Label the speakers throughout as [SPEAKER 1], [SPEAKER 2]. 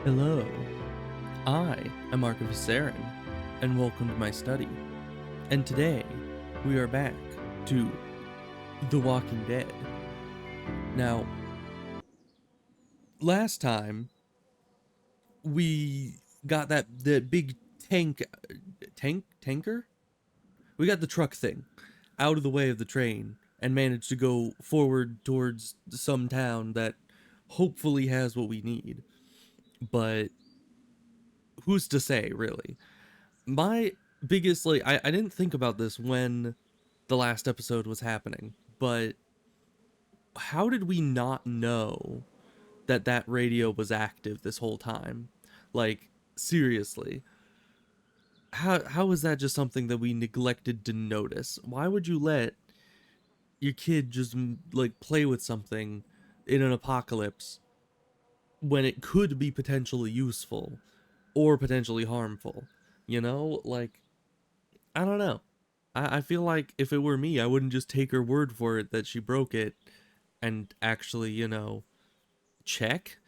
[SPEAKER 1] Hello, I am Archivist Saren, and welcome to my study. And today, we are back to The Walking Dead. Now, last time, we got that big tanker? We got the truck thing out of the way of the train and managed to go forward towards some town that hopefully has what we need. But who's to say, really? My biggest, I didn't think about this when the last episode was happening, but how did we not know that that radio was active this whole time? Like, seriously. How is that just something that we neglected to notice? Why would you let your kid just like play with something in an apocalypse when it could be potentially useful or potentially harmful? You know, like, I don't know. I feel like if it were me, I wouldn't just take her word for it that she broke it and actually, check,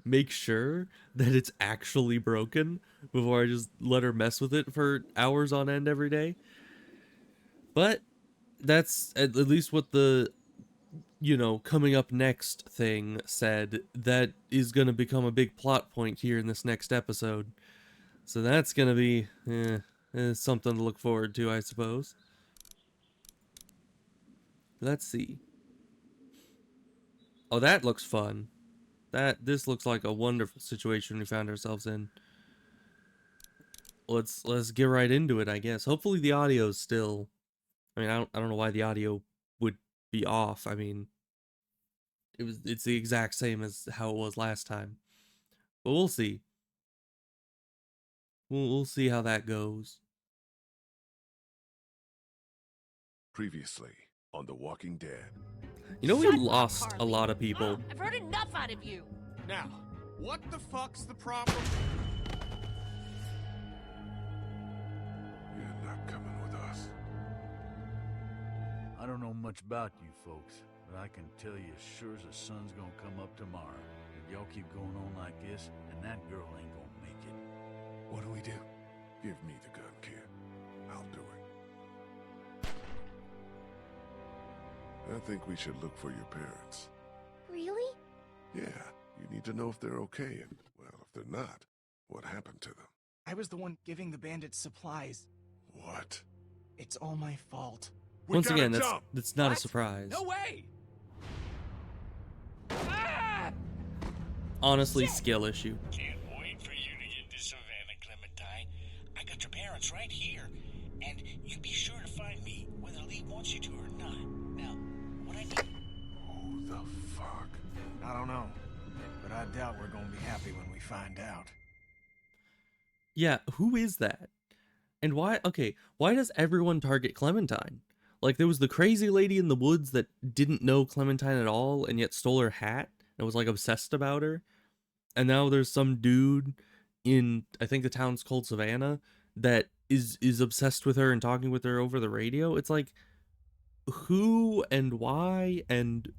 [SPEAKER 1] make sure that it's actually broken before I just let her mess with it for hours on end every day. But that's at least what the, coming up next thing said. That is going to become a big plot point here in this next episode. So that's going to be something to look forward to, I suppose. Let's see. Oh, that looks fun. This looks like a wonderful situation we found ourselves in. Let's get right into it, I guess. Hopefully the audio's still. I mean, I don't know why the audio would be off. I mean, it's the exact same as how it was last time. But we'll see. We'll see how that goes.
[SPEAKER 2] Previously on The Walking Dead.
[SPEAKER 1] You know, we lost a lot of people.
[SPEAKER 3] I've heard enough out of you.
[SPEAKER 4] Now, what the fuck's the problem?
[SPEAKER 2] You're not coming with us.
[SPEAKER 5] I don't know much about you folks, but I can tell you as sure as the sun's gonna come up tomorrow. If y'all keep going on like this, then that girl ain't gonna make it.
[SPEAKER 2] What do we do? Give me the gun, kid. I'll do it. I think we should look for your parents.
[SPEAKER 6] Really?
[SPEAKER 2] Yeah, you need to know if they're okay, and, well, if they're not, what happened to them.
[SPEAKER 4] I was the one giving the bandits supplies.
[SPEAKER 2] What?
[SPEAKER 4] It's all my fault.
[SPEAKER 1] Once again, that's not a surprise.
[SPEAKER 4] No way!
[SPEAKER 1] Honestly, skill issue.
[SPEAKER 7] Can't wait for you to get to Savannah, Clementine. I got your parents right here, and you be sure to find me whether Lee wants you to or not. Now, what I need...
[SPEAKER 2] Who the fuck?
[SPEAKER 4] I don't know, but I doubt we're gonna be happy when we find out.
[SPEAKER 1] Yeah, who is that? And why, why does everyone target Clementine? Like, there was the crazy lady in the woods that didn't know Clementine at all and yet stole her hat and was, like, obsessed about her. And now there's some dude in, I think the town's called Savannah, that is obsessed with her and talking with her over the radio. It's like, who and why and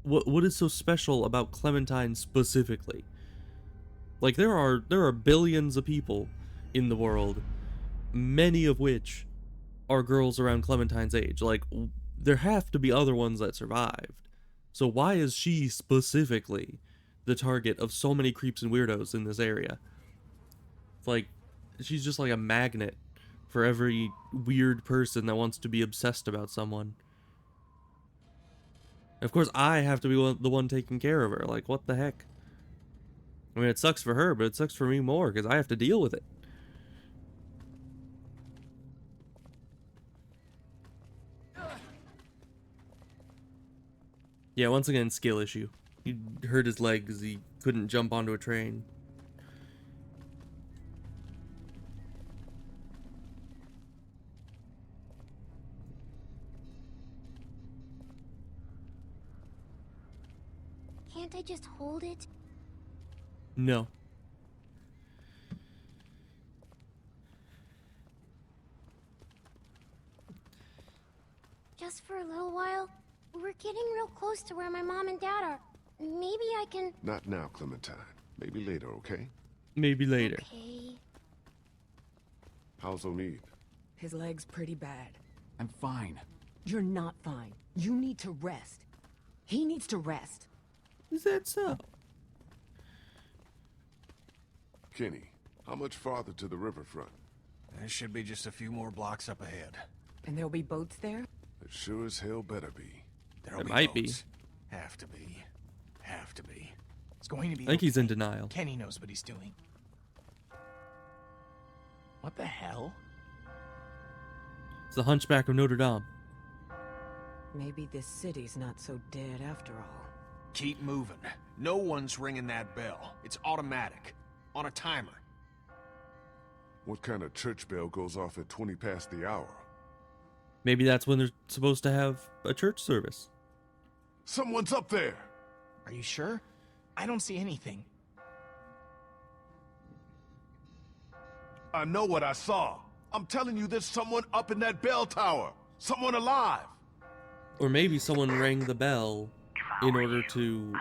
[SPEAKER 1] what is so special about Clementine specifically? Like, there are billions of people in the world, many of which are girls around Clementine's age. Like, there have to be other ones that survived. So why is she specifically the target of so many creeps and weirdos in this area? It's like, she's just like a magnet for every weird person that wants to be obsessed about someone. Of course, I have to be the one taking care of her. Like, what the heck? I mean, it sucks for her, but it sucks for me more because I have to deal with it. Yeah, once again, skill issue. He hurt his leg because he couldn't jump onto a train.
[SPEAKER 6] Can't I just hold it?
[SPEAKER 1] No.
[SPEAKER 6] Just for a little while? We're getting real close to where my mom and dad are. Maybe I can...
[SPEAKER 2] Not now, Clementine. Maybe later, okay?
[SPEAKER 1] Maybe later.
[SPEAKER 6] Okay.
[SPEAKER 2] How's O'Neid?
[SPEAKER 3] His leg's pretty bad.
[SPEAKER 8] I'm fine.
[SPEAKER 3] You're not fine. You need to rest. He needs to rest.
[SPEAKER 1] Is that so?
[SPEAKER 2] Kenny, how much farther to the riverfront?
[SPEAKER 4] There should be just a few more blocks up ahead.
[SPEAKER 3] And there'll be boats there?
[SPEAKER 2] It sure as hell better be.
[SPEAKER 4] There'll
[SPEAKER 1] It
[SPEAKER 4] be
[SPEAKER 1] might be.
[SPEAKER 4] boats. Have to be. Have to be.
[SPEAKER 9] It's going to be
[SPEAKER 1] I think he's in
[SPEAKER 9] okay.
[SPEAKER 1] denial.
[SPEAKER 9] Kenny knows what he's doing. What the hell?
[SPEAKER 1] It's the Hunchback of Notre Dame.
[SPEAKER 3] Maybe this city's not so dead after all.
[SPEAKER 4] Keep moving. No one's ringing that bell. It's automatic. On a timer.
[SPEAKER 2] What kind of church bell goes off at 20 past the hour?
[SPEAKER 1] Maybe that's when they're supposed to have a church service.
[SPEAKER 2] Someone's up there!
[SPEAKER 9] Are you sure? I don't see anything.
[SPEAKER 2] I know what I saw. I'm telling you, there's someone up in that bell tower. Someone alive.
[SPEAKER 1] Or maybe someone rang the bell in order to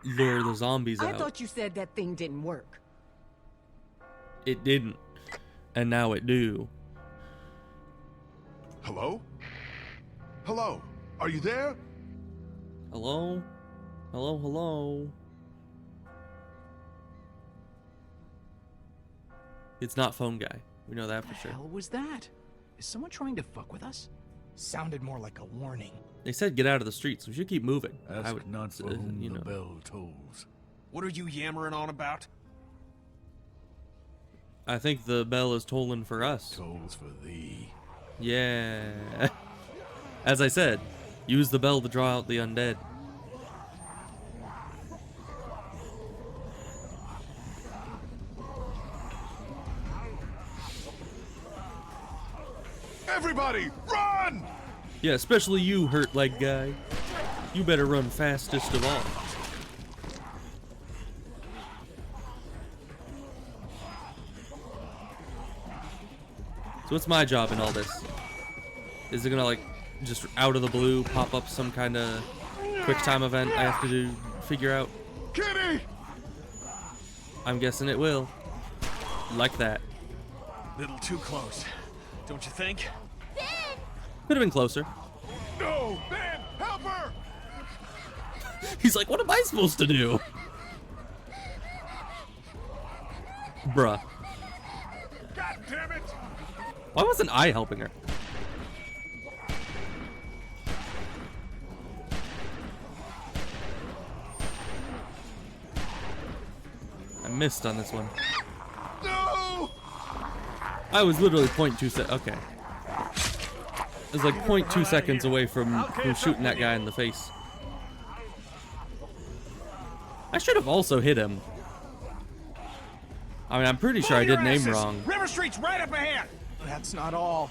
[SPEAKER 1] lure the zombies
[SPEAKER 3] I
[SPEAKER 1] out.
[SPEAKER 3] thought you said that thing didn't work.
[SPEAKER 1] It didn't. And now it do.
[SPEAKER 2] Hello? Hello? Are you there?
[SPEAKER 1] Hello? Hello, hello? It's not phone guy. We know that
[SPEAKER 9] What
[SPEAKER 1] for
[SPEAKER 9] the
[SPEAKER 1] sure.
[SPEAKER 9] hell was that? Is someone trying to fuck with us? Sounded more like a warning.
[SPEAKER 1] They said get out of the streets. We should keep moving.
[SPEAKER 5] Ask not for whom
[SPEAKER 1] you
[SPEAKER 5] the
[SPEAKER 1] know.
[SPEAKER 5] bell tolls.
[SPEAKER 4] What are you yammering on about?
[SPEAKER 1] I think the bell is tolling for us.
[SPEAKER 5] Tolls for thee.
[SPEAKER 1] Yeah. As I said, use the bell to draw out the undead.
[SPEAKER 2] Everybody, run!
[SPEAKER 1] Yeah, especially you, hurt leg guy. You better run fastest of all. So what's my job in all this? Is it gonna, like, just out of the blue pop up some kind of quick time event I have to do, figure out?
[SPEAKER 2] Kenny!
[SPEAKER 1] I'm guessing it will. Like that.
[SPEAKER 4] Little too close. Don't you think?
[SPEAKER 1] Could have been closer.
[SPEAKER 2] No! Ben, help her!
[SPEAKER 1] He's like, what am I supposed to do? Bruh.
[SPEAKER 2] God damn it!
[SPEAKER 1] Why wasn't I helping her? I missed on this one.
[SPEAKER 2] No!
[SPEAKER 1] I was literally 0.2 sec. Okay. I was like 0.2 seconds away from shooting that guy in the face. I should have also hit him. I mean, I'm pretty sure I didn't aim wrong.
[SPEAKER 4] River Street's right up ahead.
[SPEAKER 9] That's not all.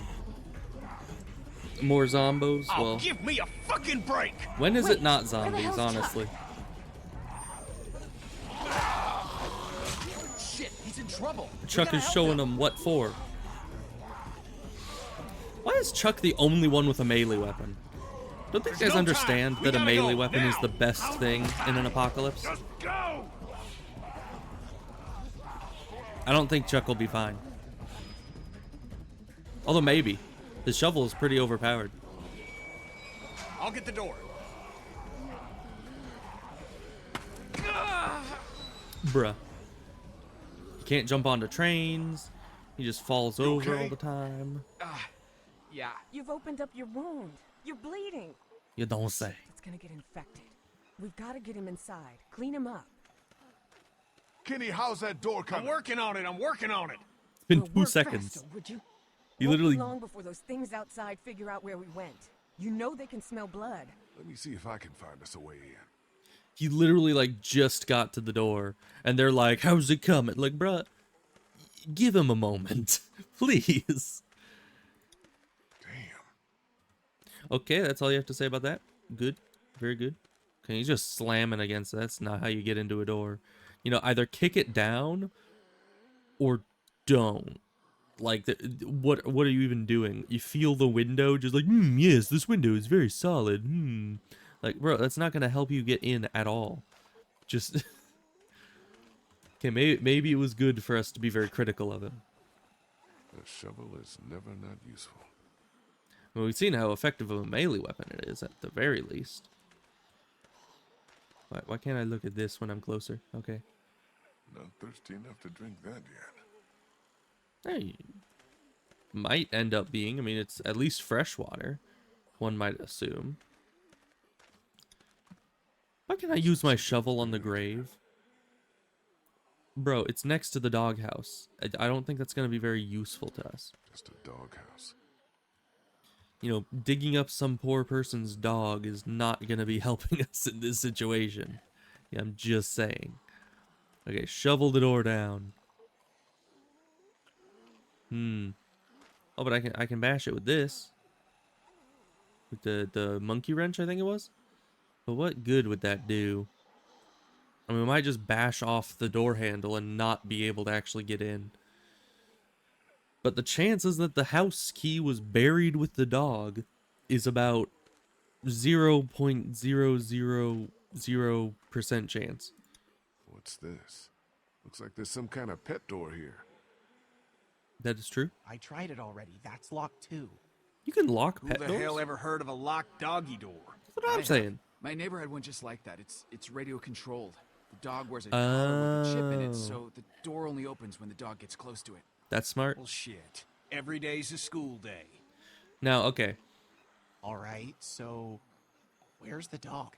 [SPEAKER 1] More zombos?
[SPEAKER 4] Oh,
[SPEAKER 1] Well,
[SPEAKER 4] give me a fucking break.
[SPEAKER 1] when is it not
[SPEAKER 3] where the
[SPEAKER 1] zombies,
[SPEAKER 3] hell's Chuck?
[SPEAKER 1] honestly?
[SPEAKER 9] Shit, he's in trouble.
[SPEAKER 1] Chuck is showing them what for. Why is Chuck the only one with a melee weapon? Don't think you guys
[SPEAKER 4] no
[SPEAKER 1] understand
[SPEAKER 4] time. We
[SPEAKER 1] that a
[SPEAKER 4] gotta
[SPEAKER 1] melee
[SPEAKER 4] go
[SPEAKER 1] weapon is
[SPEAKER 4] now.
[SPEAKER 1] the best thing in an apocalypse?
[SPEAKER 2] Just go!
[SPEAKER 1] I don't think Chuck will be fine. Although maybe. His shovel is pretty overpowered.
[SPEAKER 4] I'll get the door.
[SPEAKER 1] Bruh. He can't jump onto trains. He just falls over
[SPEAKER 2] okay?
[SPEAKER 1] all the time.
[SPEAKER 9] Yeah.
[SPEAKER 3] You've opened up your wound. You're bleeding.
[SPEAKER 1] You don't say.
[SPEAKER 3] It's gonna get infected. We've got to get him inside. Clean him up.
[SPEAKER 2] Kenny, how's that door
[SPEAKER 4] I'm
[SPEAKER 2] coming?
[SPEAKER 4] working on it. I'm working on it.
[SPEAKER 1] It's been
[SPEAKER 3] Well,
[SPEAKER 1] 2
[SPEAKER 3] work
[SPEAKER 1] seconds.
[SPEAKER 3] faster, would you?
[SPEAKER 1] You
[SPEAKER 3] Won't be
[SPEAKER 1] literally,
[SPEAKER 3] long before those things outside figure out where we went. You know they can smell blood.
[SPEAKER 2] Let me see if I can find us a way in.
[SPEAKER 1] he literally like just got to the door, and they're like, "How's it coming?" Like, bruh, give him a moment, please.
[SPEAKER 2] Damn.
[SPEAKER 1] Okay, that's all you have to say about that. Good, very good. Okay, he's just slamming against it. That's not how you get into a door. You know, either kick it down or don't. Like, what are you even doing? You feel the window just like, yes, this window is very solid. Like, bro, that's not gonna help you get in at all. Just Okay, maybe it was good for us to be very critical of him.
[SPEAKER 2] A shovel is never not useful.
[SPEAKER 1] Well, we've seen how effective of a melee weapon it is, at the very least. Why can't I look at this when I'm closer? Okay.
[SPEAKER 2] Not thirsty enough to drink that yet.
[SPEAKER 1] Hey, might end up being. I mean, it's at least fresh water, one might assume. Why can't I use my shovel on the grave? Bro, it's next to the doghouse. I don't think that's going to be very useful to us.
[SPEAKER 2] Just a doghouse.
[SPEAKER 1] You know, digging up some poor person's dog is not going to be helping us in this situation. Yeah, I'm just saying. Okay, shovel the door down. Oh, but I can bash it with this. With the monkey wrench, I think it was. But what good would that do? I mean, we might just bash off the door handle and not be able to actually get in. But the chances that the house key was buried with the dog is about 0.000% chance.
[SPEAKER 2] What's this? Looks like there's some kind of pet door here.
[SPEAKER 1] That is true.
[SPEAKER 9] I tried it already. That's locked too.
[SPEAKER 1] You can lock
[SPEAKER 4] Who
[SPEAKER 1] pet
[SPEAKER 4] the
[SPEAKER 1] doors?
[SPEAKER 4] hell ever heard of a locked doggy door?
[SPEAKER 1] That's what I'm saying.
[SPEAKER 8] My neighbor had one just like that. It's radio controlled. The dog wears a collar with a chip in it, so the door only opens when the dog gets close to it.
[SPEAKER 1] That's smart.
[SPEAKER 4] Well, shit. Every day's a school day.
[SPEAKER 1] Now, okay.
[SPEAKER 9] All right, so where's the dog?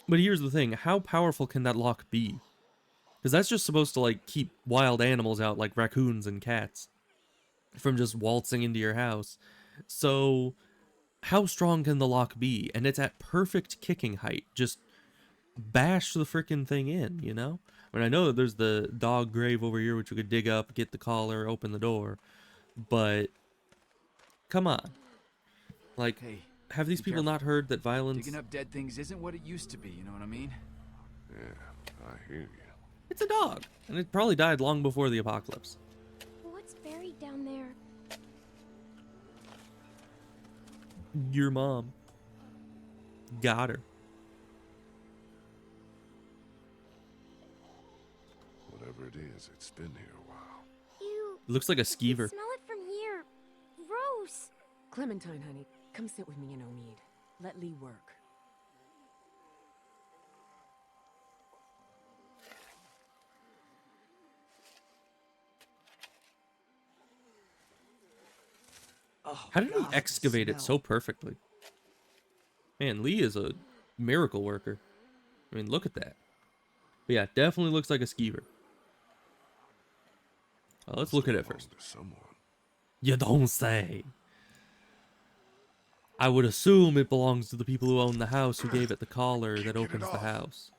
[SPEAKER 1] But here's the thing. How powerful can that lock be? Because that's just supposed to, like, keep wild animals out, like raccoons and cats, from just waltzing into your house. So, how strong can the lock be? And it's at perfect kicking height. Just bash the freaking thing in, you know? I mean, I know that there's the dog grave over here, which we could dig up, get the collar, open the door. But, come on. Like,
[SPEAKER 8] Hey,
[SPEAKER 1] have these
[SPEAKER 8] be
[SPEAKER 1] people
[SPEAKER 8] careful.
[SPEAKER 1] not heard that violence...
[SPEAKER 8] Digging up dead things isn't what it used to be, you know what I mean?
[SPEAKER 2] Yeah, I hear you.
[SPEAKER 1] It's a dog, and it probably died long before the apocalypse.
[SPEAKER 6] What's buried down there?
[SPEAKER 1] Your mom. Got her.
[SPEAKER 2] Whatever it is, it's been here a while.
[SPEAKER 6] Ew.
[SPEAKER 1] It looks like a
[SPEAKER 6] I can
[SPEAKER 1] skeever.
[SPEAKER 6] smell it from here. Gross.
[SPEAKER 3] Clementine, honey, come sit with me in Omead. Let Lee work.
[SPEAKER 9] Oh,
[SPEAKER 1] How did he
[SPEAKER 9] God, the
[SPEAKER 1] excavate it so
[SPEAKER 9] smell.
[SPEAKER 1] perfectly? Man, Lee is a miracle worker. I mean, look at that. But yeah, definitely looks like a skeever. Let's look at it first.
[SPEAKER 2] Belonged to someone.
[SPEAKER 1] You don't say. I would assume it belongs to the people who own the house who gave it the collar that opens the house.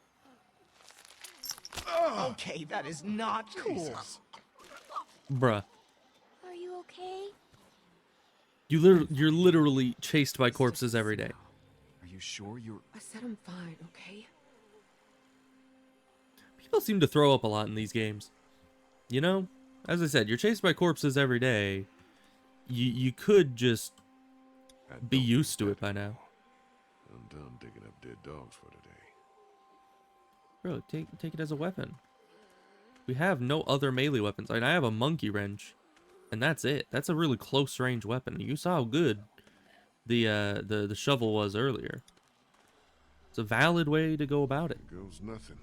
[SPEAKER 9] Okay, that is not cool.
[SPEAKER 1] Bruh.
[SPEAKER 6] Are you okay?
[SPEAKER 1] You're literally chased by corpses every day.
[SPEAKER 8] Are you sure you're...
[SPEAKER 3] I said I'm fine, okay?
[SPEAKER 1] People seem to throw up a lot in these games. You know? As I said, you're chased by corpses every day. You could just
[SPEAKER 2] That
[SPEAKER 1] be
[SPEAKER 2] dog
[SPEAKER 1] used
[SPEAKER 2] is
[SPEAKER 1] to
[SPEAKER 2] dead
[SPEAKER 1] it by now.
[SPEAKER 2] I'm done digging up dead dogs for today.
[SPEAKER 1] Bro, take it as a weapon. We have no other melee weapons. I mean, I have a monkey wrench, and that's it. That's a really close range weapon. You saw how good the shovel was earlier. It's a valid way to go about it.
[SPEAKER 2] Here goes nothing.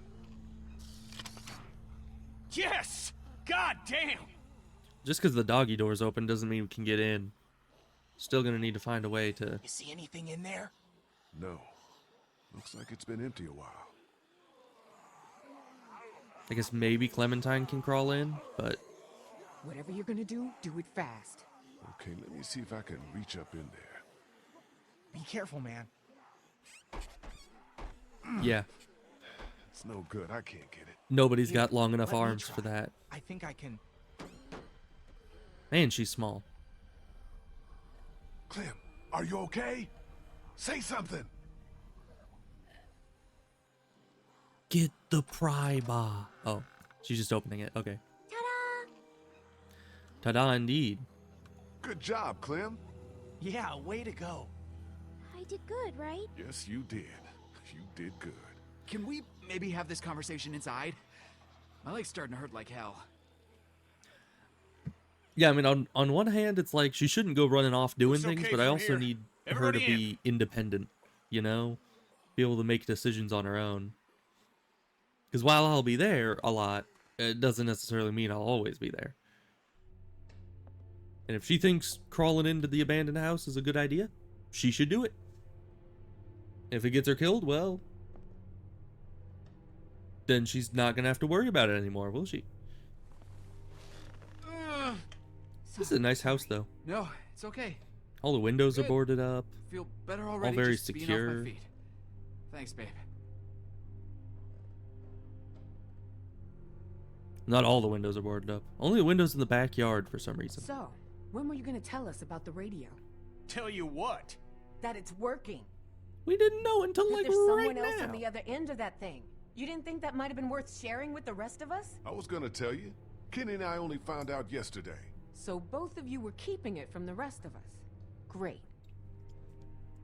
[SPEAKER 4] Yes! God damn!
[SPEAKER 1] Just because the doggy door's open doesn't mean we can get in. Still gonna need to find a way to...
[SPEAKER 9] You see anything in there?
[SPEAKER 2] No. Looks like it's been empty a while.
[SPEAKER 1] I guess maybe Clementine can crawl in, but...
[SPEAKER 3] Whatever you're gonna do it fast.
[SPEAKER 2] Okay, let me see if I can reach up in there.
[SPEAKER 9] Be careful, man.
[SPEAKER 1] Yeah,
[SPEAKER 2] It's no good. I can't get it.
[SPEAKER 1] nobody's
[SPEAKER 9] Here,
[SPEAKER 1] got long enough
[SPEAKER 9] let me
[SPEAKER 1] arms for
[SPEAKER 9] try.
[SPEAKER 1] that.
[SPEAKER 9] I think I can.
[SPEAKER 1] Man, she's small.
[SPEAKER 2] Clem, are you okay? Say something.
[SPEAKER 1] Get the pry bar. Oh, she's just opening it. Okay.
[SPEAKER 6] Ta-da!
[SPEAKER 1] Ta-da indeed.
[SPEAKER 2] Good job, Clem.
[SPEAKER 9] Yeah, way to go.
[SPEAKER 6] I did good, right?
[SPEAKER 2] Yes, you did. did good.
[SPEAKER 8] Can we maybe have this conversation inside? My leg's starting to hurt like hell.
[SPEAKER 1] Yeah, I mean, on one hand, it's like she shouldn't go running off doing
[SPEAKER 4] Looks
[SPEAKER 1] things,
[SPEAKER 4] okay
[SPEAKER 1] but I
[SPEAKER 4] from
[SPEAKER 1] also
[SPEAKER 4] here.
[SPEAKER 1] need her to
[SPEAKER 4] Everybody in.
[SPEAKER 1] be independent, you know? Be able to make decisions on her own. Because while I'll be there a lot, it doesn't necessarily mean I'll always be there. And if she thinks crawling into the abandoned house is a good idea, she should do it. If it gets her killed, well, then she's not going to have to worry about it anymore, will she? This is a nice house, though.
[SPEAKER 8] No, it's okay.
[SPEAKER 1] All the windows are
[SPEAKER 8] Good.
[SPEAKER 1] boarded up.
[SPEAKER 8] Feel better already.
[SPEAKER 1] very
[SPEAKER 8] just being off my
[SPEAKER 1] secure.
[SPEAKER 8] feet. Thanks, babe.
[SPEAKER 1] Not all the windows are boarded up. Only the windows in the backyard for some reason.
[SPEAKER 3] So, when were you gonna tell us about the radio?
[SPEAKER 4] Tell you what.
[SPEAKER 3] That it's working.
[SPEAKER 1] We didn't know until
[SPEAKER 3] That
[SPEAKER 1] like
[SPEAKER 3] there's
[SPEAKER 1] right
[SPEAKER 3] someone else
[SPEAKER 1] now.
[SPEAKER 3] on the other end of that thing. You didn't think that might have been worth sharing with the rest of us?
[SPEAKER 2] I was gonna tell you. Kenny and I only found out yesterday.
[SPEAKER 3] So both of you were keeping it from the rest of us. Great.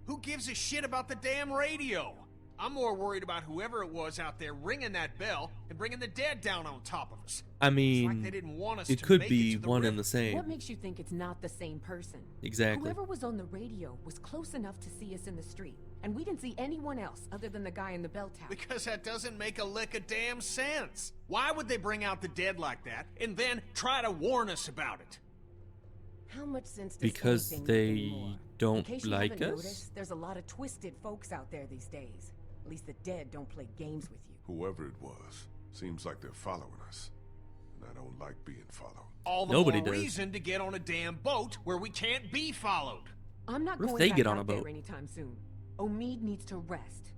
[SPEAKER 4] Who gives a shit about the damn radio? I'm more worried about whoever it was out there ringing that bell and bringing the dead down on top of us.
[SPEAKER 1] I
[SPEAKER 4] It's
[SPEAKER 1] mean,
[SPEAKER 4] like they didn't want us
[SPEAKER 1] it
[SPEAKER 4] to
[SPEAKER 1] could
[SPEAKER 4] make
[SPEAKER 1] be
[SPEAKER 4] to the
[SPEAKER 1] one
[SPEAKER 4] river.
[SPEAKER 1] and the same.
[SPEAKER 3] What makes you think it's not the same person?
[SPEAKER 1] Exactly.
[SPEAKER 3] Whoever was on the radio was close enough to see us in the street, and we didn't see anyone else other than the guy in the bell tower.
[SPEAKER 4] Because that doesn't make a lick of damn sense. Why would they bring out the dead like that and then try to warn us about it?
[SPEAKER 3] How much sense does
[SPEAKER 1] Because
[SPEAKER 3] anything
[SPEAKER 1] they
[SPEAKER 3] make anymore?
[SPEAKER 1] don't
[SPEAKER 3] In case you
[SPEAKER 1] like
[SPEAKER 3] haven't
[SPEAKER 1] us?
[SPEAKER 3] noticed, there's a lot of twisted folks out there these days. At least the dead don't play games with you.
[SPEAKER 2] Whoever it was, seems like they're following us. And I don't like being followed.
[SPEAKER 4] All the
[SPEAKER 1] Nobody
[SPEAKER 4] more
[SPEAKER 1] does.
[SPEAKER 4] reason to get on a damn boat where we can't be followed.
[SPEAKER 3] I'm not
[SPEAKER 1] What if
[SPEAKER 3] going
[SPEAKER 1] they
[SPEAKER 3] back
[SPEAKER 1] get on
[SPEAKER 3] out
[SPEAKER 1] a
[SPEAKER 3] there
[SPEAKER 1] boat?
[SPEAKER 3] anytime soon. Omid needs to rest.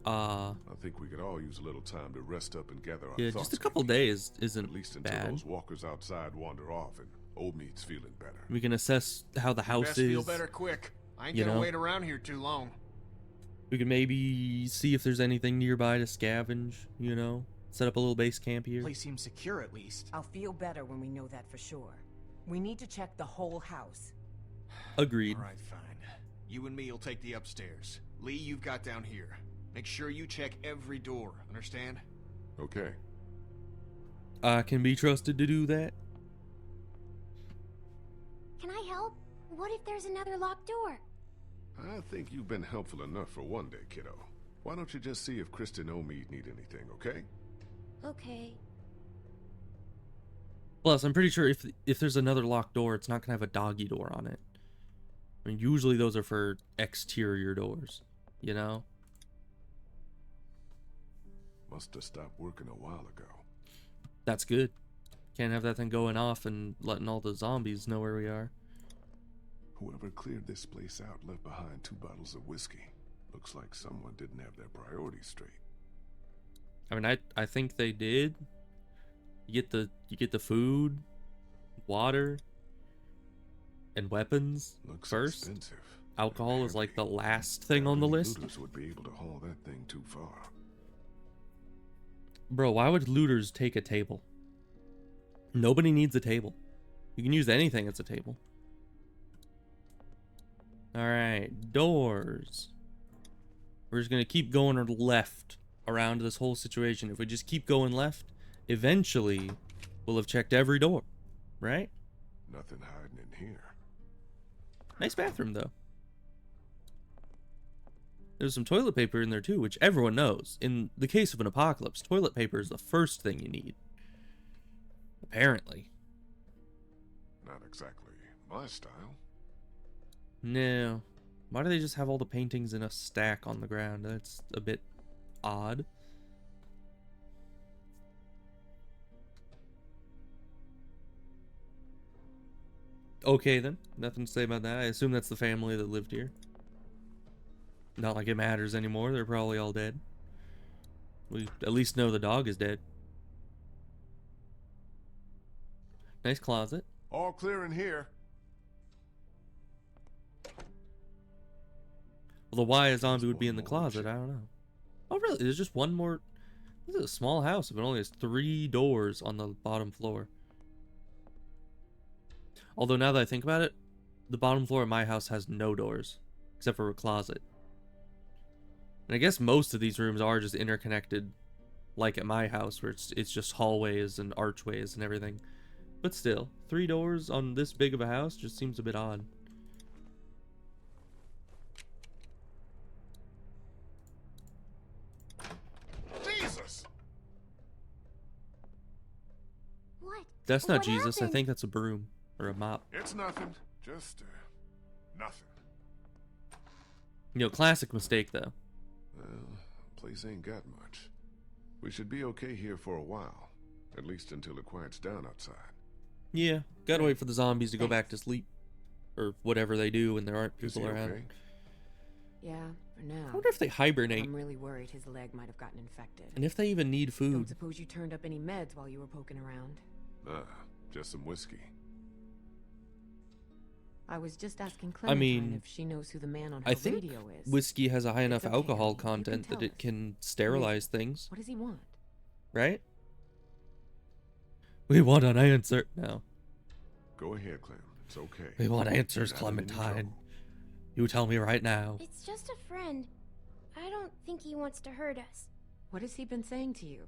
[SPEAKER 2] I think we could all use a little time to rest up and gather our
[SPEAKER 1] Yeah,
[SPEAKER 2] thoughts.
[SPEAKER 1] just a couple
[SPEAKER 2] Kenny.
[SPEAKER 1] days isn't
[SPEAKER 2] At least until
[SPEAKER 1] bad.
[SPEAKER 2] those walkers outside wander off and old meat's feeling better.
[SPEAKER 1] We can assess how the house
[SPEAKER 4] Best
[SPEAKER 1] is.
[SPEAKER 4] feel better quick. I ain't
[SPEAKER 1] you
[SPEAKER 4] gonna
[SPEAKER 1] know?
[SPEAKER 4] wait around here too long.
[SPEAKER 1] We can maybe see if there's anything nearby to scavenge, you know? Set up a little base camp here.
[SPEAKER 9] Place seems secure at least.
[SPEAKER 3] I'll feel better when we know that for sure. We need to check the whole house.
[SPEAKER 1] Agreed.
[SPEAKER 4] All right, fine. You and me will take the upstairs. Lee, you've got down here. Make sure you check every door, understand?
[SPEAKER 2] Okay.
[SPEAKER 1] I can be trusted to do that.
[SPEAKER 6] Can I help? What if there's another locked door?
[SPEAKER 2] I think you've been helpful enough for one day, kiddo. Why don't you just see if Kristen and Omid need anything, okay?
[SPEAKER 6] Okay.
[SPEAKER 1] Plus, I'm pretty sure if there's another locked door, it's not gonna have a doggy door on it. I mean, usually those are for exterior doors, you know?
[SPEAKER 2] Must have stopped working a while ago.
[SPEAKER 1] That's good. Can't have that thing going off and letting all the zombies know where we are.
[SPEAKER 2] Whoever cleared this place out left behind 2 bottles of whiskey. Looks like someone didn't have their priorities straight.
[SPEAKER 1] I mean, I think they did. You get the food, water, and weapons
[SPEAKER 2] Looks
[SPEAKER 1] first.
[SPEAKER 2] expensive.
[SPEAKER 1] Alcohol is
[SPEAKER 2] Heavy.
[SPEAKER 1] like the last thing on the
[SPEAKER 2] Only
[SPEAKER 1] list.
[SPEAKER 2] Looters would be able to haul that thing too far.
[SPEAKER 1] Bro, why would looters take a table? Nobody needs a table. You can use anything as a table. Alright, doors. We're just gonna keep going left around this whole situation. If we just keep going left, eventually we'll have checked every door, right?
[SPEAKER 2] Nothing hiding in here.
[SPEAKER 1] Nice bathroom, though. There's some toilet paper in there, too, which everyone knows. In the case of an apocalypse, toilet paper is the first thing you need. Apparently.
[SPEAKER 2] Not exactly my style.
[SPEAKER 1] No. Why do they just have all the paintings in a stack on the ground? That's a bit odd. Okay, then. Nothing to say about that. I assume that's the family that lived here. Not like it matters anymore. They're probably all dead. We at least know the dog is dead. Nice closet.
[SPEAKER 2] All clear in here.
[SPEAKER 1] Although why a zombie would be in the closet, I don't know. Oh, really? There's just one more... This is a small house, but it only has 3 doors on the bottom floor. Although now that I think about it, the bottom floor of my house has no doors. except for a closet. And I guess most of these rooms are just interconnected, like at my house, where it's just hallways and archways and everything. But still, 3 doors on this big of a house just seems a bit odd.
[SPEAKER 2] Jesus!
[SPEAKER 6] What?
[SPEAKER 1] That's not
[SPEAKER 6] What
[SPEAKER 1] Jesus. I
[SPEAKER 6] happened?
[SPEAKER 1] think that's a broom or a mop.
[SPEAKER 2] It's nothing. Just, nothing.
[SPEAKER 1] You know, classic mistake though.
[SPEAKER 2] Well, place ain't got much. We should be okay here for a while. At least until it quiets down outside.
[SPEAKER 1] Yeah, gotta wait for the zombies to go back to sleep. Or whatever they do when there aren't
[SPEAKER 2] Is
[SPEAKER 1] people
[SPEAKER 2] he
[SPEAKER 1] around.
[SPEAKER 2] okay?
[SPEAKER 3] Yeah, for now.
[SPEAKER 1] I wonder if they hibernate.
[SPEAKER 3] I'm really worried his leg might have gotten infected.
[SPEAKER 1] And if they even need
[SPEAKER 3] Don't
[SPEAKER 1] food.
[SPEAKER 3] suppose you turned up any meds while you were poking around?
[SPEAKER 2] Nah, just some whiskey.
[SPEAKER 3] I was just asking Clementine
[SPEAKER 1] mean,
[SPEAKER 3] if she knows who the man on her
[SPEAKER 1] I think
[SPEAKER 3] radio is.
[SPEAKER 1] whiskey has a high enough
[SPEAKER 3] okay,
[SPEAKER 1] alcohol
[SPEAKER 3] honey, you can
[SPEAKER 1] content that
[SPEAKER 3] tell
[SPEAKER 1] it
[SPEAKER 3] us.
[SPEAKER 1] can sterilize things,
[SPEAKER 3] What does he want?
[SPEAKER 1] right? We want an answer. No.
[SPEAKER 2] Go ahead, Clem. It's okay.
[SPEAKER 1] We want answers,
[SPEAKER 2] You're not in any
[SPEAKER 1] Clementine.
[SPEAKER 2] trouble.
[SPEAKER 1] You tell me right now.
[SPEAKER 6] It's just a friend. I don't think he wants to hurt us.
[SPEAKER 3] What has he been saying to you?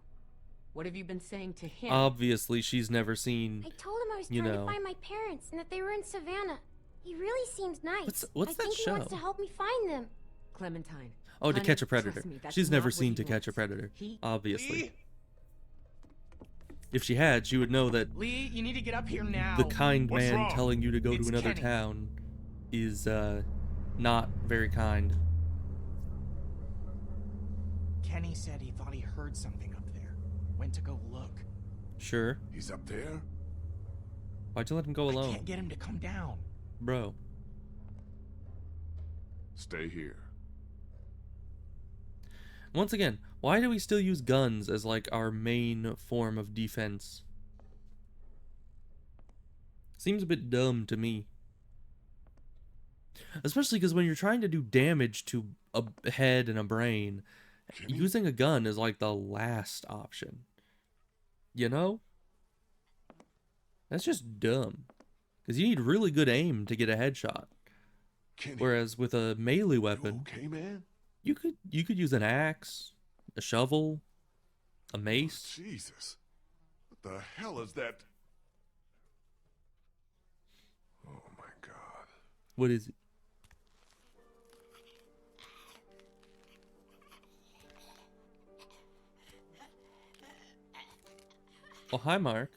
[SPEAKER 3] What have you been saying to him?
[SPEAKER 1] Obviously, she's never seen.
[SPEAKER 6] I told him I was
[SPEAKER 1] You
[SPEAKER 6] trying
[SPEAKER 1] know.
[SPEAKER 6] to find my parents and that they were in Savannah. He really seems nice.
[SPEAKER 1] What's
[SPEAKER 6] I
[SPEAKER 1] that
[SPEAKER 6] think he wants
[SPEAKER 1] show?
[SPEAKER 6] to help me find them.
[SPEAKER 3] Clementine.
[SPEAKER 1] Oh, To
[SPEAKER 3] honey,
[SPEAKER 1] Catch a Predator.
[SPEAKER 3] trust me, that's
[SPEAKER 1] She's
[SPEAKER 3] not
[SPEAKER 1] never
[SPEAKER 3] what
[SPEAKER 1] seen
[SPEAKER 3] he
[SPEAKER 1] To Catch a
[SPEAKER 3] wants.
[SPEAKER 1] Predator.
[SPEAKER 3] He-
[SPEAKER 1] Obviously.
[SPEAKER 9] Lee?
[SPEAKER 1] If she had, she would know that
[SPEAKER 9] Lee, you need to get up here now.
[SPEAKER 1] the kind
[SPEAKER 2] What's
[SPEAKER 1] man
[SPEAKER 2] wrong?
[SPEAKER 1] telling you to go
[SPEAKER 9] It's
[SPEAKER 1] to another
[SPEAKER 9] Kenny.
[SPEAKER 1] town is not very kind.
[SPEAKER 9] Kenny said he thought he heard something up there. Went to go look.
[SPEAKER 1] Sure.
[SPEAKER 2] He's up there?
[SPEAKER 1] Why'd you let him go
[SPEAKER 9] I
[SPEAKER 1] alone?
[SPEAKER 9] can't get him to come down.
[SPEAKER 1] Bro.
[SPEAKER 2] Stay here.
[SPEAKER 1] Once again, why do we still use guns as like our main form of defense? Seems a bit dumb to me. Especially because when you're trying to do damage to a head and a brain,
[SPEAKER 2] Kenny?
[SPEAKER 1] using a gun is like the last option. You know? That's just dumb. Because you need really good aim to get a headshot.
[SPEAKER 2] Kenny,
[SPEAKER 1] Whereas with a melee
[SPEAKER 2] you
[SPEAKER 1] weapon,
[SPEAKER 2] okay, man?
[SPEAKER 1] you could use an axe, a shovel, a mace.
[SPEAKER 2] Jesus. What the hell is that? Oh my god.
[SPEAKER 1] What is it? Oh, hi, Mark.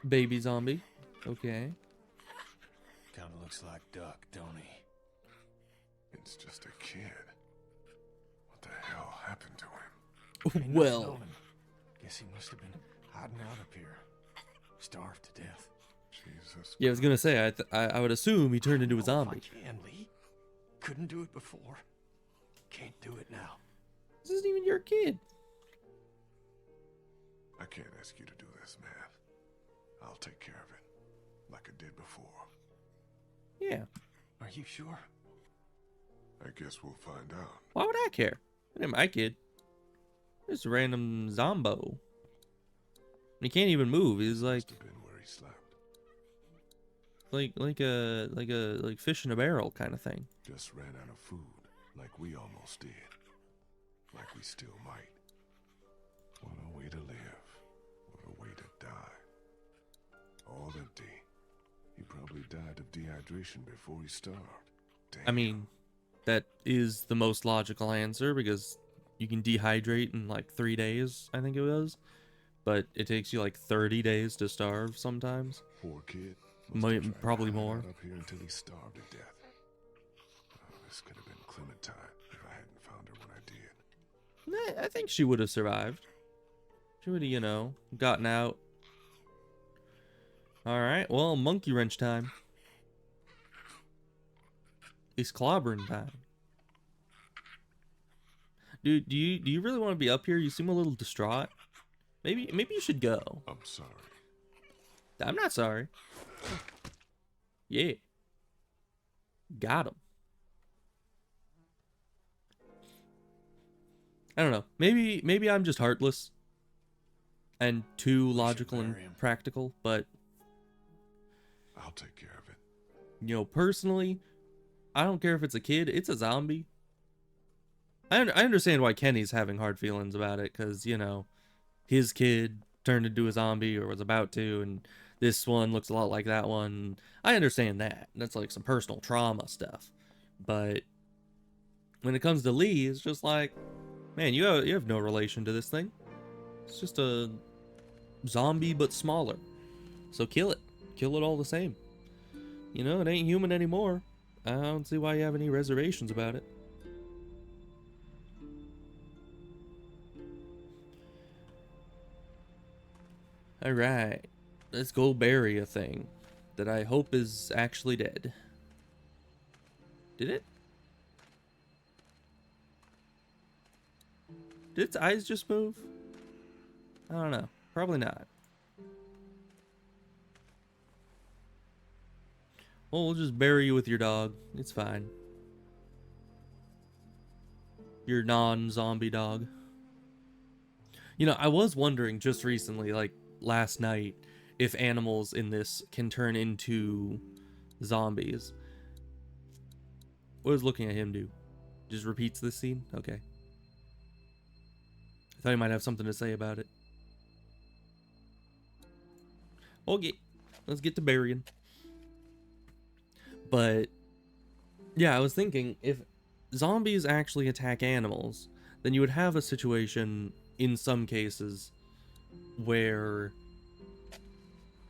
[SPEAKER 1] Baby zombie. Okay.
[SPEAKER 5] Kinda looks like Duck, don't he?
[SPEAKER 2] It's just a kid. What the hell happened to him?
[SPEAKER 5] Ain't nothing
[SPEAKER 1] Well,
[SPEAKER 5] on him. Guess he must have been hiding out up here. Starved to death.
[SPEAKER 2] Jesus.
[SPEAKER 1] yeah, I was gonna say, I would assume he turned into a
[SPEAKER 5] Oh,
[SPEAKER 1] zombie.
[SPEAKER 5] I can, Lee. Couldn't do it before. Can't do it now.
[SPEAKER 1] This isn't even your kid.
[SPEAKER 2] I can't ask you to do this, man. I'll take care of it. Like I did before.
[SPEAKER 1] Yeah.
[SPEAKER 5] Are you sure?
[SPEAKER 2] I guess we'll find out.
[SPEAKER 1] Why would I care? It ain't my kid. This random zombo. He can't even move. He's like
[SPEAKER 2] Must have been where he slept.
[SPEAKER 1] like fish in a barrel kind of thing.
[SPEAKER 2] Just ran out of food, like we almost did. Like we still might. What a way to live. What a way to die. All empty. He probably died of dehydration before he starved. Damn.
[SPEAKER 1] I mean, that is the most logical answer because you can dehydrate in like 3 days, I think it was. But it takes you like 30 days to starve sometimes.
[SPEAKER 2] Poor kid.
[SPEAKER 1] Might-
[SPEAKER 2] have tried to
[SPEAKER 1] probably
[SPEAKER 2] hide
[SPEAKER 1] more.
[SPEAKER 2] out up here until he starved to death. Oh, this could have been Clementine if I hadn't found her when I did.
[SPEAKER 1] Nah, I think she would have survived. She would have, gotten out. Alright, well, monkey wrench time. It's clobbering time. Dude, do you really want to be up here? You seem a little distraught. Maybe you should go.
[SPEAKER 2] I'm sorry.
[SPEAKER 1] I'm not sorry. Yeah. Got him. I don't know. Maybe I'm just heartless. and too
[SPEAKER 4] should
[SPEAKER 1] logical and
[SPEAKER 4] bury him.
[SPEAKER 1] practical, but
[SPEAKER 2] I'll take care of it.
[SPEAKER 1] you know, personally, I don't care if it's a kid, it's a zombie. I understand why Kenny's having hard feelings about it, because, you know, his kid turned into a zombie or was about to, and this one looks a lot like that one. I understand that. That's like some personal trauma stuff. But when it comes to Lee, it's just like, man, you have no relation to this thing. It's just a zombie, but smaller. So kill it. Kill it all the same. You know, it ain't human anymore. I don't see why you have any reservations about it. Alright, let's go bury a thing that I hope is actually dead. Did it? Did its eyes just move? I don't know. Probably not. Well, we'll just bury you with your dog. It's fine. Your non-zombie dog. You know, I was wondering just recently, like last night, if animals in this can turn into zombies. What is looking at him do? Just repeats this scene? Okay. I thought he might have something to say about it. Okay, let's get to burying. But yeah, I was thinking, if zombies actually attack animals, then you would have a situation in some cases where,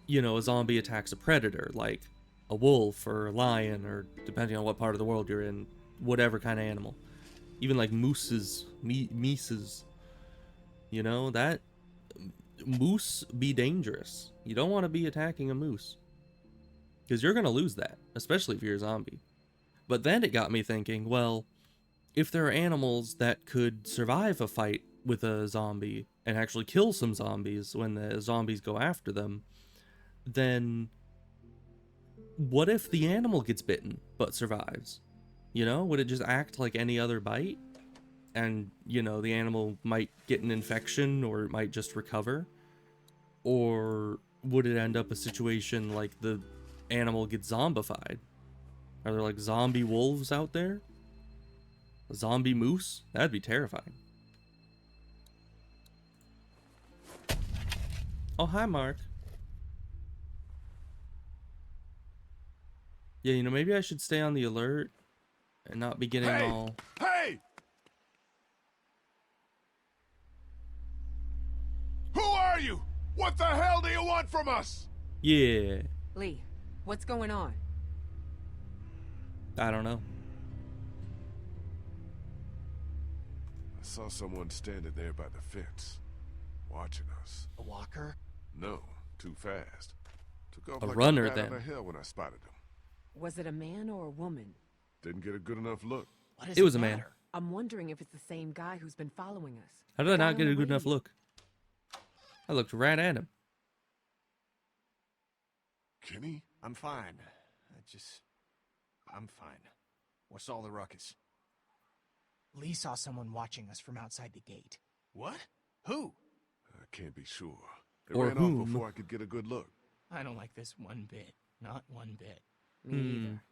[SPEAKER 1] you know, a zombie attacks a predator, like a wolf or a lion, or depending on what part of the world you're in, whatever kind of animal. Even like mooses, you know, that moose be dangerous. You don't want to be attacking a moose, because you're going to lose that, especially if you're a zombie. But then it got me thinking, well, if there are animals that could survive a fight with a zombie and actually kill some zombies when the zombies go after them, then what if the animal gets bitten but survives? You know, would it just act like any other bite? And, you know, the animal might get an infection, or it might just recover? Or would it end up a situation like the animal gets zombified? Are there like zombie wolves out there? A zombie moose? That'd be terrifying. Oh, hi, Mark. Yeah, you know, maybe I should stay on the alert and not be getting all...
[SPEAKER 2] Hey! Who are you? What the hell do you want from us?
[SPEAKER 1] Yeah.
[SPEAKER 3] Lee, what's going on?
[SPEAKER 1] I don't know.
[SPEAKER 2] I saw someone standing there by the fence, watching us.
[SPEAKER 9] A walker?
[SPEAKER 2] No, too fast. Took off
[SPEAKER 1] A
[SPEAKER 2] like
[SPEAKER 1] runner,
[SPEAKER 2] a bat out
[SPEAKER 1] then.
[SPEAKER 2] of hell when I spotted him.
[SPEAKER 3] Was it a man or a woman?
[SPEAKER 2] Didn't get a good enough look.
[SPEAKER 9] What does
[SPEAKER 1] It was a man.
[SPEAKER 9] matter?
[SPEAKER 3] I'm wondering if it's the same guy who's been following us.
[SPEAKER 1] How did I
[SPEAKER 3] The guy
[SPEAKER 1] not
[SPEAKER 3] on
[SPEAKER 1] get
[SPEAKER 3] the
[SPEAKER 1] a good enough
[SPEAKER 3] radio.
[SPEAKER 1] look? I looked right at him.
[SPEAKER 2] Kenny?
[SPEAKER 4] I'm fine. I'm fine. What's all the ruckus?
[SPEAKER 9] Lee saw someone watching us from outside the gate.
[SPEAKER 4] What? Who?
[SPEAKER 2] I can't be sure. They
[SPEAKER 1] Or
[SPEAKER 2] ran
[SPEAKER 1] whom?
[SPEAKER 2] off before I could get a good look.
[SPEAKER 9] I don't like this one bit. Not one bit.
[SPEAKER 3] Me either.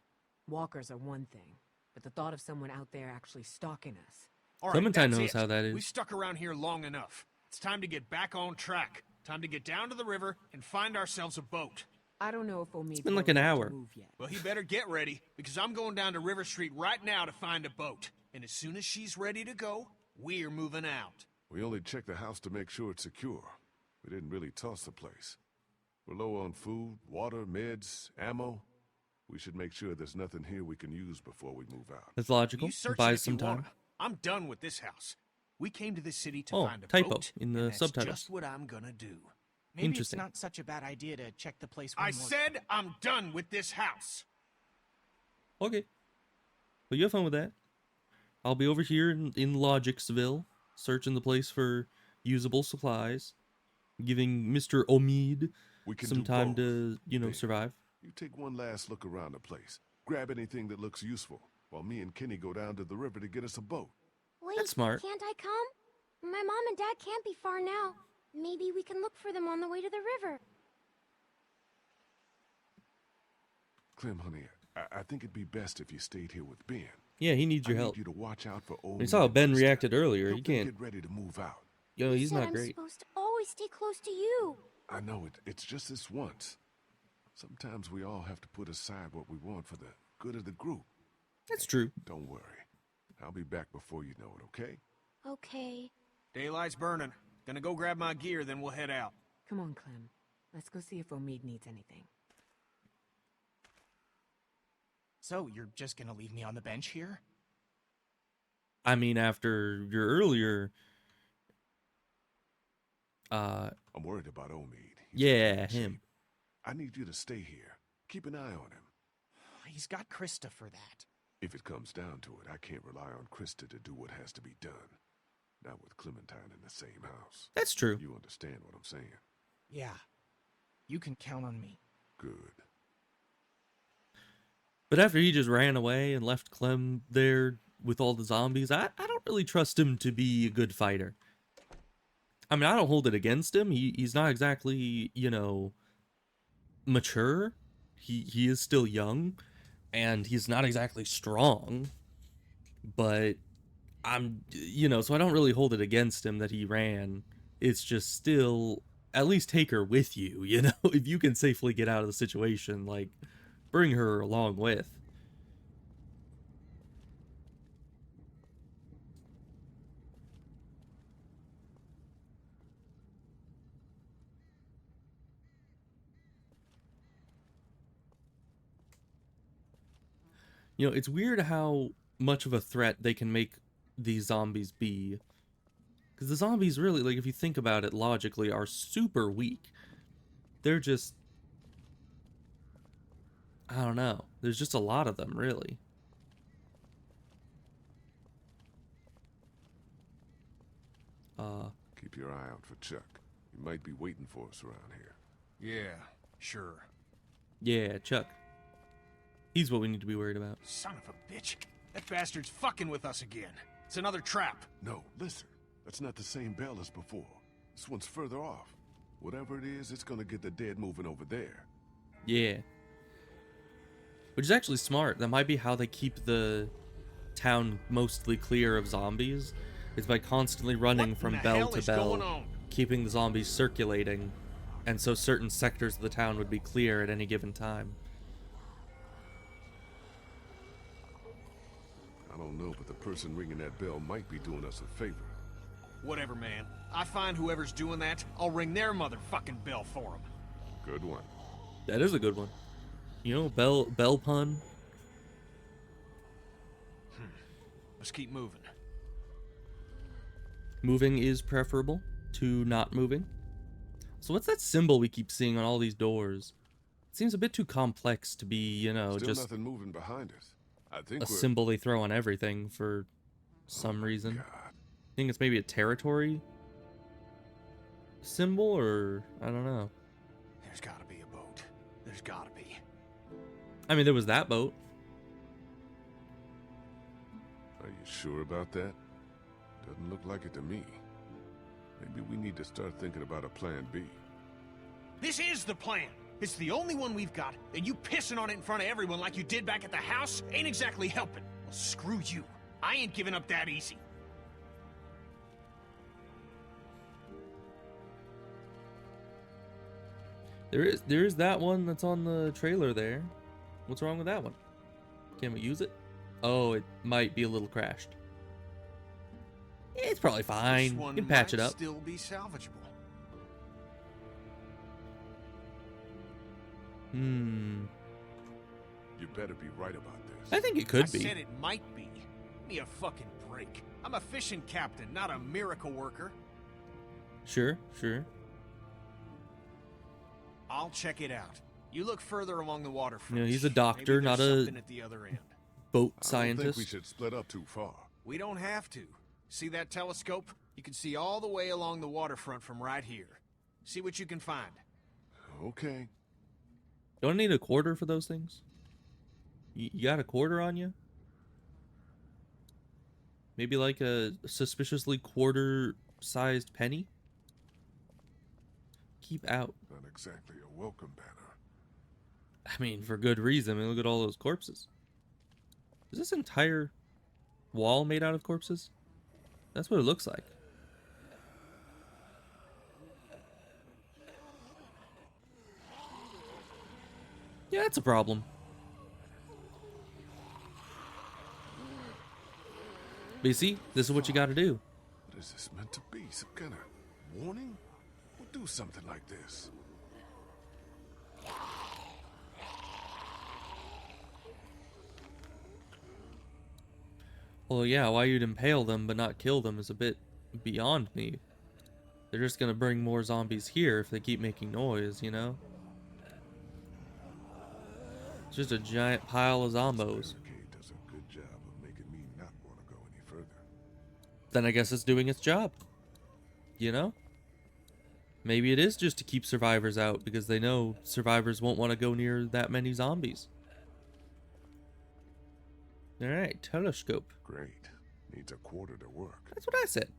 [SPEAKER 3] Walkers are one thing, but the thought of someone out there actually stalking us.
[SPEAKER 4] All
[SPEAKER 1] Clementine
[SPEAKER 4] that's
[SPEAKER 1] knows
[SPEAKER 4] it.
[SPEAKER 1] how that is.
[SPEAKER 4] We've stuck around here long enough. It's time to get back on track. Time to get down to the river and find ourselves a boat.
[SPEAKER 3] I don't know if Omid's
[SPEAKER 1] been like
[SPEAKER 3] well
[SPEAKER 1] an
[SPEAKER 3] enough to
[SPEAKER 1] hour.
[SPEAKER 3] move yet.
[SPEAKER 4] Well, he better get ready, because I'm going down to River Street right now to find a boat. And as soon as she's ready to go, we're moving out.
[SPEAKER 2] We only checked the house to make sure it's secure. We didn't really toss the place. We're low on food, water, meds, ammo. We should make sure there's nothing here we can use before we move out.
[SPEAKER 1] That's logical.
[SPEAKER 4] You search
[SPEAKER 1] Buys
[SPEAKER 4] it if
[SPEAKER 1] some
[SPEAKER 4] you
[SPEAKER 1] time.
[SPEAKER 4] wanna. I'm done with this house. We came to this city to
[SPEAKER 1] Oh,
[SPEAKER 4] find a
[SPEAKER 1] typo
[SPEAKER 4] boat,
[SPEAKER 1] in the
[SPEAKER 4] and that's
[SPEAKER 1] subtitles.
[SPEAKER 4] just what I'm gonna do.
[SPEAKER 9] Maybe it's
[SPEAKER 1] Interesting.
[SPEAKER 9] not such a bad idea to check the place one
[SPEAKER 4] I
[SPEAKER 9] more
[SPEAKER 4] said I'm done with this house.
[SPEAKER 1] Okay. Well, you have fun with that. I'll be over here in Logicsville, searching the place for usable supplies, giving Mr. Omid
[SPEAKER 2] We can
[SPEAKER 1] some
[SPEAKER 2] do
[SPEAKER 1] time
[SPEAKER 2] both.
[SPEAKER 1] to, you know,
[SPEAKER 2] There.
[SPEAKER 1] survive.
[SPEAKER 2] You take one last look around the place. Grab anything that looks useful, while me and Kenny go down to the river to get us a boat.
[SPEAKER 6] Wait,
[SPEAKER 1] That's smart.
[SPEAKER 6] can't I come? My mom and dad can't be far now. Maybe we can look for them on the way to the river.
[SPEAKER 2] Clem, honey, I think it'd be best if you stayed here with Ben.
[SPEAKER 1] Yeah, he needs your
[SPEAKER 2] I
[SPEAKER 1] help.
[SPEAKER 2] need you to watch out for old
[SPEAKER 1] We saw how
[SPEAKER 2] man
[SPEAKER 1] Ben
[SPEAKER 2] Krista.
[SPEAKER 1] reacted earlier.
[SPEAKER 2] Help
[SPEAKER 1] He
[SPEAKER 2] them
[SPEAKER 1] can't.
[SPEAKER 2] get ready to move out.
[SPEAKER 1] Yo,
[SPEAKER 6] You
[SPEAKER 1] he's
[SPEAKER 6] said
[SPEAKER 1] not
[SPEAKER 6] I'm
[SPEAKER 1] great.
[SPEAKER 6] supposed to always stay close to you.
[SPEAKER 2] I know it's just this once. Sometimes we all have to put aside what we want for the good of the group.
[SPEAKER 1] That's true.
[SPEAKER 2] Don't worry. I'll be back before you know it, okay?
[SPEAKER 6] Okay.
[SPEAKER 4] Daylight's burning. Gonna go grab my gear, then we'll head out.
[SPEAKER 3] Come on, Clem. Let's go see if Omid needs anything.
[SPEAKER 9] So, you're just gonna leave me on the bench here?
[SPEAKER 1] I mean, after your earlier,
[SPEAKER 2] I'm worried about Omid. He's
[SPEAKER 1] yeah,
[SPEAKER 2] in bad shape.
[SPEAKER 1] him.
[SPEAKER 2] I need you to stay here. Keep an eye on him.
[SPEAKER 9] He's got Krista for that.
[SPEAKER 2] If it comes down to it, I can't rely on Krista to do what has to be done. Not with Clementine in the same house.
[SPEAKER 1] That's true.
[SPEAKER 2] You understand what I'm saying?
[SPEAKER 9] Yeah. You can count on me.
[SPEAKER 2] Good.
[SPEAKER 1] But after he just ran away and left Clem there with all the zombies, I don't really trust him to be a good fighter. I mean, I don't hold it against him. He's not exactly, you know, mature. He is still young, and he's not exactly strong. But you know, so I don't really hold it against him that he ran. It's just still, at least take her with you, you know? If you can safely get out of the situation, like, bring her along with. You know, it's weird how much of a threat they can make these zombies be. Because the zombies really, like, if you think about it logically, are super weak. They're just... I don't know. There's just a lot of them, really.
[SPEAKER 2] Keep your eye out for Chuck. He might be waiting for us around here.
[SPEAKER 4] Yeah, sure.
[SPEAKER 1] Yeah, Chuck. He's what we need to be worried about.
[SPEAKER 4] Son of a bitch. That bastard's fucking with us again. It's another trap.
[SPEAKER 2] No, listen. That's not the same bell as before. This one's further off. Whatever it is, it's gonna get the dead moving over there.
[SPEAKER 1] Yeah. Which is actually smart. That might be how they keep the town mostly clear of zombies. Is by constantly running
[SPEAKER 4] What
[SPEAKER 1] from
[SPEAKER 4] in the
[SPEAKER 1] bell
[SPEAKER 4] hell
[SPEAKER 1] to
[SPEAKER 4] is going
[SPEAKER 1] bell,
[SPEAKER 4] on?
[SPEAKER 1] keeping the zombies circulating, and so certain sectors of the town would be clear at any given time.
[SPEAKER 2] I don't know, but the person ringing that bell might be doing us a favor.
[SPEAKER 4] Whatever, man. I find whoever's doing that, I'll ring their motherfucking bell for them.
[SPEAKER 2] Good one.
[SPEAKER 1] That is a good one. You know, bell pun.
[SPEAKER 4] Let's keep moving.
[SPEAKER 1] Moving is preferable to not moving. So what's that symbol we keep seeing on all these doors? It seems a bit too complex to be, you know,
[SPEAKER 2] Still
[SPEAKER 1] just
[SPEAKER 2] nothing moving behind us. I think
[SPEAKER 1] a
[SPEAKER 2] we're...
[SPEAKER 1] symbol they throw on everything for some reason.
[SPEAKER 2] God.
[SPEAKER 1] I think it's maybe a territory symbol, or I don't know.
[SPEAKER 4] There's gotta be a boat. There's gotta be.
[SPEAKER 1] I mean, there was that boat.
[SPEAKER 2] Are you sure about that? Doesn't look like it to me. Maybe we need to start thinking about a plan B.
[SPEAKER 4] This is the plan. It's the only one we've got, and you pissing on it in front of everyone like you did back at the house ain't exactly helping. Well, screw you. I ain't giving up that easy.
[SPEAKER 1] There is that one that's on the trailer there. What's wrong with that one? Can we use it? Oh, it might be a little crashed. It's probably fine.
[SPEAKER 4] This
[SPEAKER 1] You
[SPEAKER 4] one
[SPEAKER 1] can patch it
[SPEAKER 4] might
[SPEAKER 1] up.
[SPEAKER 4] still be salvageable.
[SPEAKER 1] Hmm.
[SPEAKER 2] You better be right about this.
[SPEAKER 1] I think it could
[SPEAKER 4] I
[SPEAKER 1] be.
[SPEAKER 4] said it might be. Give me a fucking break. I'm a fishing captain, not a miracle worker.
[SPEAKER 1] Sure, sure.
[SPEAKER 4] I'll check it out. You look further along the waterfront.
[SPEAKER 1] You know, he's a doctor,
[SPEAKER 4] Maybe there's
[SPEAKER 1] not a
[SPEAKER 4] something at the other end.
[SPEAKER 1] boat
[SPEAKER 2] I don't
[SPEAKER 1] scientist.
[SPEAKER 2] think we should split up too far.
[SPEAKER 4] We don't have to. See that telescope? You can see all the way along the waterfront from right here. See what you can find.
[SPEAKER 2] Okay.
[SPEAKER 1] Don't I need a quarter for those things? You got a quarter on you? Maybe like a suspiciously quarter-sized penny? keep out?
[SPEAKER 2] Not exactly a welcome banner.
[SPEAKER 1] I mean, for good reason. I mean, look at all those corpses. Is this entire wall made out of corpses? That's what it looks like. Yeah, that's a problem. But you see, this is what you got to do.
[SPEAKER 2] What is this meant to be? Some kind of warning? We'll do something like this.
[SPEAKER 1] Well, yeah, why you'd impale them but not kill them is a bit beyond me. They're just gonna bring more zombies here if they keep making noise, you know? It's just a giant pile of zombos.
[SPEAKER 2] Barricade does a good job of making me not want to go any further.
[SPEAKER 1] Then I guess it's doing its job. You know? Maybe it is just to keep survivors out because they know survivors won't want to go near that many zombies. Alright, telescope.
[SPEAKER 2] Great. Needs a quarter to work.
[SPEAKER 1] That's what I said.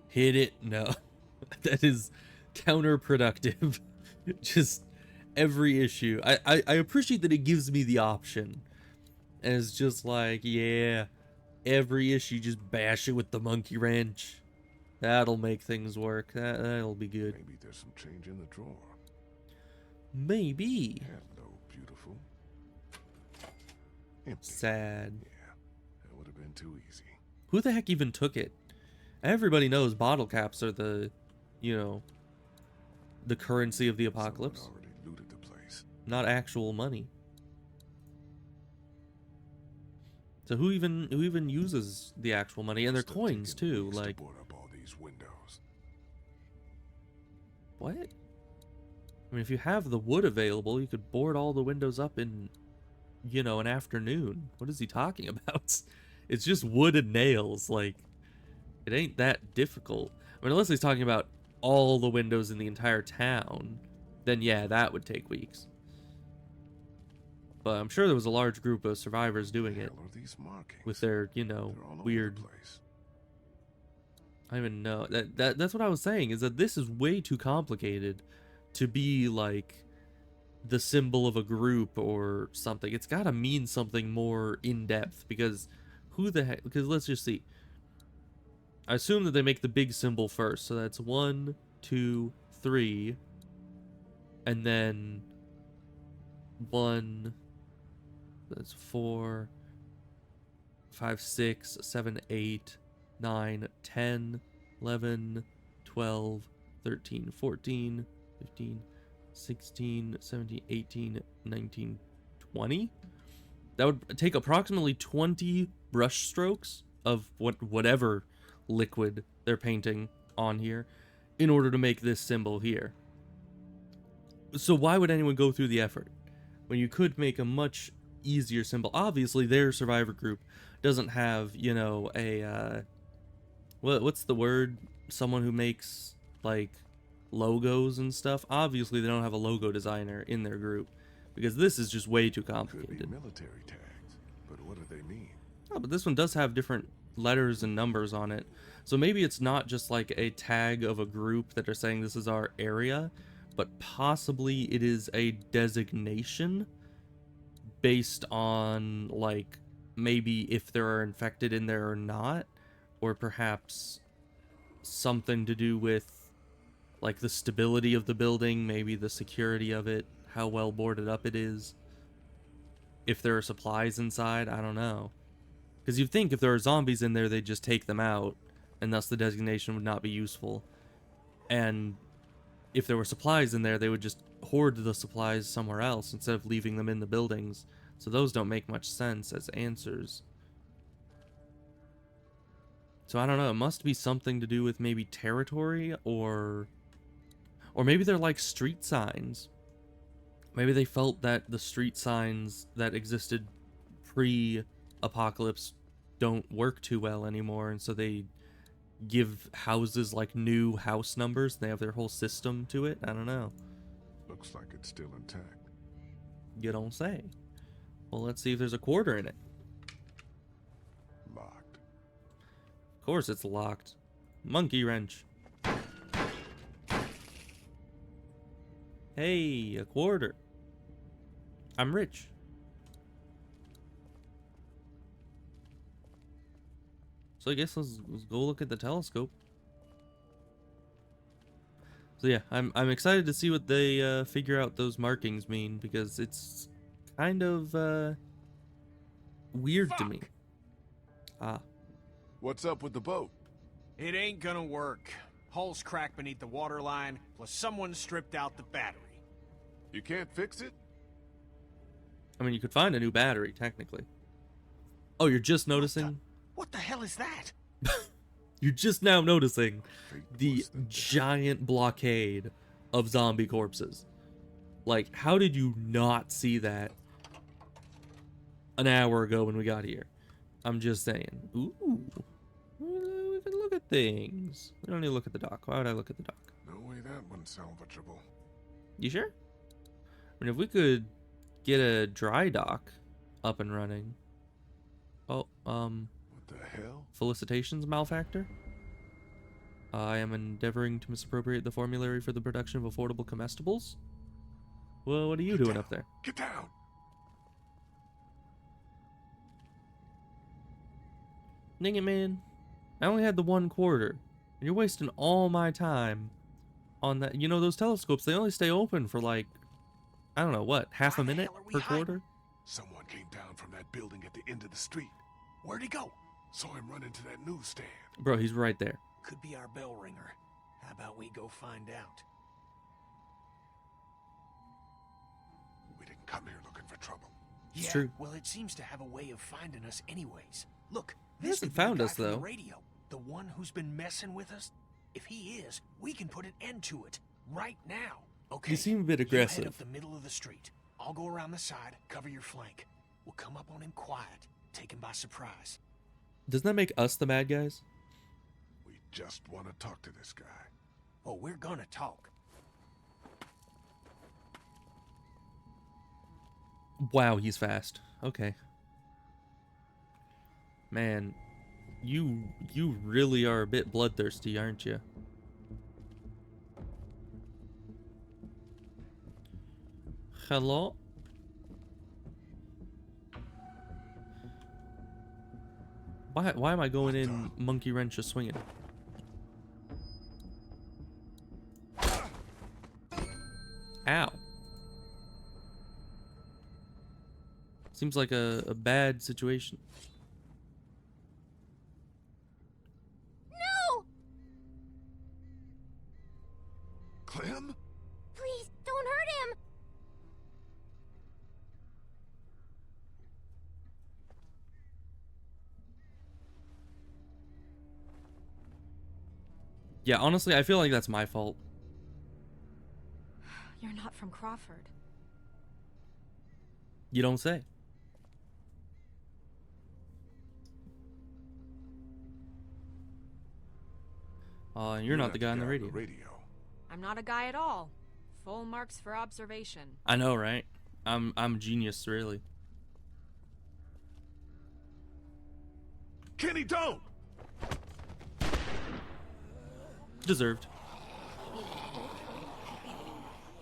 [SPEAKER 1] Hit it? No. That is counterproductive. Just every issue. I appreciate that it gives me the option. And it's just like, yeah, every issue just bash it with the monkey wrench. That'll make things work. That'll be good.
[SPEAKER 2] Maybe there's some change in the drawer.
[SPEAKER 1] Maybe.
[SPEAKER 2] Hello, beautiful. Empty.
[SPEAKER 1] Sad.
[SPEAKER 2] Yeah, that would have been too easy.
[SPEAKER 1] Who the heck even took it? Everybody knows bottle caps are the, you know, the currency of the apocalypse.
[SPEAKER 2] Someone already looted the place.
[SPEAKER 1] Not actual money. So who even uses the actual money? And their
[SPEAKER 2] Must have
[SPEAKER 1] coins
[SPEAKER 2] taken
[SPEAKER 1] too,
[SPEAKER 2] weeks to
[SPEAKER 1] like
[SPEAKER 2] board up all these windows.
[SPEAKER 1] what? I mean, if you have the wood available, you could board all the windows up in, you know, an afternoon. What is he talking about? It's just wood and nails, like it ain't that difficult. I mean, unless he's talking about all the windows in the entire town, then yeah, that would take weeks. But I'm sure there was a large group of survivors doing it
[SPEAKER 2] Hell are these markings?
[SPEAKER 1] with their, you know,
[SPEAKER 2] They're all over
[SPEAKER 1] weird.
[SPEAKER 2] the place.
[SPEAKER 1] I don't even know. That's what I was saying, is that this is way too complicated to be like the symbol of a group or something. It's got to mean something more in depth, because who the heck? Because let's just see. I assume that they make the big symbol first, so that's 1, 2, 3, and then 1. That's 4, 5, 6, 7, 8, 9, 10, 11, 12, 13, 14, 15, 16, 17, 18, 19, 20. That would take approximately 20 brush strokes of whatever liquid they're painting on here in order to make this symbol here. So why would anyone go through the effort when you could make a much easier symbol? Obviously their survivor group doesn't have, you know, a what's the word, someone who makes like logos and stuff. Obviously they don't have a logo designer in their group, because this is just way too
[SPEAKER 2] Could be
[SPEAKER 1] complicated.
[SPEAKER 2] military tags, but what do they mean?
[SPEAKER 1] Oh, but this one does have different letters and numbers on it, so maybe it's not just like a tag of a group that are saying this is our area, but possibly it is a designation based on, like, maybe if there are infected in there or not, or perhaps something to do with, like, the stability of the building, maybe the security of it, how well boarded up it is, if there are supplies inside. I don't know, because you'd think if there are zombies in there, they'd just take them out, and thus the designation would not be useful. And if there were supplies in there, they would just hoard the supplies somewhere else instead of leaving them in the buildings. So those don't make much sense as answers. So I don't know, it must be something to do with maybe territory, or maybe they're like street signs. Maybe they felt that the street signs that existed pre-apocalypse don't work too well anymore, and so they give houses like new house numbers. They have their whole system to it. I don't know.
[SPEAKER 2] Looks like it's still intact.
[SPEAKER 1] You don't say. Well, let's see if there's a quarter in it.
[SPEAKER 2] Locked.
[SPEAKER 1] Of course it's locked. Monkey wrench. Hey, a quarter. I'm rich. So I guess let's go look at the telescope. So yeah, I'm excited to see what they figure out those markings mean, because it's kind of weird to me. Ah.
[SPEAKER 2] What's up with the boat?
[SPEAKER 4] It ain't gonna work. Hull's cracked beneath the waterline, plus someone stripped out the battery.
[SPEAKER 2] You can't fix it?
[SPEAKER 1] I mean, you could find a new battery, technically. Oh, you're just noticing?
[SPEAKER 4] What the hell is that?
[SPEAKER 1] You're just now noticing
[SPEAKER 2] Fate
[SPEAKER 1] the
[SPEAKER 2] worse than death.
[SPEAKER 1] giant blockade of zombie corpses. Like, how did you not see that an hour ago when we got here? I'm just saying. Ooh. We can look at things. We don't need to look at the dock. Why would I look at the dock?
[SPEAKER 2] No way that one's salvageable.
[SPEAKER 1] You sure? I mean, if we could get a dry dock up and running. Oh,
[SPEAKER 2] What the hell?
[SPEAKER 1] felicitations, malefactor. I am endeavoring to misappropriate the formulary for the production of affordable comestibles. Well, what are you doing up there?
[SPEAKER 2] Get down!
[SPEAKER 1] Dang it, man. I only had the 1 quarter. And you're wasting all my time on that. You know, those telescopes, they only stay open for like, I don't know, what, half a
[SPEAKER 4] Why the
[SPEAKER 1] minute
[SPEAKER 4] hell are we
[SPEAKER 1] per
[SPEAKER 4] hiding?
[SPEAKER 1] quarter?
[SPEAKER 2] Someone came down from that building at the end of the street.
[SPEAKER 4] Where'd he go?
[SPEAKER 2] Saw him run into that newsstand.
[SPEAKER 1] Bro, he's right there.
[SPEAKER 4] Could be our bell ringer. How about we go find out?
[SPEAKER 2] We didn't come here looking for trouble.
[SPEAKER 1] It's
[SPEAKER 4] Yeah,
[SPEAKER 1] true.
[SPEAKER 4] well, it seems to have a way of finding us anyways. Look,
[SPEAKER 1] He
[SPEAKER 4] this
[SPEAKER 1] hasn't
[SPEAKER 4] could be the
[SPEAKER 1] found
[SPEAKER 4] guy
[SPEAKER 1] us,
[SPEAKER 4] from the
[SPEAKER 1] though.
[SPEAKER 4] radio, the one who's been messing with us. If he is, we can put an end to it right now. Okay.
[SPEAKER 1] You seem a bit
[SPEAKER 4] You
[SPEAKER 1] aggressive.
[SPEAKER 4] head up the middle of the street. I'll go around the side, cover your flank. We'll come up on him quiet, take him by surprise.
[SPEAKER 1] Doesn't that make us the bad guys?
[SPEAKER 2] We just want to talk to this guy.
[SPEAKER 4] Oh, we're gonna talk.
[SPEAKER 1] Wow, he's fast. Okay. Man, you really are a bit bloodthirsty, aren't you? Hello? Why am I going in monkey wrench swinging? Ow. Seems like a bad situation.
[SPEAKER 6] No!
[SPEAKER 2] Clem?
[SPEAKER 6] Please, don't hurt him!
[SPEAKER 1] Yeah, honestly, I feel like that's my fault.
[SPEAKER 10] You're not from Crawford.
[SPEAKER 1] You don't say. You're not the guy on the radio.
[SPEAKER 10] I'm not a guy at all. Full marks for observation.
[SPEAKER 1] I know, right? I'm a genius, really.
[SPEAKER 2] Kenny, don't!
[SPEAKER 1] Deserved.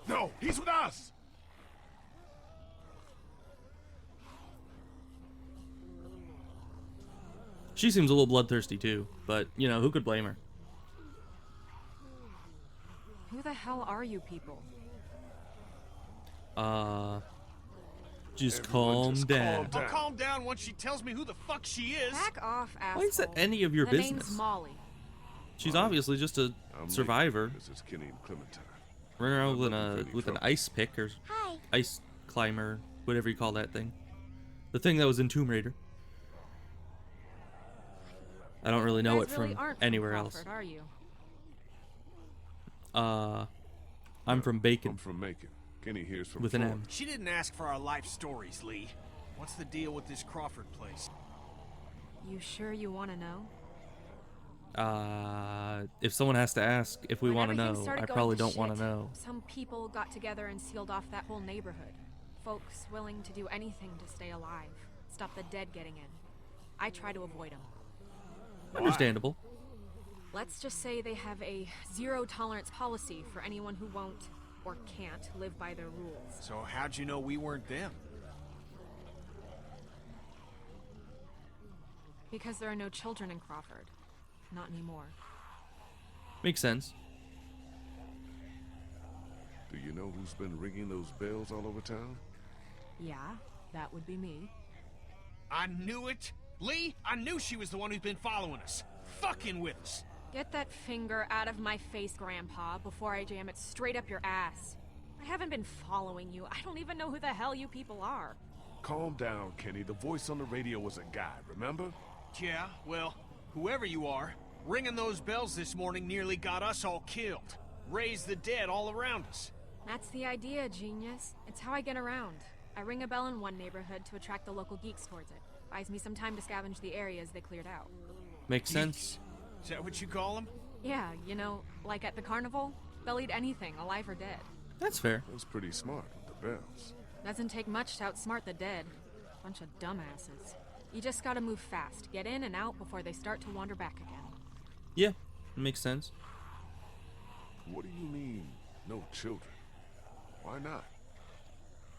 [SPEAKER 2] No, he's with us!
[SPEAKER 1] She seems a little bloodthirsty too, but you know, who could blame her?
[SPEAKER 10] Who the hell are you people?
[SPEAKER 1] Just
[SPEAKER 2] Everyone
[SPEAKER 1] calm
[SPEAKER 2] just
[SPEAKER 1] down.
[SPEAKER 2] calm
[SPEAKER 4] I'll calm down once she tells me who the fuck she is.
[SPEAKER 10] Back off, asshole.
[SPEAKER 1] Why is that any of your
[SPEAKER 10] the
[SPEAKER 1] business?
[SPEAKER 10] name's Molly.
[SPEAKER 1] She's obviously just a
[SPEAKER 2] I'm
[SPEAKER 1] survivor,
[SPEAKER 2] Lee. This is Kenny and Clementine.
[SPEAKER 1] running around with
[SPEAKER 2] I'm looking for
[SPEAKER 1] with an
[SPEAKER 2] trouble.
[SPEAKER 1] ice pick or
[SPEAKER 6] Hi.
[SPEAKER 1] ice climber, whatever you call that thing. The thing that was in Tomb Raider. I don't really know
[SPEAKER 10] You
[SPEAKER 1] it
[SPEAKER 10] guys really
[SPEAKER 1] from
[SPEAKER 10] aren't from
[SPEAKER 1] anywhere
[SPEAKER 10] Crawford, are you?
[SPEAKER 1] else. I'm from Bacon
[SPEAKER 2] I'm from Macon. Kenny here's from
[SPEAKER 1] with an
[SPEAKER 2] Florida.
[SPEAKER 1] M.
[SPEAKER 4] She didn't ask for our life stories, Lee. What's the deal with this Crawford place?
[SPEAKER 10] You sure you want to know?
[SPEAKER 1] If someone has to ask if we
[SPEAKER 10] When
[SPEAKER 1] want to
[SPEAKER 10] everything
[SPEAKER 1] know,
[SPEAKER 10] started
[SPEAKER 1] I
[SPEAKER 10] going
[SPEAKER 1] probably
[SPEAKER 10] to
[SPEAKER 1] don't want to
[SPEAKER 10] shit,
[SPEAKER 1] know.
[SPEAKER 10] Some people got together and sealed off that whole neighborhood. Folks willing to do anything to stay alive, stop the dead getting in. I try to avoid them.
[SPEAKER 1] Understandable.
[SPEAKER 10] Let's just say they have a zero tolerance policy for anyone who won't or can't live by their rules.
[SPEAKER 4] So how'd you know we weren't them?
[SPEAKER 10] Because there are no children in Crawford. Not anymore.
[SPEAKER 1] Makes sense.
[SPEAKER 2] Do you know who's been ringing those bells all over town?
[SPEAKER 10] Yeah, that would be me.
[SPEAKER 4] I knew it! Lee, I knew she was the one who's been following us. Fucking with us.
[SPEAKER 10] Get that finger out of my face, Grandpa, before I jam it straight up your ass. I haven't been following you. I don't even know who the hell you people are.
[SPEAKER 2] Calm down, Kenny. The voice on the radio was a guy, remember?
[SPEAKER 4] Yeah, well, whoever you are, ringing those bells this morning nearly got us all killed. Raised the dead all around us.
[SPEAKER 10] That's the idea, genius. It's how I get around. I ring a bell in one neighborhood to attract the local geeks towards it. Buys me some time to scavenge the areas they cleared out.
[SPEAKER 1] Makes sense.
[SPEAKER 4] Is that what you call them?
[SPEAKER 10] Yeah, you know, like at the carnival, they'll eat anything, alive or dead.
[SPEAKER 1] That's fair.
[SPEAKER 2] That's pretty smart with the bells.
[SPEAKER 10] Doesn't take much to outsmart the dead. Bunch of dumbasses. You just gotta move fast, get in and out before they start to wander back again.
[SPEAKER 1] Yeah, makes sense.
[SPEAKER 2] What do you mean, no children? Why not?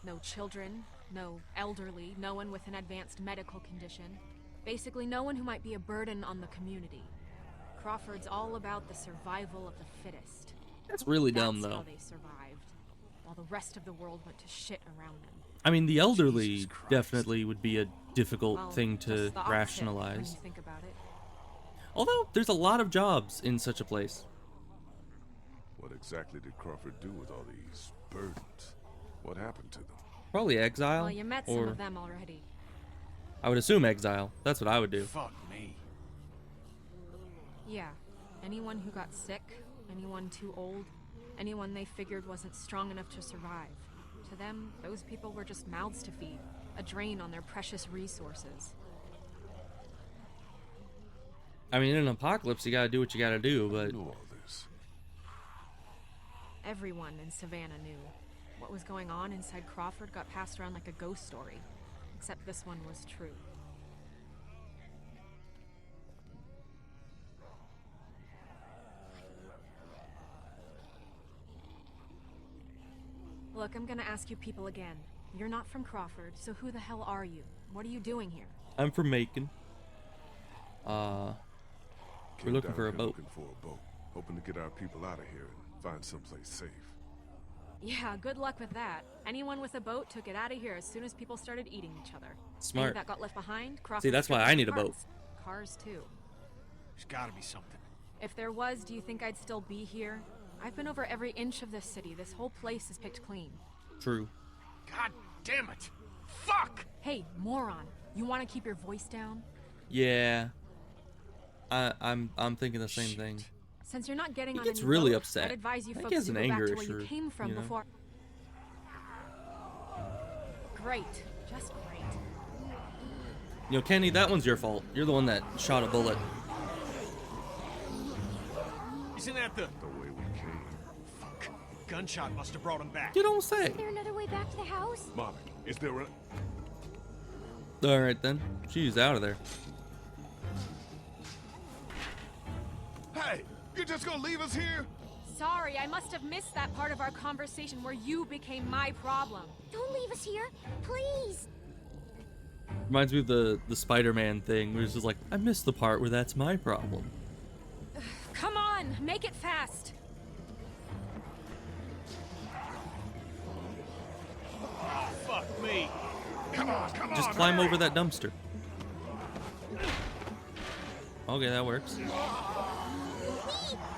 [SPEAKER 10] No children, no elderly, no one with an advanced medical condition. Basically, no one who might be a burden on the community. Crawford's all about the survival of the fittest.
[SPEAKER 1] That's really dumb,
[SPEAKER 10] That's
[SPEAKER 1] though.
[SPEAKER 10] how they survived, while the rest of the world went to shit around them.
[SPEAKER 1] I mean, the elderly definitely would be a difficult
[SPEAKER 10] Well,
[SPEAKER 1] thing
[SPEAKER 10] just
[SPEAKER 1] to
[SPEAKER 10] the opposite when
[SPEAKER 1] rationalize.
[SPEAKER 10] you think about it.
[SPEAKER 1] Although, there's a lot of jobs in such a place.
[SPEAKER 2] What exactly did Crawford do with all these burdens? What happened to them?
[SPEAKER 1] Probably exile.
[SPEAKER 10] Well, you met some
[SPEAKER 1] or
[SPEAKER 10] of them already.
[SPEAKER 1] I would assume exile. That's what I would do.
[SPEAKER 4] Fuck me.
[SPEAKER 10] Yeah. Anyone who got sick, anyone too old, anyone they figured wasn't strong enough to survive. To them, those people were just mouths to feed, a drain on their precious resources.
[SPEAKER 1] I mean, in an apocalypse, you gotta do what you gotta do, but...
[SPEAKER 2] I knew all this.
[SPEAKER 10] Everyone in Savannah knew. What was going on inside Crawford got passed around like a ghost story. Except this one was true. Look, I'm gonna ask you people again. You're not from Crawford, so who the hell are you? What are you doing here?
[SPEAKER 1] I'm from Macon. We're
[SPEAKER 2] Came
[SPEAKER 1] looking
[SPEAKER 2] down
[SPEAKER 1] for a
[SPEAKER 2] here
[SPEAKER 1] boat.
[SPEAKER 2] Looking for a boat. Hoping to get our people out of here and find someplace safe.
[SPEAKER 10] Yeah, good luck with that. Anyone with a boat took it out of here as soon as people started eating each other.
[SPEAKER 1] Smart.
[SPEAKER 10] Any that got left behind, Crawford
[SPEAKER 1] See, that's why
[SPEAKER 10] stripped
[SPEAKER 1] I
[SPEAKER 10] them
[SPEAKER 1] need a
[SPEAKER 10] of
[SPEAKER 1] boat.
[SPEAKER 10] parts. Cars, too.
[SPEAKER 4] There's gotta be something.
[SPEAKER 10] If there was, do you think I'd still be here? I've been over every inch of this city. This whole place is picked clean.
[SPEAKER 1] True.
[SPEAKER 4] God damn it! Fuck!
[SPEAKER 10] Hey, moron. You want to keep your voice down?
[SPEAKER 1] Yeah. I'm thinking the same thing.
[SPEAKER 10] Since you're not getting
[SPEAKER 1] He
[SPEAKER 10] on
[SPEAKER 1] gets
[SPEAKER 10] any
[SPEAKER 1] really
[SPEAKER 10] boat,
[SPEAKER 1] upset.
[SPEAKER 10] I'd advise you
[SPEAKER 1] I think
[SPEAKER 10] folks
[SPEAKER 1] he has
[SPEAKER 10] to
[SPEAKER 1] an
[SPEAKER 10] go back
[SPEAKER 1] anger
[SPEAKER 10] to where you
[SPEAKER 1] issue,
[SPEAKER 10] came from
[SPEAKER 1] you know?
[SPEAKER 10] before. Great. Just great.
[SPEAKER 1] You know, Kenny, that one's your fault. You're the one that shot a bullet.
[SPEAKER 4] Isn't that the
[SPEAKER 2] way we came?
[SPEAKER 4] Fuck. Gunshot must have brought him back.
[SPEAKER 1] You don't say.
[SPEAKER 6] Is there another way back to the house?
[SPEAKER 2] Molly, is there a...
[SPEAKER 1] Alright then. She's out of there.
[SPEAKER 2] Hey! You're just gonna leave us here?
[SPEAKER 10] Sorry, I must have missed that part of our conversation where you became my problem.
[SPEAKER 6] Don't leave us here, please.
[SPEAKER 1] Reminds me of the Spider-Man thing, where it's just like, I missed the part where that's my problem.
[SPEAKER 10] Come on, make it fast.
[SPEAKER 4] Oh, fuck me.
[SPEAKER 2] Come on,
[SPEAKER 1] Just climb over that dumpster. Okay, that works.
[SPEAKER 6] Lee,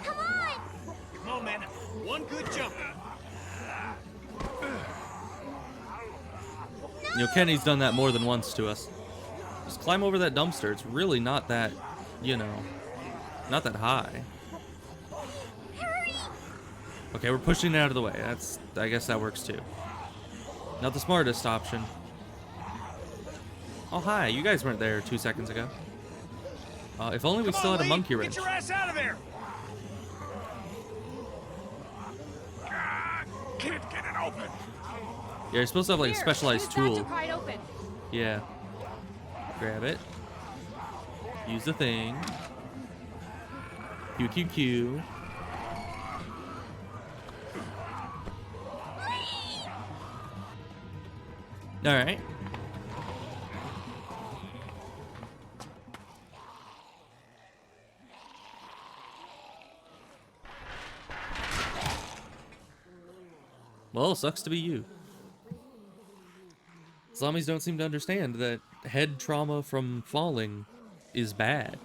[SPEAKER 6] come on!
[SPEAKER 4] Come on, man. One good jump.
[SPEAKER 1] You know, Kenny's done that more than once to us. Just climb over that dumpster. It's really not that, you know, not that high.
[SPEAKER 6] Hurry!
[SPEAKER 1] Okay, we're pushing it out of the way. I guess that works too. Not the smartest option. Oh, hi. You guys weren't there 2 seconds ago. If only we still had a monkey wrench.
[SPEAKER 4] Get your ass out of there!
[SPEAKER 2] Can't get it open!
[SPEAKER 1] Yeah, you're supposed to have like a
[SPEAKER 10] Here,
[SPEAKER 1] specialized
[SPEAKER 10] use that
[SPEAKER 1] tool.
[SPEAKER 10] to pry it open.
[SPEAKER 1] Yeah. Grab it. Use the thing. QQQ. All right. Well, sucks to be you. Zombies don't seem to understand that head trauma from falling is bad.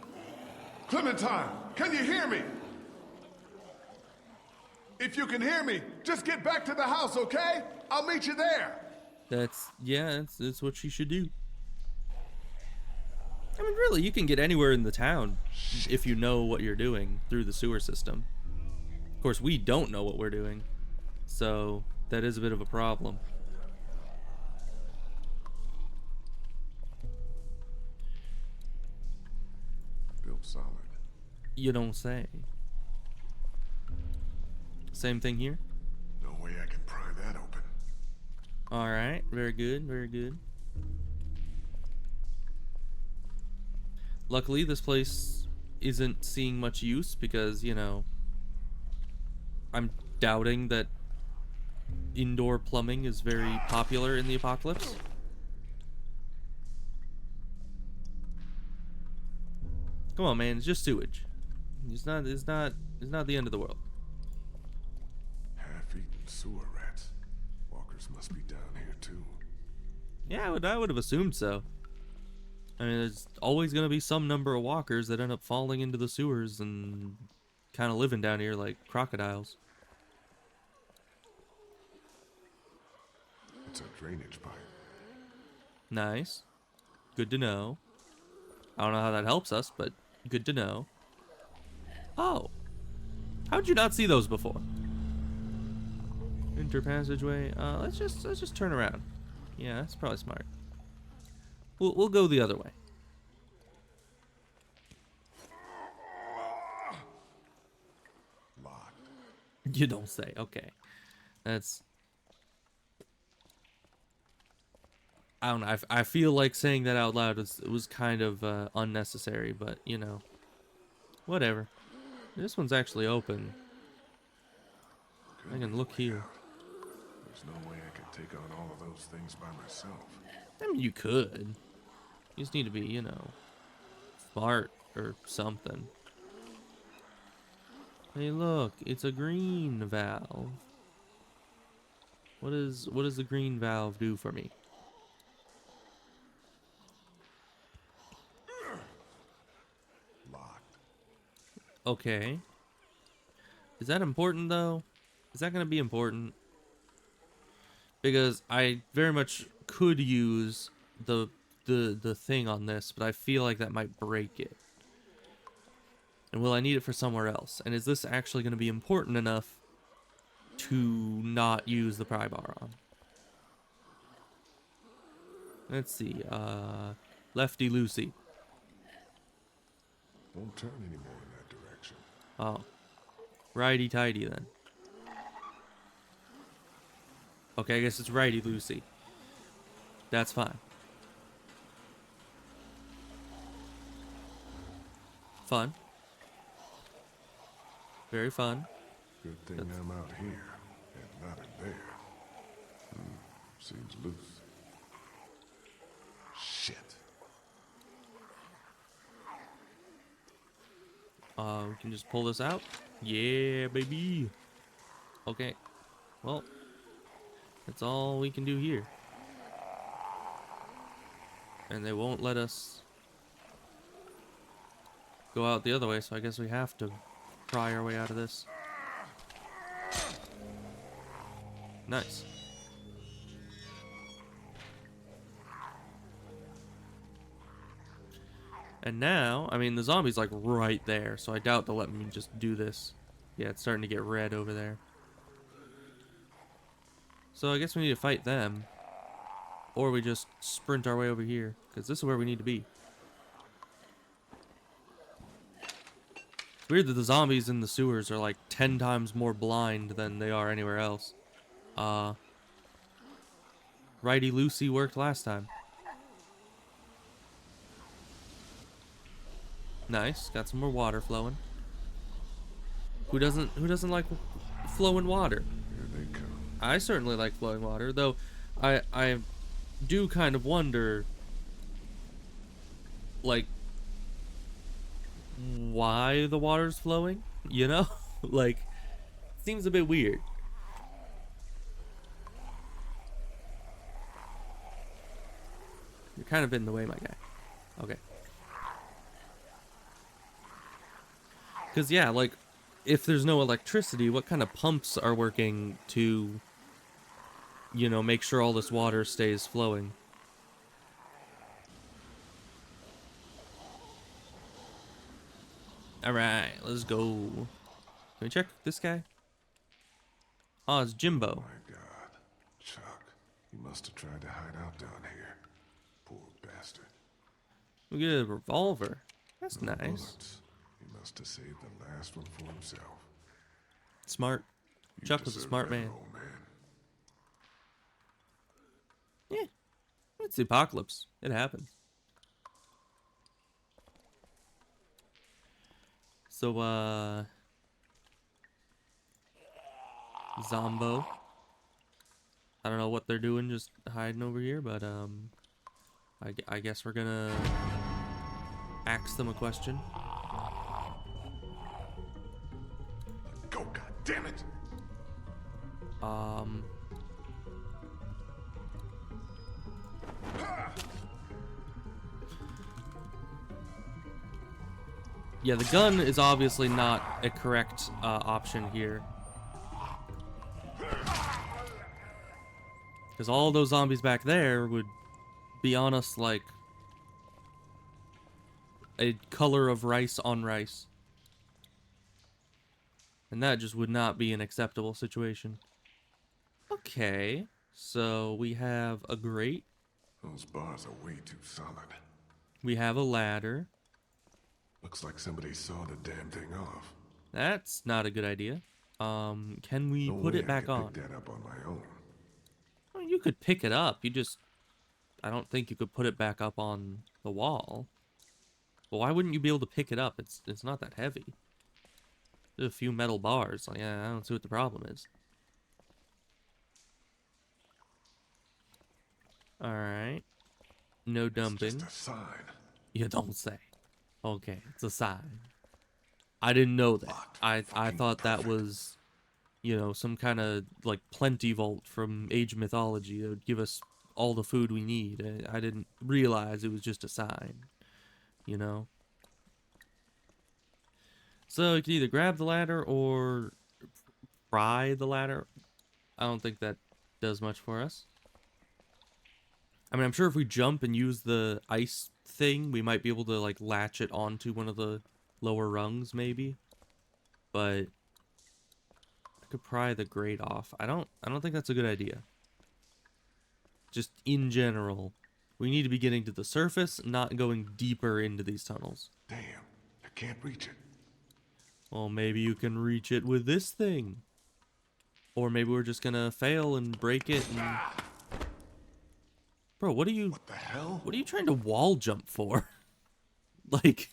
[SPEAKER 2] Clementine, can you hear me? If you can hear me, just get back to the house, okay? I'll meet you there.
[SPEAKER 1] That's what she should do. I mean, really, you can get anywhere in the town if you know what you're doing through the sewer system. Of course, we don't know what we're doing, so that is a bit of a problem.
[SPEAKER 2] Built solid.
[SPEAKER 1] You don't say. Same thing here?
[SPEAKER 2] No way I can pry that open.
[SPEAKER 1] Alright, very good, very good. Luckily, this place isn't seeing much use because, you know, I'm doubting that indoor plumbing is very popular in the apocalypse. Come on, man, it's just sewage. It's not the end of the world.
[SPEAKER 2] Half-eaten sewer rats. Walkers must be down here too.
[SPEAKER 1] Yeah, I would have assumed so. I mean, there's always going to be some number of walkers that end up falling into the sewers and kind of living down here like crocodiles.
[SPEAKER 2] It's a drainage pipe.
[SPEAKER 1] Nice. Good to know. I don't know how that helps us, but good to know. Oh. How'd you not see those before? Interpassageway. Let's just turn around. Yeah, that's probably smart. We'll go the other way.
[SPEAKER 2] Locked.
[SPEAKER 1] You don't say. Okay. That's... I don't know. I feel like saying that out loud was kind of unnecessary, but, you know. Whatever. This one's actually open. I can look here.
[SPEAKER 2] There's no way I could take on all of those things by myself.
[SPEAKER 1] I mean, you could. You just need to be, you know, smart or something. Hey, look, it's a green valve. What does the green valve do for me?
[SPEAKER 2] Locked.
[SPEAKER 1] Okay. Is that important though? Is that going to be important? Because I very much could use the thing on this, but I feel like that might break it. And will I need it for somewhere else? And is this actually going to be important enough to not use the pry bar on? Let's see. Lefty loosey.
[SPEAKER 2] Won't turn anymore in that direction.
[SPEAKER 1] Oh. Righty tighty then. Okay, I guess it's righty loosey. That's fine. Fun. Very fun.
[SPEAKER 2] Good thing I'm out here and not in there. Seems loose. Shit.
[SPEAKER 1] We can just pull this out. Yeah, baby. Okay. Well, that's all we can do here. And they won't let us go out the other way, so I guess we have to pry our way out of this. Nice. And now, I mean, the zombie's like right there, so I doubt they'll let me just do this. Yeah, it's starting to get red over there. So I guess we need to fight them. Or we just sprint our way over here, because this is where we need to be. It's weird that the zombies in the sewers are like 10 times more blind than they are anywhere else. Righty loosey worked last time. Nice, got some more water flowing. Who doesn't like flowing water?
[SPEAKER 2] Here they come.
[SPEAKER 1] I certainly like flowing water, though I do kind of wonder, like, why the water's flowing, you know? Like, seems a bit weird. You're kind of in the way, my guy. Okay. Because, yeah, like, if there's no electricity, what kind of pumps are working to, you know, make sure all this water stays flowing? Alright, let's go. Can we check this guy? Oh, it's Jimbo.
[SPEAKER 2] Oh my God. Chuck, he must have tried to hide out down here. Poor bastard.
[SPEAKER 1] We get a revolver. That's
[SPEAKER 2] No
[SPEAKER 1] nice.
[SPEAKER 2] bullets. He must have saved the last one for himself.
[SPEAKER 1] Smart.
[SPEAKER 2] You
[SPEAKER 1] Chuck was a
[SPEAKER 2] deserve
[SPEAKER 1] smart
[SPEAKER 2] better,
[SPEAKER 1] man.
[SPEAKER 2] old man.
[SPEAKER 1] Yeah. It's the apocalypse. It happens. So, Zombo. I don't know what they're doing, just hiding over here, but, I guess we're gonna ask them a question.
[SPEAKER 2] Go, God damn it!
[SPEAKER 1] Yeah, the gun is obviously not a correct option here. Because all those zombies back there would be on us like a color of rice on rice. And that just would not be an acceptable situation. Okay, so we have a grate.
[SPEAKER 2] Those bars are way too solid.
[SPEAKER 1] We have a ladder.
[SPEAKER 2] Looks like somebody saw the damn thing off.
[SPEAKER 1] That's not a good idea. Can we
[SPEAKER 2] No
[SPEAKER 1] put
[SPEAKER 2] way
[SPEAKER 1] it
[SPEAKER 2] I
[SPEAKER 1] back
[SPEAKER 2] could
[SPEAKER 1] on?
[SPEAKER 2] pick that up on my own.
[SPEAKER 1] Well, you could pick it up. I don't think you could put it back up on the wall. Well, why wouldn't you be able to pick it up? It's not that heavy. There's a few metal bars. Like, yeah, I don't see what the problem is. Alright. No dumping.
[SPEAKER 2] It's just a sign.
[SPEAKER 1] You don't say. Okay, it's a sign. I didn't know that. I thought that was, you know, some kind of, like, plenty vault from Age mythology that would give us all the food we need. I didn't realize it was just a sign, you know? So you can either grab the ladder or pry the ladder. I don't think that does much for us. I mean, I'm sure if we jump and use the ice thing, we might be able to, like, latch it onto one of the lower rungs, maybe. But I could pry the grate off. I don't think that's a good idea. Just in general, we need to be getting to the surface, not going deeper into these tunnels.
[SPEAKER 2] Damn, I can't reach it.
[SPEAKER 1] Well, maybe you can reach it with this thing. Or maybe we're just gonna fail and break it and... Bro, what the
[SPEAKER 2] hell?
[SPEAKER 1] What are you trying to wall jump for? Like,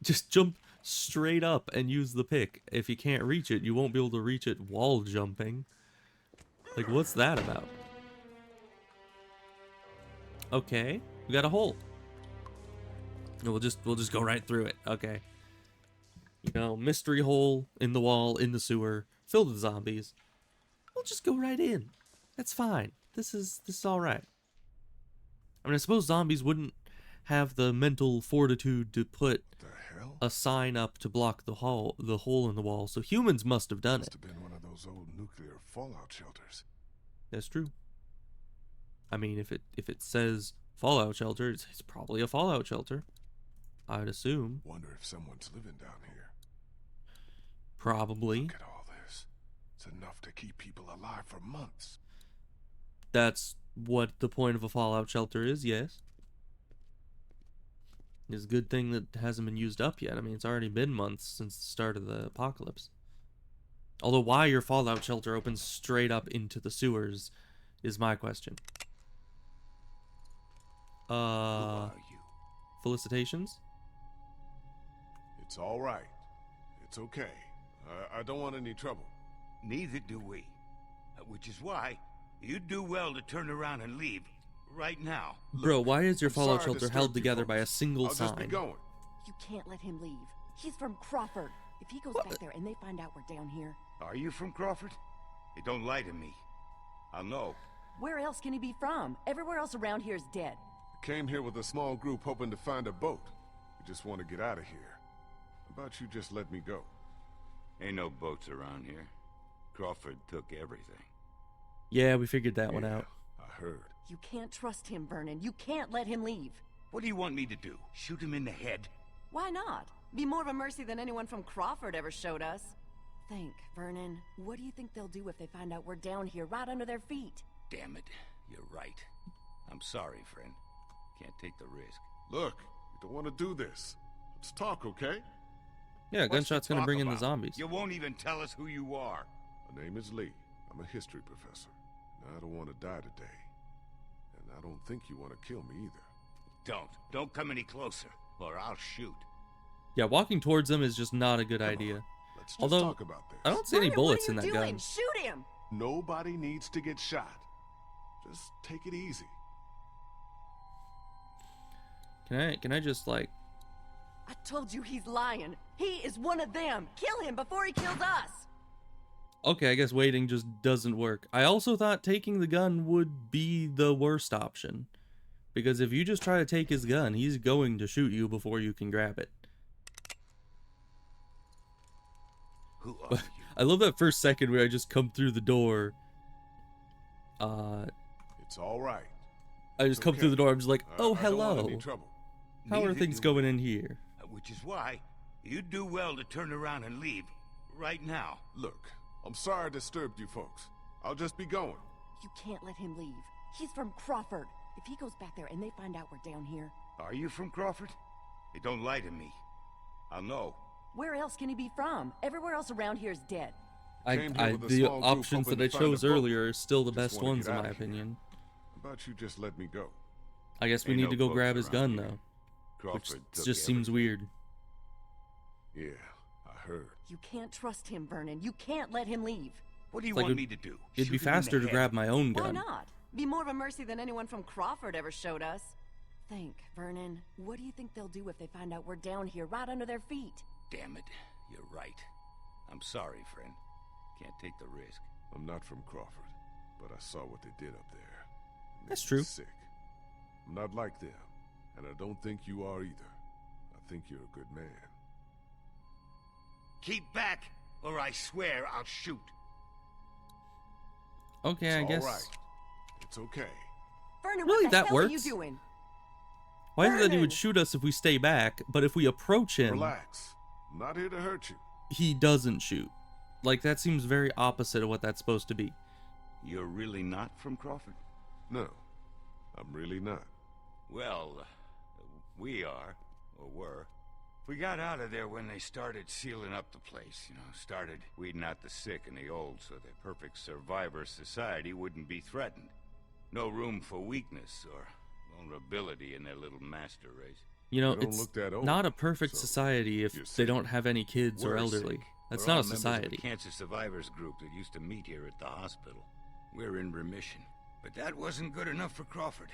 [SPEAKER 1] just jump straight up and use the pick. If you can't reach it, you won't be able to reach it wall jumping. Like, what's that about? Okay, we got a hole. We'll just go right through it. Okay. You know, mystery hole in the wall in the sewer, filled with zombies. We'll just go right in. That's fine. This is all right. I mean, I suppose zombies wouldn't have the mental fortitude to put a sign up to block the hole in the wall, so humans must have done it.
[SPEAKER 2] Must have been one of those old nuclear fallout shelters.
[SPEAKER 1] That's true. I mean, if it says fallout shelter, it's probably a fallout shelter. I'd assume.
[SPEAKER 2] Wonder if someone's living down here.
[SPEAKER 1] Probably.
[SPEAKER 2] Look at all this. It's enough to keep people alive for months.
[SPEAKER 1] That's what the point of a fallout shelter is, yes. It's a good thing that hasn't been used up yet. I mean, it's already been months since the start of the apocalypse. Although why your fallout shelter opens straight up into the sewers is my question.
[SPEAKER 2] Who are you?
[SPEAKER 1] Felicitations?
[SPEAKER 2] It's all right. It's okay. I don't want any trouble.
[SPEAKER 11] Neither do we. Which is why you'd do well to turn around and leave
[SPEAKER 7] right now.
[SPEAKER 1] Bro, why is your
[SPEAKER 2] I'm
[SPEAKER 1] fallout
[SPEAKER 2] sorry I
[SPEAKER 1] shelter held
[SPEAKER 2] disturbed you
[SPEAKER 1] together by a
[SPEAKER 2] folks.
[SPEAKER 1] single
[SPEAKER 2] I'll just be
[SPEAKER 1] sign?
[SPEAKER 2] going.
[SPEAKER 3] You can't let him leave. He's from Crawford. If he goes back there and they find out we're down here,
[SPEAKER 7] Are you from Crawford? Hey, don't lie to me. I'll know.
[SPEAKER 3] where else can he be from? Everywhere else around here is dead.
[SPEAKER 2] I came here with a small group hoping to find a boat. We just want to get out of here. How about you just let me go?
[SPEAKER 7] Ain't no boats around here. Crawford took everything.
[SPEAKER 1] Yeah, we figured that one
[SPEAKER 2] Yeah,
[SPEAKER 1] out.
[SPEAKER 2] I heard.
[SPEAKER 3] You can't trust him, Vernon. You can't let him leave.
[SPEAKER 7] What do you want me to do? Shoot him in the head?
[SPEAKER 3] Why not? Be more of a mercy than anyone from Crawford ever showed us. Think, Vernon. What do you think they'll do if they find out we're down here right under their feet?
[SPEAKER 7] Damn it, you're right. I'm sorry, friend. Can't take the risk.
[SPEAKER 2] Look, we don't want to do this. Let's talk, okay?
[SPEAKER 1] Yeah,
[SPEAKER 7] What's
[SPEAKER 1] gunshot's
[SPEAKER 7] to
[SPEAKER 1] gonna
[SPEAKER 7] talk
[SPEAKER 1] bring in the
[SPEAKER 7] about?
[SPEAKER 1] zombies.
[SPEAKER 7] You won't even tell us who you are.
[SPEAKER 2] My name is Lee. I'm a history professor. Now, I don't want to die today. And I don't think you want to kill me either.
[SPEAKER 7] Don't come any closer, or I'll shoot.
[SPEAKER 1] Yeah, walking towards them is just not a good
[SPEAKER 2] Come
[SPEAKER 1] idea.
[SPEAKER 2] on, let's just
[SPEAKER 1] Although,
[SPEAKER 2] talk about this.
[SPEAKER 1] I don't see any
[SPEAKER 3] Vernon,
[SPEAKER 1] bullets in
[SPEAKER 3] what are
[SPEAKER 1] that
[SPEAKER 3] you doing?
[SPEAKER 1] gun.
[SPEAKER 3] Shoot him!
[SPEAKER 2] Nobody needs to get shot. Just take it easy.
[SPEAKER 1] Can I just, like...
[SPEAKER 3] I told you he's lying. He is one of them. Kill him before he kills us.
[SPEAKER 1] Okay, I guess waiting just doesn't work. I also thought taking the gun would be the worst option. Because if you just try to take his gun, he's going to shoot you before you can grab it.
[SPEAKER 7] Who are you?
[SPEAKER 1] I love that first second where I just come through the door.
[SPEAKER 2] It's all right.
[SPEAKER 1] I just come
[SPEAKER 2] okay.
[SPEAKER 1] through the door, I'm just like, oh,
[SPEAKER 2] I don't want
[SPEAKER 1] hello.
[SPEAKER 2] any trouble.
[SPEAKER 1] How are
[SPEAKER 7] Neither
[SPEAKER 1] things
[SPEAKER 7] do
[SPEAKER 1] going
[SPEAKER 7] we.
[SPEAKER 1] in here?
[SPEAKER 7] Which is why you'd do well to turn around and leave right now.
[SPEAKER 2] Look, I'm sorry I disturbed you folks. I'll just be going.
[SPEAKER 3] You can't let him leave. He's from Crawford. If he goes back there and they find out we're down here,
[SPEAKER 7] Are you from Crawford? Hey, don't lie to me. I'll know.
[SPEAKER 3] where else can he be from? Everywhere else around here is dead.
[SPEAKER 2] Came here with a
[SPEAKER 1] The
[SPEAKER 2] small group
[SPEAKER 1] options
[SPEAKER 2] hoping
[SPEAKER 1] that I
[SPEAKER 2] to find a
[SPEAKER 1] chose
[SPEAKER 2] boat.
[SPEAKER 1] earlier are still the
[SPEAKER 2] Just
[SPEAKER 1] best
[SPEAKER 2] wanna
[SPEAKER 1] ones,
[SPEAKER 2] get
[SPEAKER 1] in
[SPEAKER 2] out
[SPEAKER 1] my
[SPEAKER 2] of here.
[SPEAKER 1] opinion.
[SPEAKER 2] How about you just let me go?
[SPEAKER 1] I guess we
[SPEAKER 7] Ain't
[SPEAKER 1] need
[SPEAKER 7] no
[SPEAKER 1] to go
[SPEAKER 7] boats
[SPEAKER 1] grab his gun,
[SPEAKER 7] around here.
[SPEAKER 1] though. Which
[SPEAKER 7] Crawford took
[SPEAKER 1] just seems
[SPEAKER 7] everything.
[SPEAKER 1] weird.
[SPEAKER 2] Yeah, I heard.
[SPEAKER 3] You can't trust him, Vernon. You can't let him leave.
[SPEAKER 7] What do you
[SPEAKER 1] Like
[SPEAKER 7] want
[SPEAKER 1] it-
[SPEAKER 7] me to do?
[SPEAKER 1] It'd be
[SPEAKER 7] Shoot him in the
[SPEAKER 1] faster to
[SPEAKER 7] head?
[SPEAKER 1] grab my own
[SPEAKER 3] Why
[SPEAKER 1] gun.
[SPEAKER 3] not? Be more of a mercy than anyone from Crawford ever showed us. Think, Vernon. What do you think they'll do if they find out we're down here right under their feet?
[SPEAKER 7] Damn it, you're right. I'm sorry, friend. Can't take the risk.
[SPEAKER 2] I'm not from Crawford, but I saw what they did up there. It
[SPEAKER 1] That's
[SPEAKER 2] makes me
[SPEAKER 1] true.
[SPEAKER 2] Sick. I'm not like them, and I don't think you are either. I think you're a good man.
[SPEAKER 7] Keep back, or I swear I'll shoot.
[SPEAKER 1] Okay,
[SPEAKER 2] It's
[SPEAKER 1] I
[SPEAKER 2] all
[SPEAKER 1] guess.
[SPEAKER 2] right. It's okay.
[SPEAKER 3] Vernon,
[SPEAKER 1] Really,
[SPEAKER 3] what the
[SPEAKER 1] that
[SPEAKER 3] hell are you
[SPEAKER 1] works?
[SPEAKER 3] doing?
[SPEAKER 1] Why is it that he would
[SPEAKER 3] Vernon!
[SPEAKER 1] shoot us if we stay back, but if we approach him,
[SPEAKER 2] Relax. I'm not here to hurt you.
[SPEAKER 1] he doesn't shoot? Like, that seems very opposite of what that's supposed to be.
[SPEAKER 7] You're really not from Crawford?
[SPEAKER 2] No, I'm really not.
[SPEAKER 7] Well, we are, or were. We got out of there when they started sealing up the place, started weeding out the sick and the old so the perfect survivor society wouldn't be threatened. No room for weakness or vulnerability in their little master race.
[SPEAKER 1] You know,
[SPEAKER 2] You don't
[SPEAKER 1] it's
[SPEAKER 2] look that old,
[SPEAKER 1] not a perfect
[SPEAKER 2] so
[SPEAKER 1] society if
[SPEAKER 2] you're
[SPEAKER 1] they
[SPEAKER 2] sick.
[SPEAKER 1] don't have any kids or
[SPEAKER 7] We're
[SPEAKER 1] elderly.
[SPEAKER 7] sick.
[SPEAKER 1] That's
[SPEAKER 7] We're
[SPEAKER 1] not
[SPEAKER 7] all
[SPEAKER 1] a
[SPEAKER 7] members of
[SPEAKER 1] society.
[SPEAKER 7] the cancer survivors group that used to meet here at the hospital. We're in remission. But that wasn't good enough for Crawford.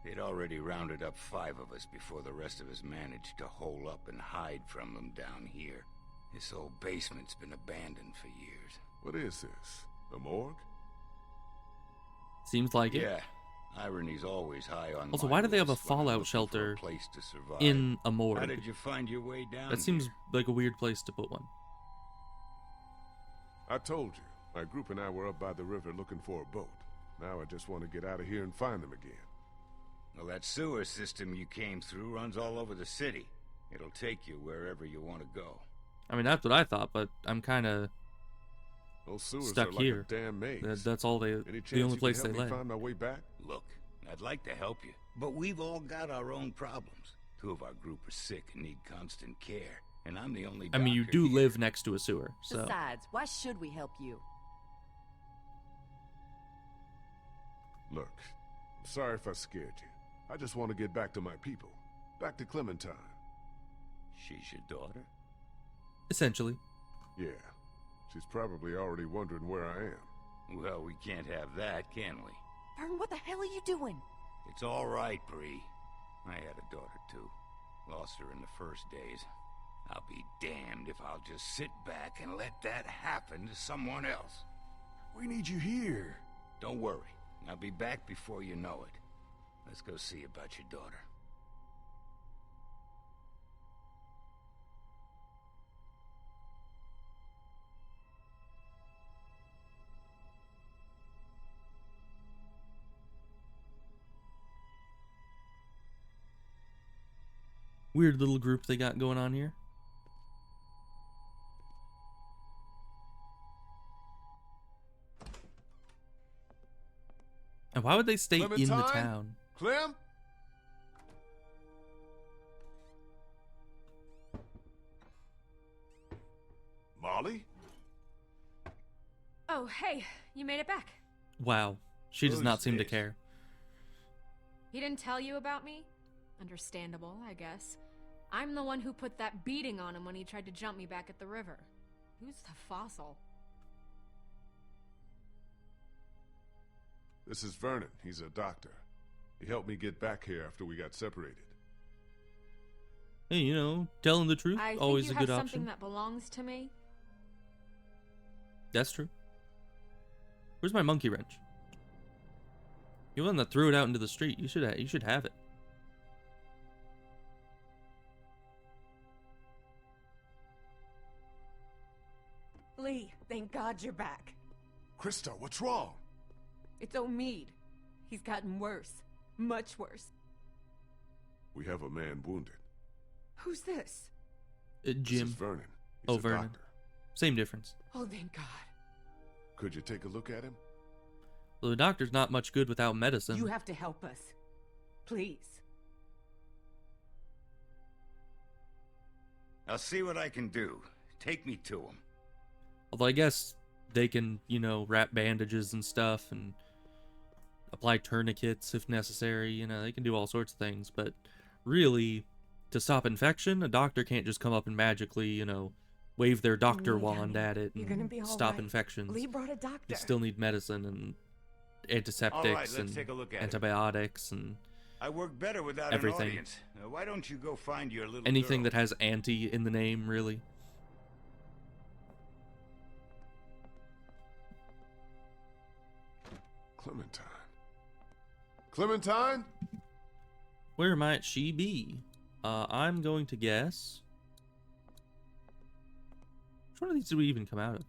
[SPEAKER 7] They'd already rounded up 5 of us before the rest of us managed to hole up and hide from them down here. This old basement's been abandoned for years.
[SPEAKER 2] What is this? A morgue?
[SPEAKER 1] Seems like it.
[SPEAKER 7] Yeah, irony's always high on
[SPEAKER 1] Also,
[SPEAKER 7] my
[SPEAKER 1] why do they have a
[SPEAKER 7] list when I'm
[SPEAKER 1] fallout
[SPEAKER 7] looking for
[SPEAKER 1] shelter
[SPEAKER 7] a place to survive.
[SPEAKER 1] in a
[SPEAKER 7] How
[SPEAKER 1] morgue?
[SPEAKER 7] did you find your way down
[SPEAKER 1] That seems
[SPEAKER 7] here?
[SPEAKER 1] like a weird place to put one.
[SPEAKER 2] I told you. My group and I were up by the river looking for a boat. Now I just want to get out of here and find them again.
[SPEAKER 7] Well, that sewer system you came through runs all over the city. It'll take you wherever you want to go.
[SPEAKER 1] I mean, that's what I thought, but I'm kind of
[SPEAKER 2] Those sewers
[SPEAKER 1] stuck
[SPEAKER 2] are like
[SPEAKER 1] here.
[SPEAKER 2] a damn maze.
[SPEAKER 1] That's all they.
[SPEAKER 2] Any chance
[SPEAKER 1] The only
[SPEAKER 2] you
[SPEAKER 1] place
[SPEAKER 2] can
[SPEAKER 1] they
[SPEAKER 2] help me
[SPEAKER 1] led.
[SPEAKER 2] find my way back?
[SPEAKER 7] Look, I'd like to help you, but we've all got our own problems. 2 of our group are sick and need constant care, and I'm the only
[SPEAKER 1] I mean, you
[SPEAKER 7] doctor
[SPEAKER 1] do
[SPEAKER 7] here.
[SPEAKER 1] live next to a sewer, so
[SPEAKER 3] Besides, why should we help you?
[SPEAKER 2] Look, I'm sorry if I scared you. I just want to get back to my people. Back to Clementine.
[SPEAKER 7] She's your daughter?
[SPEAKER 1] essentially.
[SPEAKER 2] Yeah. She's probably already wondering where I am.
[SPEAKER 7] Well, we can't have that, can we?
[SPEAKER 3] Vern, what the hell are you doing?
[SPEAKER 7] It's all right, Bree. I had a daughter, too. Lost her in the first days. I'll be damned if I'll just sit back and let that happen to someone else.
[SPEAKER 2] We need you here.
[SPEAKER 7] Don't worry. I'll be back before you know it. Let's go see about your daughter.
[SPEAKER 1] Weird little group they got going on here. And why would they stay in the
[SPEAKER 2] Clementine?
[SPEAKER 1] town?
[SPEAKER 2] Clem? Molly?
[SPEAKER 10] Oh, hey, you made it back.
[SPEAKER 1] Wow. She does
[SPEAKER 2] Who's
[SPEAKER 1] not seem to
[SPEAKER 2] this?
[SPEAKER 1] care.
[SPEAKER 10] He didn't tell you about me? Understandable, I guess. I'm the one who put that beating on him when he tried to jump me back at the river. Who's the fossil?
[SPEAKER 2] This is Vernon. He's a doctor. He helped me get back here after we got separated.
[SPEAKER 1] Hey, you know, telling the truth,
[SPEAKER 10] I
[SPEAKER 1] always
[SPEAKER 10] think
[SPEAKER 1] a
[SPEAKER 10] you
[SPEAKER 1] good
[SPEAKER 10] have
[SPEAKER 1] option.
[SPEAKER 10] something that belongs to me.
[SPEAKER 1] That's true. Where's my monkey wrench? You're the one that threw it out into the street. You should have it.
[SPEAKER 3] Lee, thank God you're back.
[SPEAKER 2] Krista, what's wrong?
[SPEAKER 3] It's Omid. He's gotten worse. Much worse.
[SPEAKER 2] We have a man wounded.
[SPEAKER 3] Who's this?
[SPEAKER 2] This is
[SPEAKER 1] Jim.
[SPEAKER 2] Vernon. He's
[SPEAKER 1] Oh,
[SPEAKER 2] a
[SPEAKER 1] Vernon.
[SPEAKER 2] doctor.
[SPEAKER 1] Same difference.
[SPEAKER 3] Oh, thank God.
[SPEAKER 2] Could you take a look at him?
[SPEAKER 1] Well, the doctor's not much good without medicine.
[SPEAKER 3] You have to help us. Please.
[SPEAKER 7] I'll see what I can do. Take me to him.
[SPEAKER 1] Although I guess they can, you know, wrap bandages and stuff and apply tourniquets if necessary. You know, they can do all sorts of things. But really, to stop infection, a doctor can't just come up and magically, you know, wave their doctor
[SPEAKER 3] Lee,
[SPEAKER 1] wand
[SPEAKER 3] honey,
[SPEAKER 1] at it
[SPEAKER 3] you're gonna
[SPEAKER 1] and
[SPEAKER 3] be all
[SPEAKER 1] stop
[SPEAKER 3] right.
[SPEAKER 1] infections.
[SPEAKER 3] Lee brought a doctor.
[SPEAKER 1] You still need medicine and antiseptics
[SPEAKER 7] let's
[SPEAKER 1] and
[SPEAKER 7] take a look at it.
[SPEAKER 1] antibiotics and
[SPEAKER 7] I work better without
[SPEAKER 1] Everything.
[SPEAKER 7] an audience. Now, why don't you go find your little
[SPEAKER 1] anything
[SPEAKER 7] girl?
[SPEAKER 1] that has anti in the name, really.
[SPEAKER 2] Clementine. Clementine?
[SPEAKER 1] Where might she be? I'm going to guess. Which one of these did we even come out of?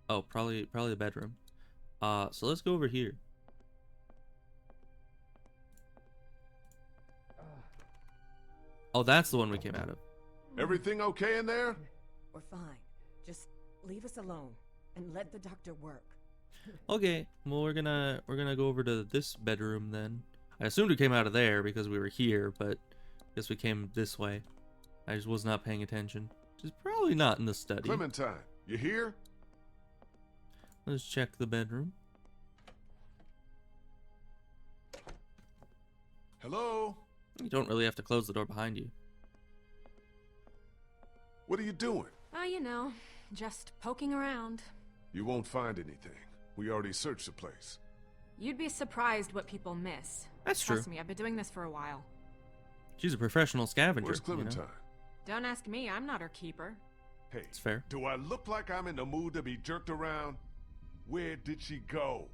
[SPEAKER 1] Oh, probably the bedroom. So let's go over here. Oh, that's the one we came out of.
[SPEAKER 2] Everything okay in there?
[SPEAKER 3] We're fine. Just leave us alone and let the doctor work.
[SPEAKER 1] Okay, well we're gonna go over to this bedroom then. I assumed we came out of there because we were here, but I guess we came this way. I just was not paying attention. Which is probably not in the study.
[SPEAKER 2] Clementine, you here?
[SPEAKER 1] Let's check the bedroom.
[SPEAKER 2] Hello?
[SPEAKER 1] You don't really have to close the door behind you.
[SPEAKER 2] What are you doing?
[SPEAKER 10] You know, just poking around.
[SPEAKER 2] You won't find anything. We already searched the place.
[SPEAKER 10] You'd be surprised what people miss.
[SPEAKER 1] That's true.
[SPEAKER 10] Trust me, I've been doing this for a while.
[SPEAKER 1] She's a professional scavenger.
[SPEAKER 2] Where's
[SPEAKER 1] you know?
[SPEAKER 2] Clementine?
[SPEAKER 10] Don't ask me, I'm not her keeper.
[SPEAKER 2] Hey,
[SPEAKER 1] It's fair.
[SPEAKER 2] do I look like I'm in the mood to be jerked around? Where did she go?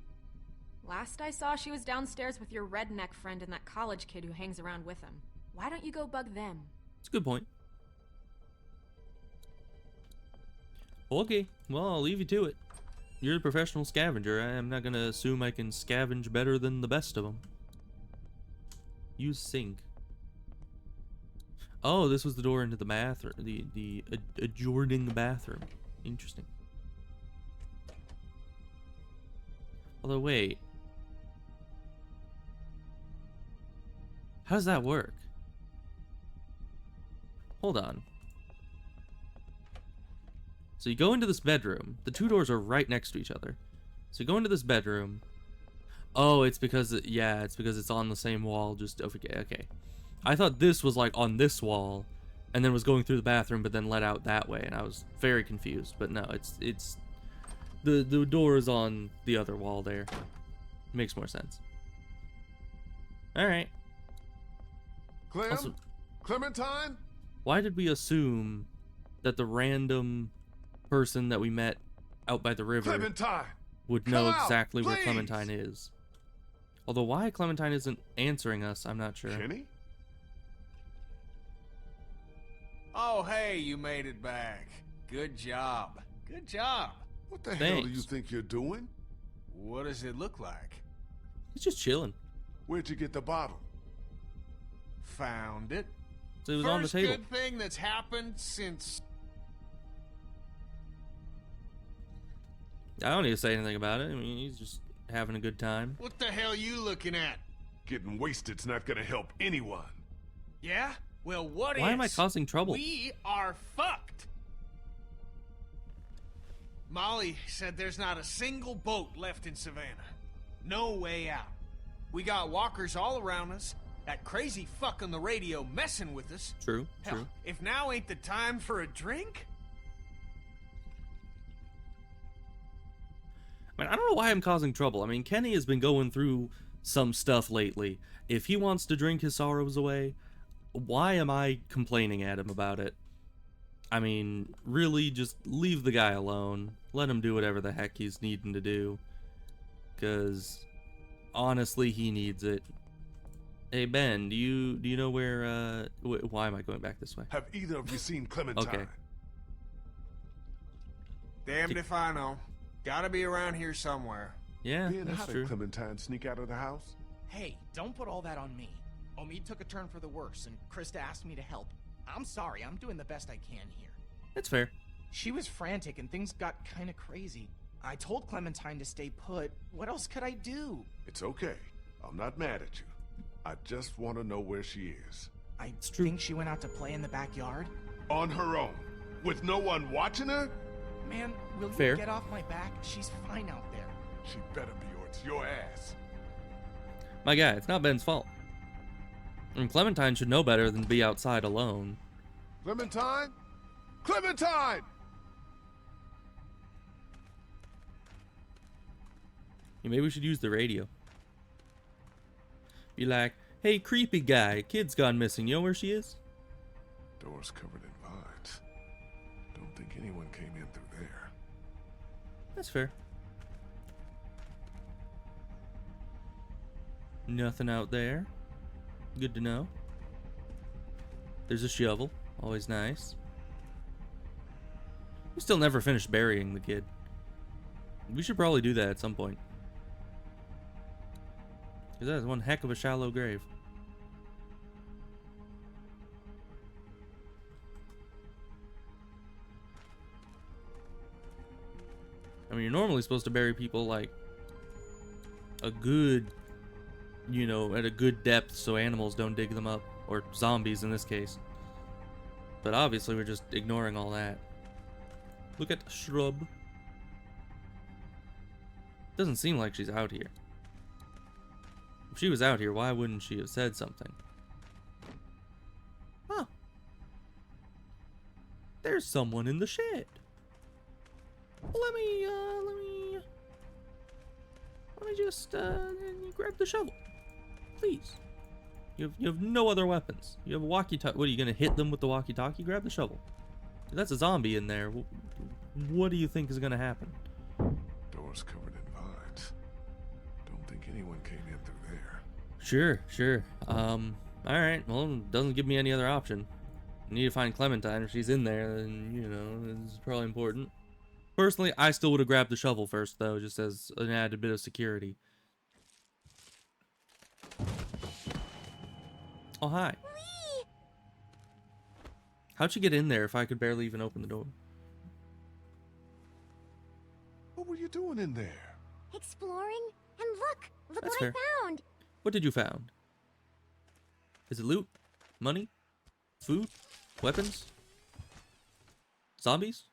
[SPEAKER 10] Last I saw, she was downstairs with your redneck friend and that college kid who hangs around with him. Why don't you go bug them?
[SPEAKER 1] It's a good point. Okay, well, I'll leave you to it. You're a professional scavenger. I'm not gonna assume I can scavenge better than the best of them. Use sink. Oh, this was the door into the bathroom. The adjoining bathroom. Interesting. Although, wait. How does that work? Hold on. So you go into this bedroom. The two doors are right next to each other. So you go into this bedroom. Oh, it's because it's on the same wall. Just okay. I thought this was like on this wall, and then was going through the bathroom, but then let out that way, and I was very confused. But no, it's the door is on the other wall there. Makes more sense. All right.
[SPEAKER 2] Clem?
[SPEAKER 1] Also,
[SPEAKER 2] Clementine?
[SPEAKER 1] why did we assume that the random person that we met out by the river
[SPEAKER 2] Clementine!
[SPEAKER 1] would
[SPEAKER 2] Come
[SPEAKER 1] know
[SPEAKER 2] out,
[SPEAKER 1] exactly where
[SPEAKER 2] please!
[SPEAKER 1] Clementine is? Although why Clementine isn't answering us, I'm not sure.
[SPEAKER 2] Kenny?
[SPEAKER 4] Oh, hey, you made it back. Good job. Good job.
[SPEAKER 2] What the hell do you
[SPEAKER 1] Thanks.
[SPEAKER 2] think you're doing?
[SPEAKER 4] What does it look like?
[SPEAKER 1] He's just chilling.
[SPEAKER 2] Where'd you get the bottle?
[SPEAKER 4] Found it.
[SPEAKER 1] So it was on the table.
[SPEAKER 4] First good thing that's happened since...
[SPEAKER 1] I don't need to say anything about it. I mean, he's just having a good time.
[SPEAKER 4] What the hell you looking at?
[SPEAKER 2] Getting wasted's not gonna help anyone.
[SPEAKER 4] Yeah? Well, what
[SPEAKER 1] Why am I
[SPEAKER 4] is?
[SPEAKER 1] causing trouble?
[SPEAKER 4] We are fucked. Molly said there's not a single boat left in Savannah. No way out. We got walkers all around us. That crazy fuck on the radio messing with us.
[SPEAKER 1] True,
[SPEAKER 4] Hell,
[SPEAKER 1] true.
[SPEAKER 4] if now ain't the time for a drink?
[SPEAKER 1] I mean, I don't know why I'm causing trouble. I mean, Kenny has been going through some stuff lately. If he wants to drink his sorrows away, why am I complaining at him about it? I mean, really, just leave the guy alone. Let him do whatever the heck he's needing to do. Because, honestly, he needs it. Hey, Ben, do you know where, why am I going back this way?
[SPEAKER 2] Have either of you seen Clementine?
[SPEAKER 1] Okay.
[SPEAKER 4] Damned if I know. Gotta be around here somewhere.
[SPEAKER 1] Yeah,
[SPEAKER 2] Ben,
[SPEAKER 1] that's
[SPEAKER 2] how did
[SPEAKER 1] true.
[SPEAKER 2] Clementine sneak out of the house?
[SPEAKER 9] Hey, don't put all that on me. Omid took a turn for the worse, and Krista asked me to help. I'm sorry, I'm doing the best I can here.
[SPEAKER 1] That's fair.
[SPEAKER 9] She was frantic, and things got kinda crazy. I told Clementine to stay put. What else could I do?
[SPEAKER 2] It's okay. I'm not mad at you. I just want to know where she is.
[SPEAKER 9] I
[SPEAKER 1] true.
[SPEAKER 9] think she went out to play in the backyard.
[SPEAKER 2] On her own, with no one watching her?
[SPEAKER 9] Man, will
[SPEAKER 1] Fair.
[SPEAKER 9] you get off my back? She's fine out there.
[SPEAKER 2] She better be, or it's your ass.
[SPEAKER 1] My guy, it's not Ben's fault. And Clementine should know better than to be outside alone.
[SPEAKER 2] Clementine? Clementine!
[SPEAKER 1] Yeah, maybe we should use the radio. Be like, hey, creepy guy, kid's gone missing. You know where she is?
[SPEAKER 2] Door's covered in vines. Don't think anyone came in through there.
[SPEAKER 1] That's fair. Nothing out there. Good to know. There's a shovel. Always nice. We still never finished burying the kid. We should probably do that at some point. Because that is one heck of a shallow grave. I mean, you're normally supposed to bury people like a good, you know, at a good depth so animals don't dig them up, or zombies in this case. But obviously we're just ignoring all that. Look at the shrub. Doesn't seem like she's out here. If she was out here, why wouldn't she have said something? Huh. There's someone in the shed. Let me just grab the shovel, please. You have no other weapons. You have a walkie-talkie. What, are you gonna hit them with the walkie-talkie? Grab the shovel. If that's a zombie in there, what do you think is gonna happen?
[SPEAKER 2] Door's covered in vines. Don't think anyone came in through there.
[SPEAKER 1] Sure. Alright, well, it doesn't give me any other option. I need to find Clementine. If she's in there, then, you know, it's probably important. Personally, I still would have grabbed the shovel first, though, just as an added bit of security. Oh, hi.
[SPEAKER 6] Whee!
[SPEAKER 1] How'd you get in there if I could barely even open the door?
[SPEAKER 2] What were you doing in there?
[SPEAKER 6] Exploring? And look
[SPEAKER 1] That's
[SPEAKER 6] what
[SPEAKER 1] fair.
[SPEAKER 6] I found!
[SPEAKER 1] What did you found? Is it loot? Money? Food? Weapons? Zombies?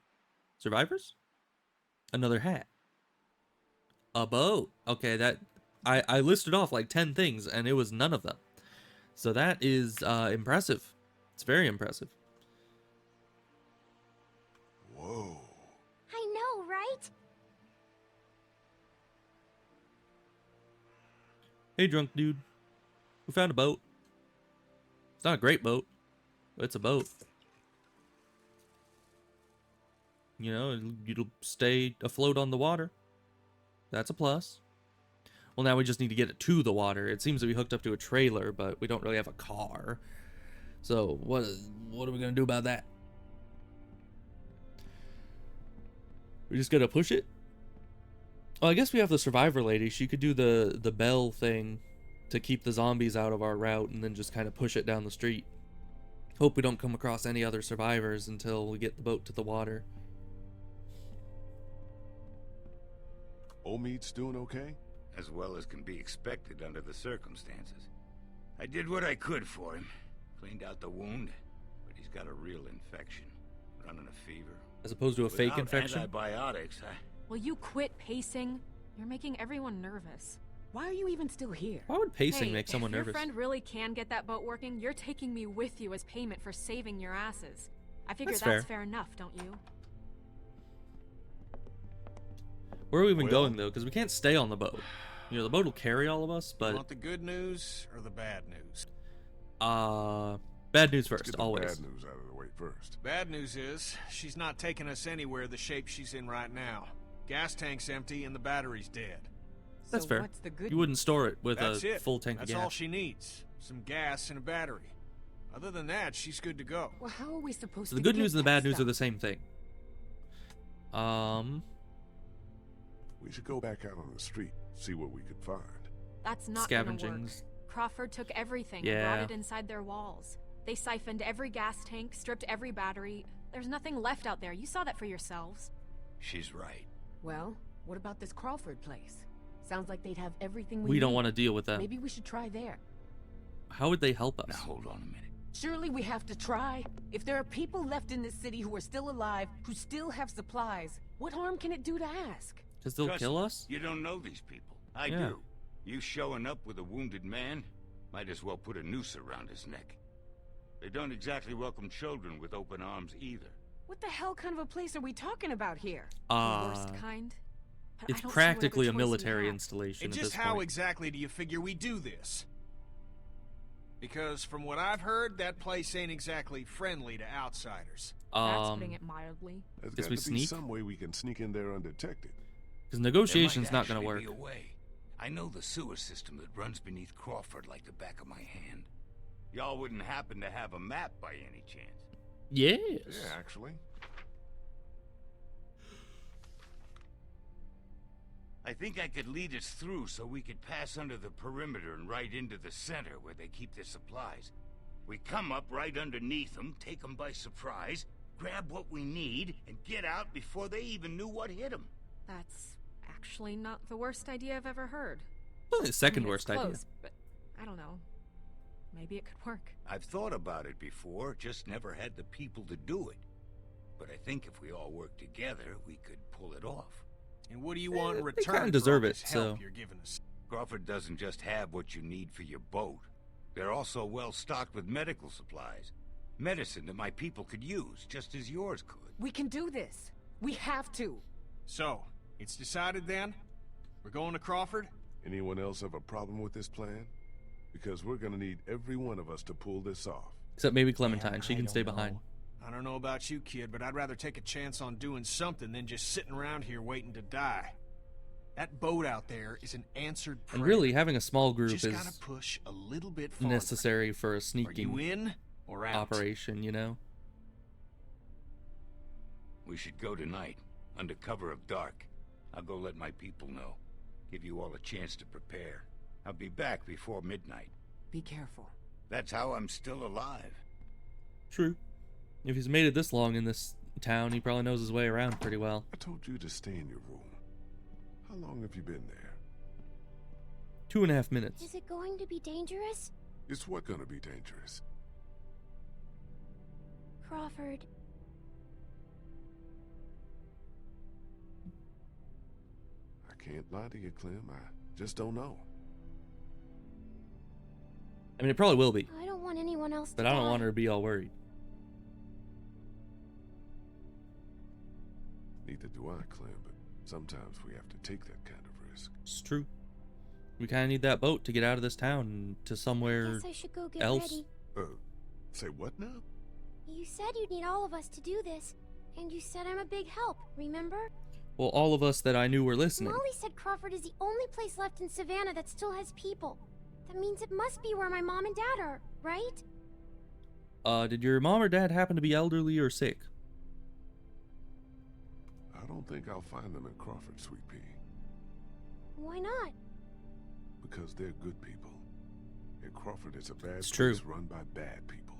[SPEAKER 1] Survivors? Another hat. A boat. Okay, that I listed off like 10 things and it was none of them. So that is impressive. It's very impressive.
[SPEAKER 2] Whoa.
[SPEAKER 6] I know, right?
[SPEAKER 1] Hey, drunk dude. We found a boat. It's not a great boat, but it's a boat. You know, it'll stay afloat on the water. That's a plus. Well, now we just need to get it to the water. It seems to be hooked up to a trailer, but we don't really have a car. So what are we gonna do about that? We just gotta push it? Oh, I guess we have the survivor lady. She could do the bell thing to keep the zombies out of our route and then just kind of push it down the street. Hope we don't come across any other survivors until we get the boat to the water.
[SPEAKER 2] Omid's doing okay?
[SPEAKER 7] As well as can be expected under the circumstances. I did what I could for him. Cleaned out the wound, but he's got a real infection. Running a fever.
[SPEAKER 1] As opposed to a fake
[SPEAKER 7] Without
[SPEAKER 1] infection?
[SPEAKER 7] Antibiotics,
[SPEAKER 10] Will you quit pacing? You're making everyone nervous.
[SPEAKER 3] Why are you even still here?
[SPEAKER 1] Why would pacing
[SPEAKER 10] Hey,
[SPEAKER 1] make someone
[SPEAKER 10] if your
[SPEAKER 1] nervous?
[SPEAKER 10] friend really can get that boat working, you're taking me with you as payment for saving your asses. I figure
[SPEAKER 1] That's
[SPEAKER 10] fair enough, don't you?
[SPEAKER 1] Where are we even
[SPEAKER 2] Well-
[SPEAKER 1] going, though? Because we can't stay on the boat. You know, the boat will carry all of us,
[SPEAKER 4] You
[SPEAKER 1] but...
[SPEAKER 4] want the good news or the bad news?
[SPEAKER 1] Bad news
[SPEAKER 2] Let's
[SPEAKER 1] first,
[SPEAKER 2] get the
[SPEAKER 1] always.
[SPEAKER 2] bad news out of the way first.
[SPEAKER 4] Bad news is, she's not taking us anywhere the shape she's in right now. Gas tank's empty and the battery's dead.
[SPEAKER 1] That's
[SPEAKER 3] So
[SPEAKER 1] fair.
[SPEAKER 3] what's the good
[SPEAKER 1] You wouldn't store it with
[SPEAKER 4] That's
[SPEAKER 1] a
[SPEAKER 4] it.
[SPEAKER 1] full tank
[SPEAKER 4] That's
[SPEAKER 1] of gas.
[SPEAKER 4] all she needs. Some gas and a battery. Other than that, she's good to go.
[SPEAKER 3] Well, how are we supposed
[SPEAKER 1] So
[SPEAKER 3] to
[SPEAKER 1] the good
[SPEAKER 3] get
[SPEAKER 1] news and the
[SPEAKER 3] that
[SPEAKER 1] bad news are
[SPEAKER 3] stuff?
[SPEAKER 1] the same thing.
[SPEAKER 2] We should go back out on the street, see what we could find.
[SPEAKER 10] That's not gonna work.
[SPEAKER 1] Scavengings.
[SPEAKER 10] Crawford took everything and
[SPEAKER 1] Yeah.
[SPEAKER 10] brought it inside their walls. They siphoned every gas tank, stripped every battery. There's nothing left out there. You saw that for yourselves.
[SPEAKER 7] she's right.
[SPEAKER 3] Well, what about this Crawford place? Sounds like they'd have everything
[SPEAKER 1] We
[SPEAKER 3] we
[SPEAKER 1] don't
[SPEAKER 3] need.
[SPEAKER 1] want to deal with them.
[SPEAKER 3] Maybe we should try there.
[SPEAKER 1] How would they help
[SPEAKER 7] Now
[SPEAKER 1] us?
[SPEAKER 7] hold on a minute.
[SPEAKER 3] Surely we have to try. If there are people left in this city who are still alive, who still have supplies, what harm can it do to ask?
[SPEAKER 1] Because they'll
[SPEAKER 7] Trust
[SPEAKER 1] kill
[SPEAKER 7] me,
[SPEAKER 1] us?
[SPEAKER 7] You don't know these people. I
[SPEAKER 1] Yeah.
[SPEAKER 7] do. You showing up with a wounded man, might as well put a noose around his neck. They don't exactly welcome children with open arms either.
[SPEAKER 3] What the hell kind of a place are we talking about here?
[SPEAKER 10] The worst kind. But I
[SPEAKER 1] It's
[SPEAKER 10] don't see what
[SPEAKER 1] practically
[SPEAKER 10] other
[SPEAKER 1] a
[SPEAKER 10] choice we
[SPEAKER 1] military
[SPEAKER 10] have.
[SPEAKER 1] installation
[SPEAKER 4] And
[SPEAKER 1] at
[SPEAKER 4] just
[SPEAKER 1] this
[SPEAKER 4] how
[SPEAKER 1] point.
[SPEAKER 4] exactly do you figure we do this? Because from what I've heard, that place ain't exactly friendly to outsiders.
[SPEAKER 10] That's putting it mildly.
[SPEAKER 2] There's
[SPEAKER 1] Guess
[SPEAKER 2] got
[SPEAKER 1] we
[SPEAKER 2] to be
[SPEAKER 1] sneak?
[SPEAKER 2] some way we can sneak in there undetected.
[SPEAKER 1] Because negotiation's
[SPEAKER 7] There
[SPEAKER 1] not
[SPEAKER 7] might
[SPEAKER 1] going to
[SPEAKER 7] actually
[SPEAKER 1] work.
[SPEAKER 7] be a way. I know the sewer system that runs beneath Crawford like the back of my hand. Y'all wouldn't happen to have a map by any chance?
[SPEAKER 1] Yes.
[SPEAKER 2] Yeah, actually.
[SPEAKER 7] I think I could lead us through so we could pass under the perimeter and right into the center where they keep their supplies. We come up right underneath them, take them by surprise, grab what we need, and get out before they even knew what hit them.
[SPEAKER 10] That's actually not the worst idea I've ever heard.
[SPEAKER 1] Well, the second
[SPEAKER 10] I mean,
[SPEAKER 1] worst
[SPEAKER 10] it's
[SPEAKER 1] idea.
[SPEAKER 10] close, but I don't know. Maybe it could work.
[SPEAKER 7] I've thought about it before, just never had the people to do it. But I think if we all work together, we could pull it off.
[SPEAKER 4] And what do you want in
[SPEAKER 1] they
[SPEAKER 4] return
[SPEAKER 1] kinda
[SPEAKER 4] for
[SPEAKER 1] deserve
[SPEAKER 4] all
[SPEAKER 1] it,
[SPEAKER 4] this help
[SPEAKER 1] so-
[SPEAKER 4] you're giving us?
[SPEAKER 7] Crawford doesn't just have what you need for your boat. They're also well stocked with medical supplies. Medicine that my people could use, just as yours could.
[SPEAKER 3] We can do this. We have to.
[SPEAKER 4] So, it's decided then? We're going to Crawford?
[SPEAKER 2] Anyone else have a problem with this plan? Because we're gonna need every one of us to pull this off.
[SPEAKER 1] Except maybe Clementine.
[SPEAKER 9] Man,
[SPEAKER 1] She
[SPEAKER 9] I
[SPEAKER 1] can
[SPEAKER 9] don't
[SPEAKER 1] stay
[SPEAKER 9] know.
[SPEAKER 1] behind.
[SPEAKER 4] I don't know about you, kid, but I'd rather take a chance on doing something than just sitting around here waiting to die. That boat out there is an answered prayer.
[SPEAKER 1] And really, having a small group
[SPEAKER 4] Just gotta
[SPEAKER 1] is
[SPEAKER 4] push a little bit farther.
[SPEAKER 1] necessary for a
[SPEAKER 4] Are you
[SPEAKER 1] sneaking
[SPEAKER 4] in or out?
[SPEAKER 1] operation, you know?
[SPEAKER 7] We should go tonight, under cover of dark. I'll go let my people know. Give you all a chance to prepare. I'll be back before midnight.
[SPEAKER 3] Be careful.
[SPEAKER 7] That's how I'm still alive.
[SPEAKER 1] True. If he's made it this long in this town, he probably knows his way around pretty well.
[SPEAKER 2] I told you to stay in your room. How long have you been there?
[SPEAKER 1] 2.5 minutes.
[SPEAKER 6] Is it going to be dangerous?
[SPEAKER 2] It's what gonna be dangerous?
[SPEAKER 6] Crawford,
[SPEAKER 2] I can't lie to you, Clem. I just don't know.
[SPEAKER 1] I mean, it probably will be,
[SPEAKER 6] I don't want anyone else
[SPEAKER 1] but
[SPEAKER 6] to
[SPEAKER 1] I don't
[SPEAKER 6] die.
[SPEAKER 1] want her to be all worried.
[SPEAKER 2] Neither do I, Clem, but sometimes we have to take that kind of risk.
[SPEAKER 1] It's true. We kind of need that boat to get out of this town to somewhere
[SPEAKER 6] Guess I should go get
[SPEAKER 1] else.
[SPEAKER 6] ready.
[SPEAKER 2] Say what now?
[SPEAKER 6] You said you'd need all of us to do this, and you said I'm a big help, remember?
[SPEAKER 1] Well, all of us that I knew were listening.
[SPEAKER 6] Molly said Crawford is the only place left in Savannah that still has people. That means it must be where my mom and dad are, right?
[SPEAKER 1] Did your mom or dad happen to be elderly or sick?
[SPEAKER 2] I don't think I'll find them in Crawford, Sweet Pea.
[SPEAKER 6] Why not?
[SPEAKER 2] Because they're good people. And Crawford is a bad
[SPEAKER 1] It's
[SPEAKER 2] place
[SPEAKER 1] true.
[SPEAKER 2] run by bad people.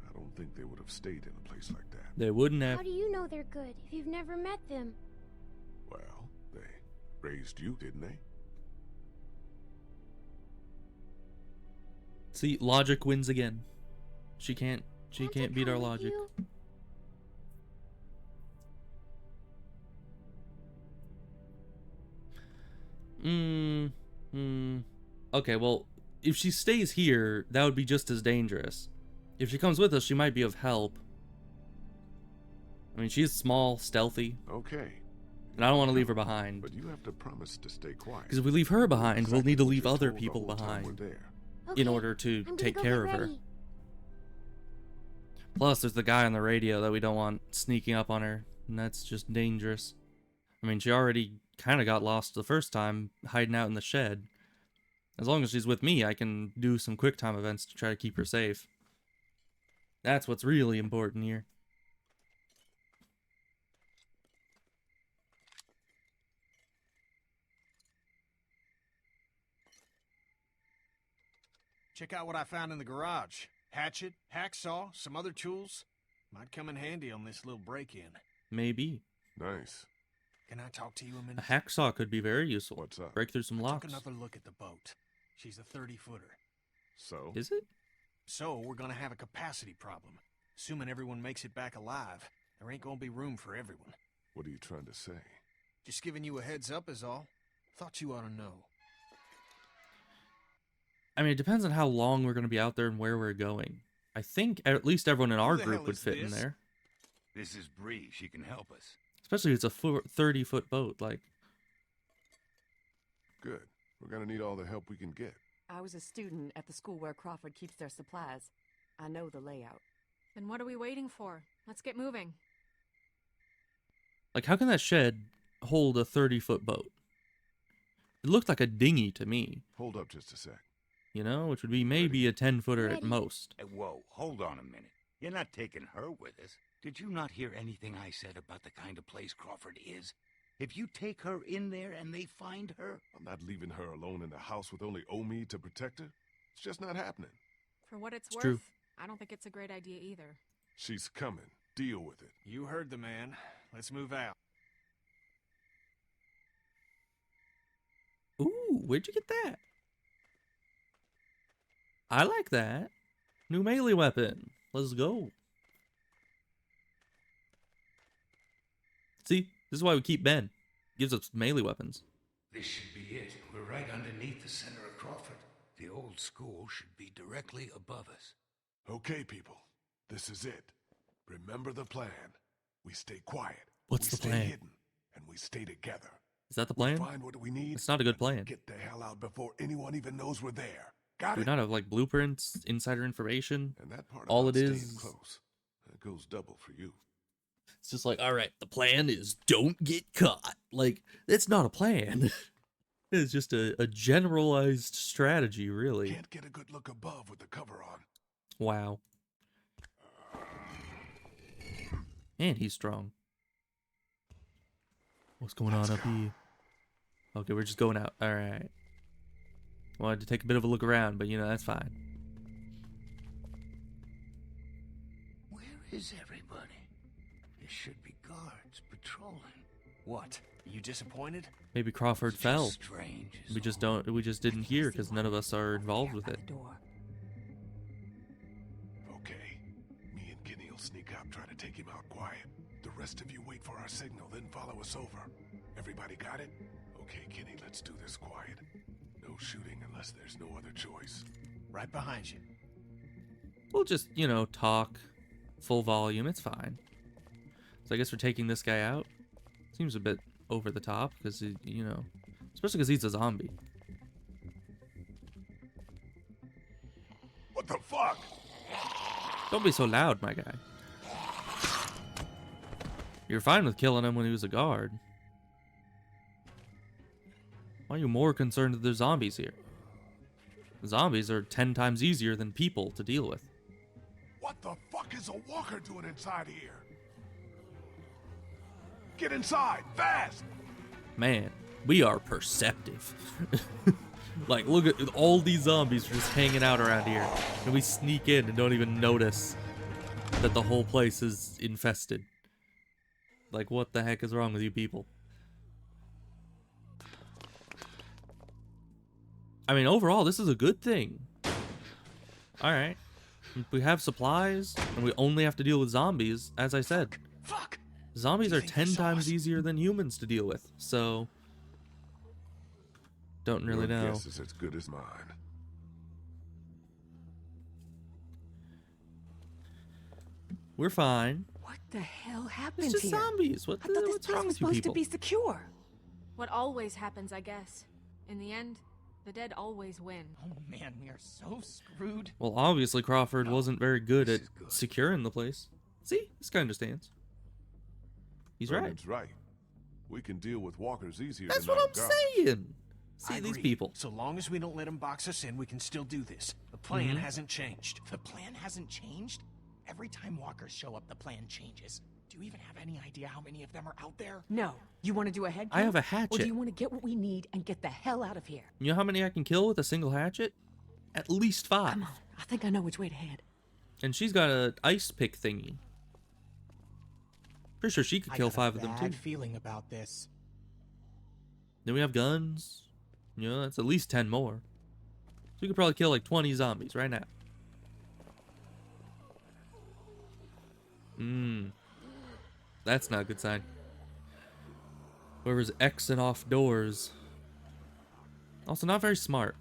[SPEAKER 2] I don't think they would have stayed in a place like that.
[SPEAKER 1] They wouldn't have.
[SPEAKER 6] How do you know they're good if you've never met them?
[SPEAKER 2] Well, they raised you, didn't they?
[SPEAKER 1] See, logic wins again. She can't beat our
[SPEAKER 6] come with
[SPEAKER 1] logic.
[SPEAKER 6] you?
[SPEAKER 1] Okay, well, if she stays here, that would be just as dangerous. If she comes with us, she might be of help. I mean, she's small, stealthy,
[SPEAKER 2] Okay.
[SPEAKER 1] and I don't want to leave her behind.
[SPEAKER 2] But you have to promise to stay quiet.
[SPEAKER 1] Because if we leave her behind, we'll need to leave
[SPEAKER 2] What you're
[SPEAKER 1] other
[SPEAKER 2] told the
[SPEAKER 1] people
[SPEAKER 2] whole time we're
[SPEAKER 1] behind
[SPEAKER 2] there.
[SPEAKER 1] in
[SPEAKER 6] Okay,
[SPEAKER 1] order to
[SPEAKER 6] I'm gonna
[SPEAKER 1] take
[SPEAKER 6] go
[SPEAKER 1] care
[SPEAKER 6] get
[SPEAKER 1] of her.
[SPEAKER 6] ready.
[SPEAKER 1] Plus, there's the guy on the radio that we don't want sneaking up on her, and that's just dangerous. I mean, she already kind of got lost the first time, hiding out in the shed. As long as she's with me, I can do some quick time events to try to keep her safe. That's what's really important here.
[SPEAKER 4] Check out what I found in the garage. Hatchet, hacksaw, some other tools. Might come in handy on this little break-in.
[SPEAKER 1] Maybe.
[SPEAKER 2] Nice.
[SPEAKER 4] Can I talk to you a
[SPEAKER 1] A
[SPEAKER 4] minute?
[SPEAKER 1] hacksaw could be very useful.
[SPEAKER 2] What's up?
[SPEAKER 1] Break through some
[SPEAKER 4] I
[SPEAKER 1] locks.
[SPEAKER 4] took another look at the boat. She's a 30-footer.
[SPEAKER 2] So?
[SPEAKER 1] Is it?
[SPEAKER 4] So, we're gonna have a capacity problem. Assuming everyone makes it back alive, there ain't gonna be room for everyone.
[SPEAKER 2] What are you trying to say?
[SPEAKER 4] Just giving you a heads up is all. Thought you ought to know.
[SPEAKER 1] I mean, it depends on how long we're going to be out there and where we're going. I think at least everyone in our
[SPEAKER 4] the
[SPEAKER 1] group
[SPEAKER 4] hell
[SPEAKER 1] would
[SPEAKER 4] is
[SPEAKER 1] fit in
[SPEAKER 4] this?
[SPEAKER 1] there.
[SPEAKER 7] This is Bree. She can help us.
[SPEAKER 1] Especially if it's a 30-foot boat. Like,
[SPEAKER 2] Good. We're gonna need all the help we can get.
[SPEAKER 3] I was a student at the school where Crawford keeps their supplies. I know the layout.
[SPEAKER 10] Then what are we waiting for? Let's get moving.
[SPEAKER 1] how can that shed hold a 30-foot boat? It looked like a dinghy to me,
[SPEAKER 2] Hold up just a sec.
[SPEAKER 1] you know, which would be maybe a 10-footer at
[SPEAKER 6] Ready.
[SPEAKER 1] most.
[SPEAKER 7] Hey, whoa, hold on a minute. You're not taking her with us. Did you not hear anything I said about the kind of place Crawford is? If you take her in there and they find her,
[SPEAKER 2] I'm not leaving her alone in the house with only Omi to protect her. It's just not happening.
[SPEAKER 10] For what it's worth,
[SPEAKER 1] true.
[SPEAKER 10] I don't think it's a great idea either.
[SPEAKER 2] She's coming. Deal with it.
[SPEAKER 4] You heard the man. Let's move out.
[SPEAKER 1] Ooh, where'd you get that? I like that. New melee weapon. Let's go. See, this is why we keep Ben. Gives us melee weapons.
[SPEAKER 7] this should be it. We're right underneath the center of Crawford. The old school should be directly above us.
[SPEAKER 2] Okay, people. This is it. Remember the plan. We stay quiet.
[SPEAKER 1] What's
[SPEAKER 2] we
[SPEAKER 1] the
[SPEAKER 2] stay
[SPEAKER 1] plan?
[SPEAKER 2] hidden, and we stay together.
[SPEAKER 1] Is that the
[SPEAKER 2] We
[SPEAKER 1] plan?
[SPEAKER 2] find what we need.
[SPEAKER 1] It's not a good
[SPEAKER 2] and
[SPEAKER 1] plan.
[SPEAKER 2] Get the hell out before anyone even knows we're there. Got
[SPEAKER 1] Do we
[SPEAKER 2] it?
[SPEAKER 1] not have like blueprints, insider information?
[SPEAKER 2] And that part
[SPEAKER 1] All
[SPEAKER 2] about
[SPEAKER 1] it
[SPEAKER 2] staying
[SPEAKER 1] is-
[SPEAKER 2] close. That goes double for you.
[SPEAKER 1] It's just like, all right, the plan is don't get caught. Like, it's not a plan. It's just a generalized strategy, really.
[SPEAKER 2] Can't get a good look above with the cover on.
[SPEAKER 1] Wow. And he's strong. What's going on
[SPEAKER 2] Let's
[SPEAKER 1] up
[SPEAKER 2] go.
[SPEAKER 1] here? Okay, we're just going out. All right. Wanted to take a bit of a look around, but you know, that's fine.
[SPEAKER 7] Where is everybody? There should be guards patrolling.
[SPEAKER 4] What? You disappointed?
[SPEAKER 1] Maybe Crawford
[SPEAKER 7] It's
[SPEAKER 1] fell.
[SPEAKER 7] just strange. is
[SPEAKER 1] We just
[SPEAKER 7] all.
[SPEAKER 1] didn't hear because none of us are involved with it.
[SPEAKER 2] Okay. Me and Kenny will sneak up, try to take him out quiet. The rest of you wait for our signal, then follow us over. Everybody got it? Okay, Kenny, let's do this quiet. No shooting unless there's no other choice.
[SPEAKER 4] Right behind you.
[SPEAKER 1] We'll just, you know, talk full volume. It's fine. So I guess we're taking this guy out. Seems a bit over the top because, you know, especially because he's a zombie.
[SPEAKER 2] What the fuck?
[SPEAKER 1] Don't be so loud, my guy. You're fine with killing him when he was a guard. Why are you more concerned that there's zombies here? Zombies are 10 times easier than people to deal with.
[SPEAKER 2] What the fuck is a walker doing inside here? Get inside, fast!
[SPEAKER 1] Man, we are perceptive. Like, look at all these zombies just hanging out around here. And we sneak in and don't even notice that the whole place is infested. Like, what the heck is wrong with you people? I mean, overall, this is a good thing. Alright. We have supplies, and we only have to deal with zombies, as I said.
[SPEAKER 4] Fuck!
[SPEAKER 1] Zombies are 10 times easier than humans to deal with, so... Don't really know.
[SPEAKER 2] Your guess is as good as mine.
[SPEAKER 1] We're fine.
[SPEAKER 3] What the hell happened
[SPEAKER 1] It's just
[SPEAKER 3] here?
[SPEAKER 1] zombies.
[SPEAKER 3] I thought this
[SPEAKER 1] What's
[SPEAKER 3] place
[SPEAKER 1] wrong
[SPEAKER 3] was
[SPEAKER 1] with you
[SPEAKER 3] supposed
[SPEAKER 1] people?
[SPEAKER 3] to be secure.
[SPEAKER 10] What always happens, I guess. In the end, the dead always win.
[SPEAKER 9] Oh man, we are so screwed.
[SPEAKER 1] Well, obviously Crawford wasn't very good at
[SPEAKER 7] this is good.
[SPEAKER 1] securing the place. See? This guy understands. He's right.
[SPEAKER 2] Vernon's right. We can deal with walkers easier
[SPEAKER 1] That's
[SPEAKER 2] than
[SPEAKER 1] what
[SPEAKER 2] our
[SPEAKER 1] I'm
[SPEAKER 2] guards.
[SPEAKER 1] saying.
[SPEAKER 4] I
[SPEAKER 1] See, these
[SPEAKER 4] agree.
[SPEAKER 1] people.
[SPEAKER 4] So long as we don't let them box us in, we can still do this. The plan hasn't changed.
[SPEAKER 9] The plan hasn't changed? Every time walkers show up, the plan changes. Do you even have any idea how many of them are out there?
[SPEAKER 3] No. You want to do a head
[SPEAKER 1] I
[SPEAKER 3] count?
[SPEAKER 1] have a
[SPEAKER 3] Or
[SPEAKER 1] hatchet.
[SPEAKER 3] do you want to get what we need and get the hell out of here?
[SPEAKER 1] You know how many I can kill with a single hatchet? At least 5.
[SPEAKER 3] Come on. I think I know which way to head.
[SPEAKER 1] And she's got an ice pick thingy. Pretty sure she could kill 5 of them too.
[SPEAKER 9] Bad feeling about this.
[SPEAKER 1] Then we have guns. You know, that's at least 10 more. So we could probably kill like 20 zombies right now. That's not a good sign. Whoever's Xing off doors. Also not very smart.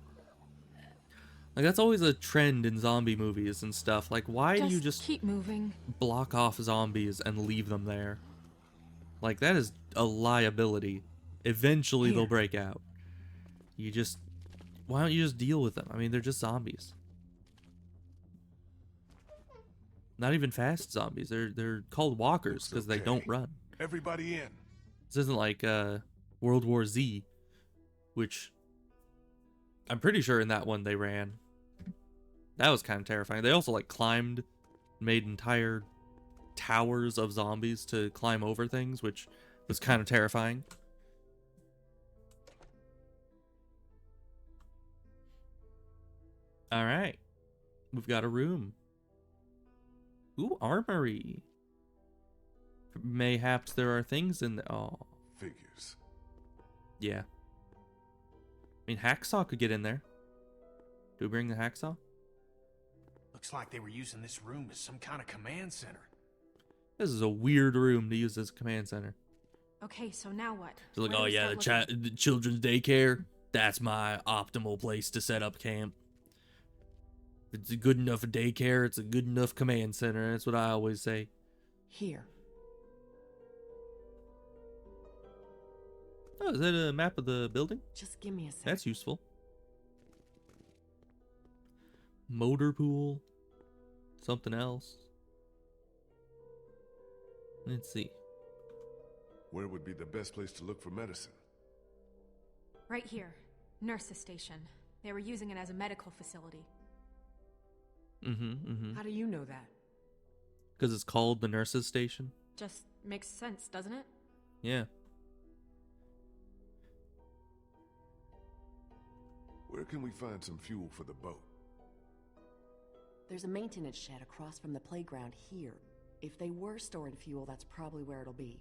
[SPEAKER 1] Like, that's always a trend in zombie movies and stuff. Like, why do you just
[SPEAKER 10] keep moving?
[SPEAKER 1] block off zombies and leave them there? Like, that is a liability. Eventually they'll break out. You just... Why don't you just deal with them? I mean, they're just zombies. Not even fast zombies. They're called walkers because they don't run.
[SPEAKER 2] Everybody in.
[SPEAKER 1] This isn't like World War Z, which I'm pretty sure in that one they ran. That was kind of terrifying. They also like climbed, made entire towers of zombies to climb over things, which was kind of terrifying. All right, we've got a room. Ooh, armory. Mayhaps there are things in there. Oh,
[SPEAKER 2] Figures.
[SPEAKER 1] yeah. I mean, Hacksaw could get in there. Do we bring the Hacksaw?
[SPEAKER 4] Looks like they were using this room as some kind of command center.
[SPEAKER 1] This is a weird room to use as a command center.
[SPEAKER 10] Okay, so now what?
[SPEAKER 1] So like,
[SPEAKER 10] Where do
[SPEAKER 1] oh
[SPEAKER 10] we
[SPEAKER 1] yeah,
[SPEAKER 10] start looking?
[SPEAKER 1] the children's daycare. That's my optimal place to set up camp. It's a good enough daycare. It's a good enough command center. That's what I always say.
[SPEAKER 3] Here.
[SPEAKER 1] Oh, is that a map of the building?
[SPEAKER 3] Just give me a sec.
[SPEAKER 1] That's useful. Motor pool. Something else. Let's see.
[SPEAKER 2] Where would be the best place to look for medicine?
[SPEAKER 10] Right here. Nurse's station. They were using it as a medical facility.
[SPEAKER 3] How do you know that?
[SPEAKER 1] Because it's called the nurses' station.
[SPEAKER 10] Just makes sense, doesn't it?
[SPEAKER 1] Yeah.
[SPEAKER 2] Where can we find some fuel for the boat?
[SPEAKER 3] There's a maintenance shed across from the playground here. If they were storing fuel, that's probably where it'll be.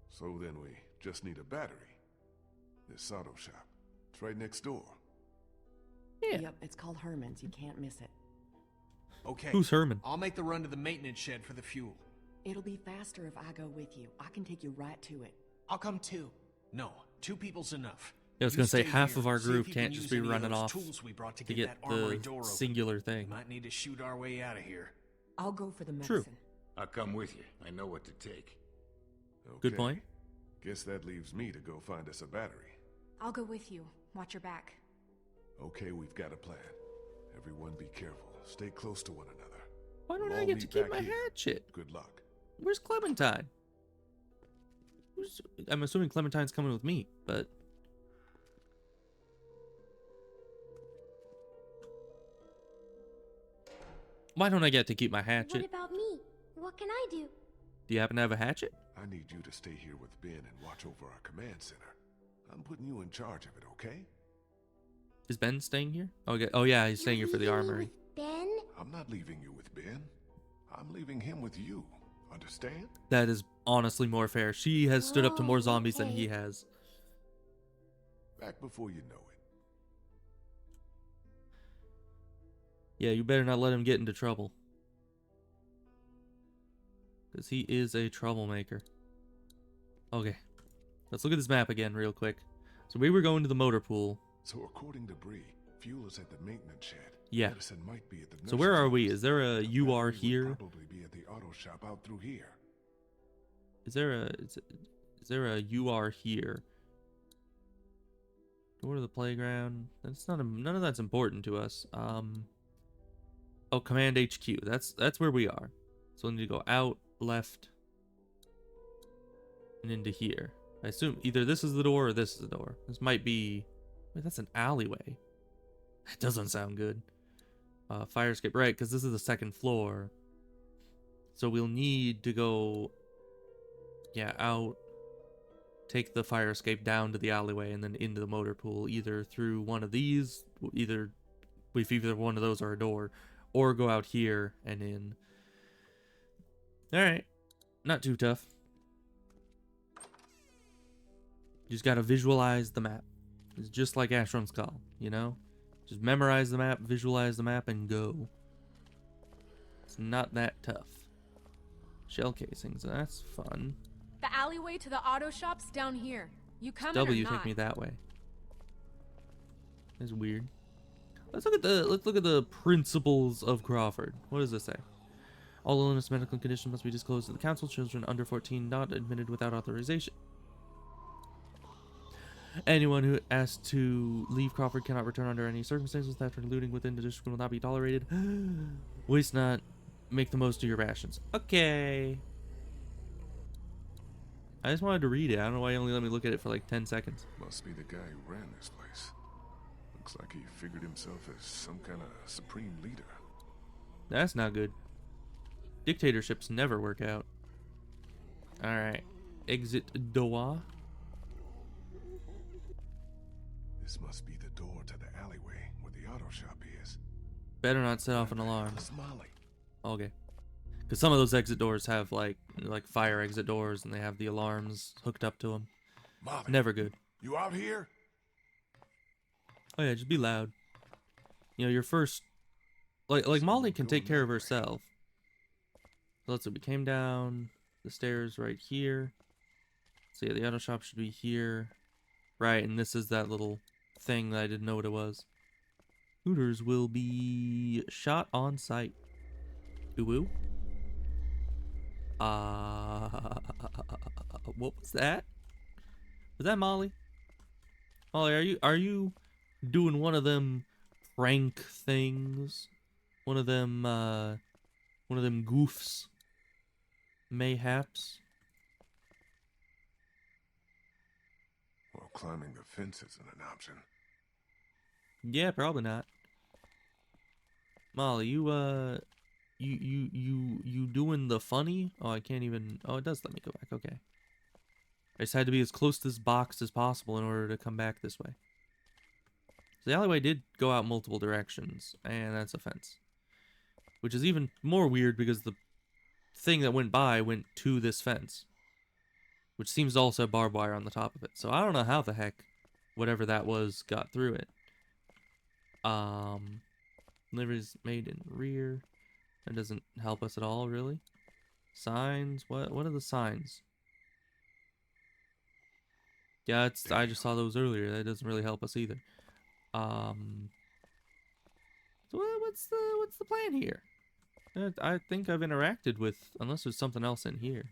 [SPEAKER 2] So then we just need a battery. This auto shop. It's right next door.
[SPEAKER 1] Yeah.
[SPEAKER 3] Yep, it's called Herman's. You can't miss it.
[SPEAKER 4] Okay.
[SPEAKER 1] Who's Herman?
[SPEAKER 4] I'll make the run to the maintenance shed for the fuel.
[SPEAKER 3] It'll be faster if I go with you. I can take you right to it.
[SPEAKER 9] I'll come too.
[SPEAKER 4] No, 2 people's enough.
[SPEAKER 1] Yeah, I was
[SPEAKER 4] You
[SPEAKER 1] gonna say
[SPEAKER 4] stay
[SPEAKER 1] half
[SPEAKER 4] here,
[SPEAKER 1] of our
[SPEAKER 4] see if
[SPEAKER 1] group
[SPEAKER 4] you can
[SPEAKER 1] can't
[SPEAKER 4] use
[SPEAKER 1] just be
[SPEAKER 4] any of
[SPEAKER 1] running
[SPEAKER 4] those
[SPEAKER 1] off
[SPEAKER 4] tools we brought to
[SPEAKER 1] to
[SPEAKER 4] get
[SPEAKER 1] get
[SPEAKER 4] that armory
[SPEAKER 1] the
[SPEAKER 4] door open.
[SPEAKER 1] singular thing.
[SPEAKER 4] We might need to shoot our way out of here.
[SPEAKER 3] I'll go for the
[SPEAKER 1] True.
[SPEAKER 3] medicine.
[SPEAKER 7] I'll come with you. I know what to take.
[SPEAKER 1] Good
[SPEAKER 2] Okay.
[SPEAKER 1] point.
[SPEAKER 2] Guess that leaves me to go find us a battery.
[SPEAKER 10] I'll go with you. Watch your back.
[SPEAKER 2] Okay, we've got a plan. Everyone be careful. Stay close to one another.
[SPEAKER 1] Why don't
[SPEAKER 2] We'll
[SPEAKER 1] I
[SPEAKER 2] all
[SPEAKER 1] get to
[SPEAKER 2] meet
[SPEAKER 1] keep
[SPEAKER 2] back
[SPEAKER 1] my
[SPEAKER 2] here.
[SPEAKER 1] hatchet?
[SPEAKER 2] Good luck.
[SPEAKER 1] Where's Clementine? I'm assuming Clementine's coming with me, but... Why don't I get to keep my hatchet?
[SPEAKER 6] What about me? What can I do?
[SPEAKER 1] Do you happen to have a hatchet?
[SPEAKER 2] I need you to stay here with Ben and watch over our command center. I'm putting you in charge of it, okay?
[SPEAKER 1] Is Ben staying here? Okay. Oh yeah, he's staying here for the
[SPEAKER 6] Leaving me
[SPEAKER 1] armory.
[SPEAKER 6] with Ben?
[SPEAKER 2] I'm not leaving you with Ben. I'm leaving him with you. Understand?
[SPEAKER 1] That is honestly more fair. She has stood up to more
[SPEAKER 6] Oh,
[SPEAKER 1] zombies than
[SPEAKER 6] okay.
[SPEAKER 1] he has.
[SPEAKER 2] Back before you know it.
[SPEAKER 1] Yeah, you better not let him get into trouble. Because he is a troublemaker. Okay. Let's look at this map again real quick. So we were going to the motor pool.
[SPEAKER 2] So according to Bree, fuel is at the maintenance shed.
[SPEAKER 1] Yeah.
[SPEAKER 2] Medicine might be at the
[SPEAKER 1] So where
[SPEAKER 2] nurse's
[SPEAKER 1] are we?
[SPEAKER 2] office.
[SPEAKER 1] Is there a
[SPEAKER 2] The
[SPEAKER 1] UR
[SPEAKER 2] battery would
[SPEAKER 1] here?
[SPEAKER 2] Probably be at the auto shop out through here.
[SPEAKER 1] Is there a UR here? Door to the playground. That's not none of that's important to us. Oh, Command HQ. That's where we are. So we need to go out, left, and into here. I assume either this is the door or this is the door. This might be... Wait, that's an alleyway. That doesn't sound good. Fire escape, right, because this is the second floor. So we'll need to go... Yeah, out. Take the fire escape down to the alleyway and then into the motor pool. Either through one of these, if either one of those are a door, or go out here and in. Alright. Not too tough. You just gotta visualize the map. It's just like Ashram's Call, you know? Just memorize the map, visualize the map, and go. It's not that tough. Shell casings, that's fun.
[SPEAKER 10] The alleyway to the auto shop's down here. You coming
[SPEAKER 1] W
[SPEAKER 10] or not?
[SPEAKER 1] take me that way. That's weird. Let's look at the principles of Crawford. What does this say? All illness medical conditions must be disclosed to the council. Children under 14 not admitted without authorization. Anyone who asks to leave Crawford cannot return under any circumstances. Theft or looting within the district will not be tolerated. Waste not. Make the most of your rations. Okay. I just wanted to read it. I don't know why you only let me look at it for like 10 seconds.
[SPEAKER 2] Must be the guy who ran this place. Looks like he figured himself as some kind of supreme leader.
[SPEAKER 1] That's not good. Dictatorships never work out. Alright. Exit door.
[SPEAKER 2] This must be the door to the alleyway where the auto shop is.
[SPEAKER 1] Better not set off an alarm.
[SPEAKER 2] It's Molly.
[SPEAKER 1] Okay. Because some of those exit doors have like fire exit doors and they have the alarms hooked up to them.
[SPEAKER 2] Molly,
[SPEAKER 1] Never good.
[SPEAKER 2] you out here?
[SPEAKER 1] Oh yeah, just be loud. You know, your first... Like Molly can take care of herself. So let's see, we came down the stairs right here. So yeah, the auto shop should be here. Right, and this is that little thing that I didn't know what it was. Hooters will be shot on sight. Ooh. What was that? Was that Molly? Molly, are you doing one of them prank things? One of them goofs? Mayhaps?
[SPEAKER 2] Well, climbing the fence isn't an option.
[SPEAKER 1] Yeah, probably not. Molly, you doing the funny? Oh, I can't even... Oh, it does let me go back. Okay. I just had to be as close to this box as possible in order to come back this way. So the alleyway did go out multiple directions, and that's a fence. Which is even more weird because the thing that went by went to this fence. Which seems to also have barbed wire on the top of it. So I don't know how the heck whatever that was got through it. Deliveries made in rear. That doesn't help us at all, really. Signs. What are the signs? Yeah, I just saw those earlier. That doesn't really help us either. So what's the plan here? I think I've interacted with, unless there's something else in here.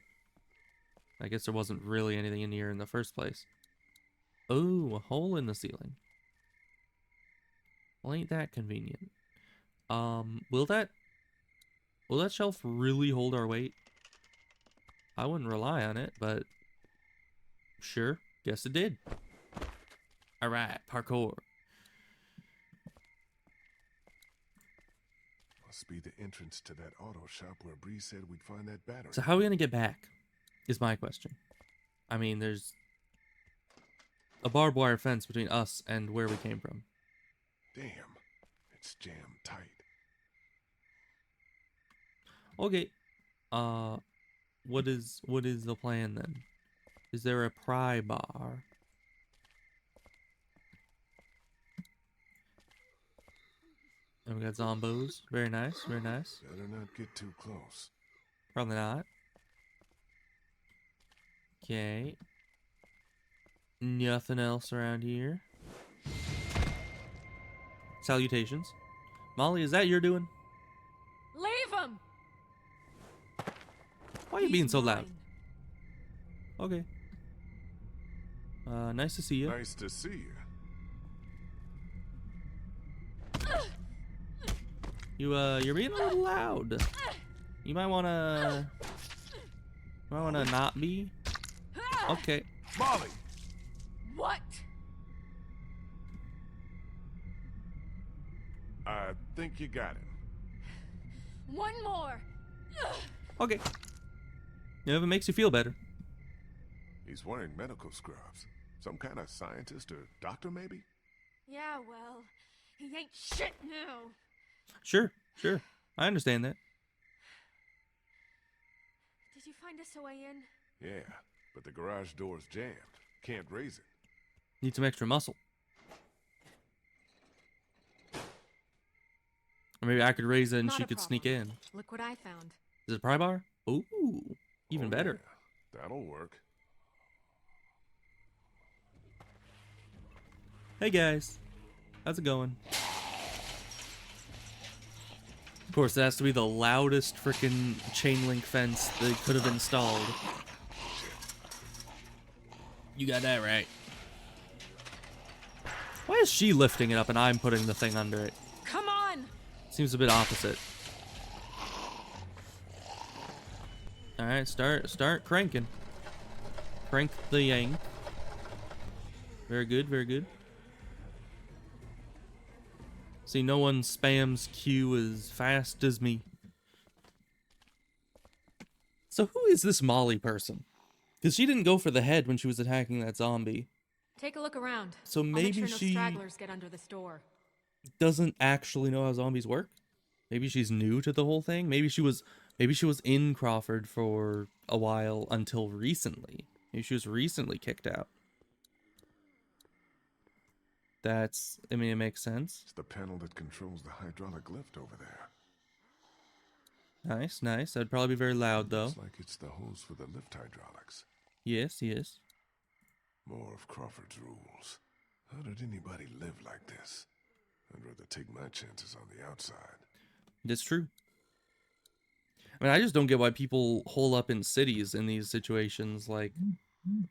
[SPEAKER 1] I guess there wasn't really anything in here in the first place. Oh, a hole in the ceiling. Well, ain't that convenient? Will that shelf really hold our weight? I wouldn't rely on it, but sure, guess it did. All right, parkour.
[SPEAKER 2] Must be the entrance to that auto shop where Bree said we'd find that battery.
[SPEAKER 1] So how are we gonna get back? Is my question. I mean, there's a barbed wire fence between us and where we came from.
[SPEAKER 2] Damn, it's jammed tight.
[SPEAKER 1] Okay. What is the plan then? Is there a pry bar? And we got zombos. Very nice, very nice.
[SPEAKER 2] Better not get too close.
[SPEAKER 1] Probably not. Okay. Nothing else around here. Salutations. Molly, is that your doing?
[SPEAKER 10] Leave him!
[SPEAKER 1] Why are you being so loud? Okay. Nice to see you.
[SPEAKER 2] Nice to see you.
[SPEAKER 1] You're being a little loud. You might wanna not be. Okay.
[SPEAKER 2] Molly!
[SPEAKER 10] What?
[SPEAKER 2] I think you got it.
[SPEAKER 10] One more.
[SPEAKER 1] Okay. You know, if it makes you feel better.
[SPEAKER 2] He's wearing medical scrubs. Some kind of scientist or doctor, maybe?
[SPEAKER 10] Yeah, well, he ain't shit now.
[SPEAKER 1] Sure. I understand that.
[SPEAKER 10] Did you find us a way in?
[SPEAKER 2] Yeah, but the garage door's jammed. Can't raise it.
[SPEAKER 1] Need some extra muscle. Or maybe I could raise it and
[SPEAKER 10] Not
[SPEAKER 1] she
[SPEAKER 10] a
[SPEAKER 1] could sneak
[SPEAKER 10] problem.
[SPEAKER 1] in.
[SPEAKER 10] Look what I found.
[SPEAKER 1] Is it a pry bar? Ooh, even
[SPEAKER 2] Oh,
[SPEAKER 1] better.
[SPEAKER 2] yeah, that'll work.
[SPEAKER 1] Hey guys, how's it going? Of course, it has to be the loudest frickin' chain link fence they could have installed. You got that right. Why is she lifting it up and I'm putting the thing under it?
[SPEAKER 10] Come on!
[SPEAKER 1] Seems a bit opposite. Alright, start cranking. Crank the yank. Very good, very good. See, no one spams Q as fast as me. So who is this Molly person? Because she didn't go for the head when she was attacking that zombie.
[SPEAKER 10] Take a look around.
[SPEAKER 1] So
[SPEAKER 10] I'll make
[SPEAKER 1] maybe
[SPEAKER 10] sure no
[SPEAKER 1] she
[SPEAKER 10] stragglers get under this door.
[SPEAKER 1] doesn't actually know how zombies work. Maybe she's new to the whole thing. Maybe she was in Crawford for a while until recently. Maybe she was recently kicked out. I mean, it makes sense.
[SPEAKER 2] It's the panel that controls the hydraulic lift over there.
[SPEAKER 1] Nice. That'd probably be very loud, though.
[SPEAKER 2] Looks like it's the hose for the lift hydraulics.
[SPEAKER 1] Yes.
[SPEAKER 2] More of Crawford's rules. How did anybody live like this? I'd rather take my chances on the outside.
[SPEAKER 1] That's true. I mean, I just don't get why people hole up in cities in these situations. Like,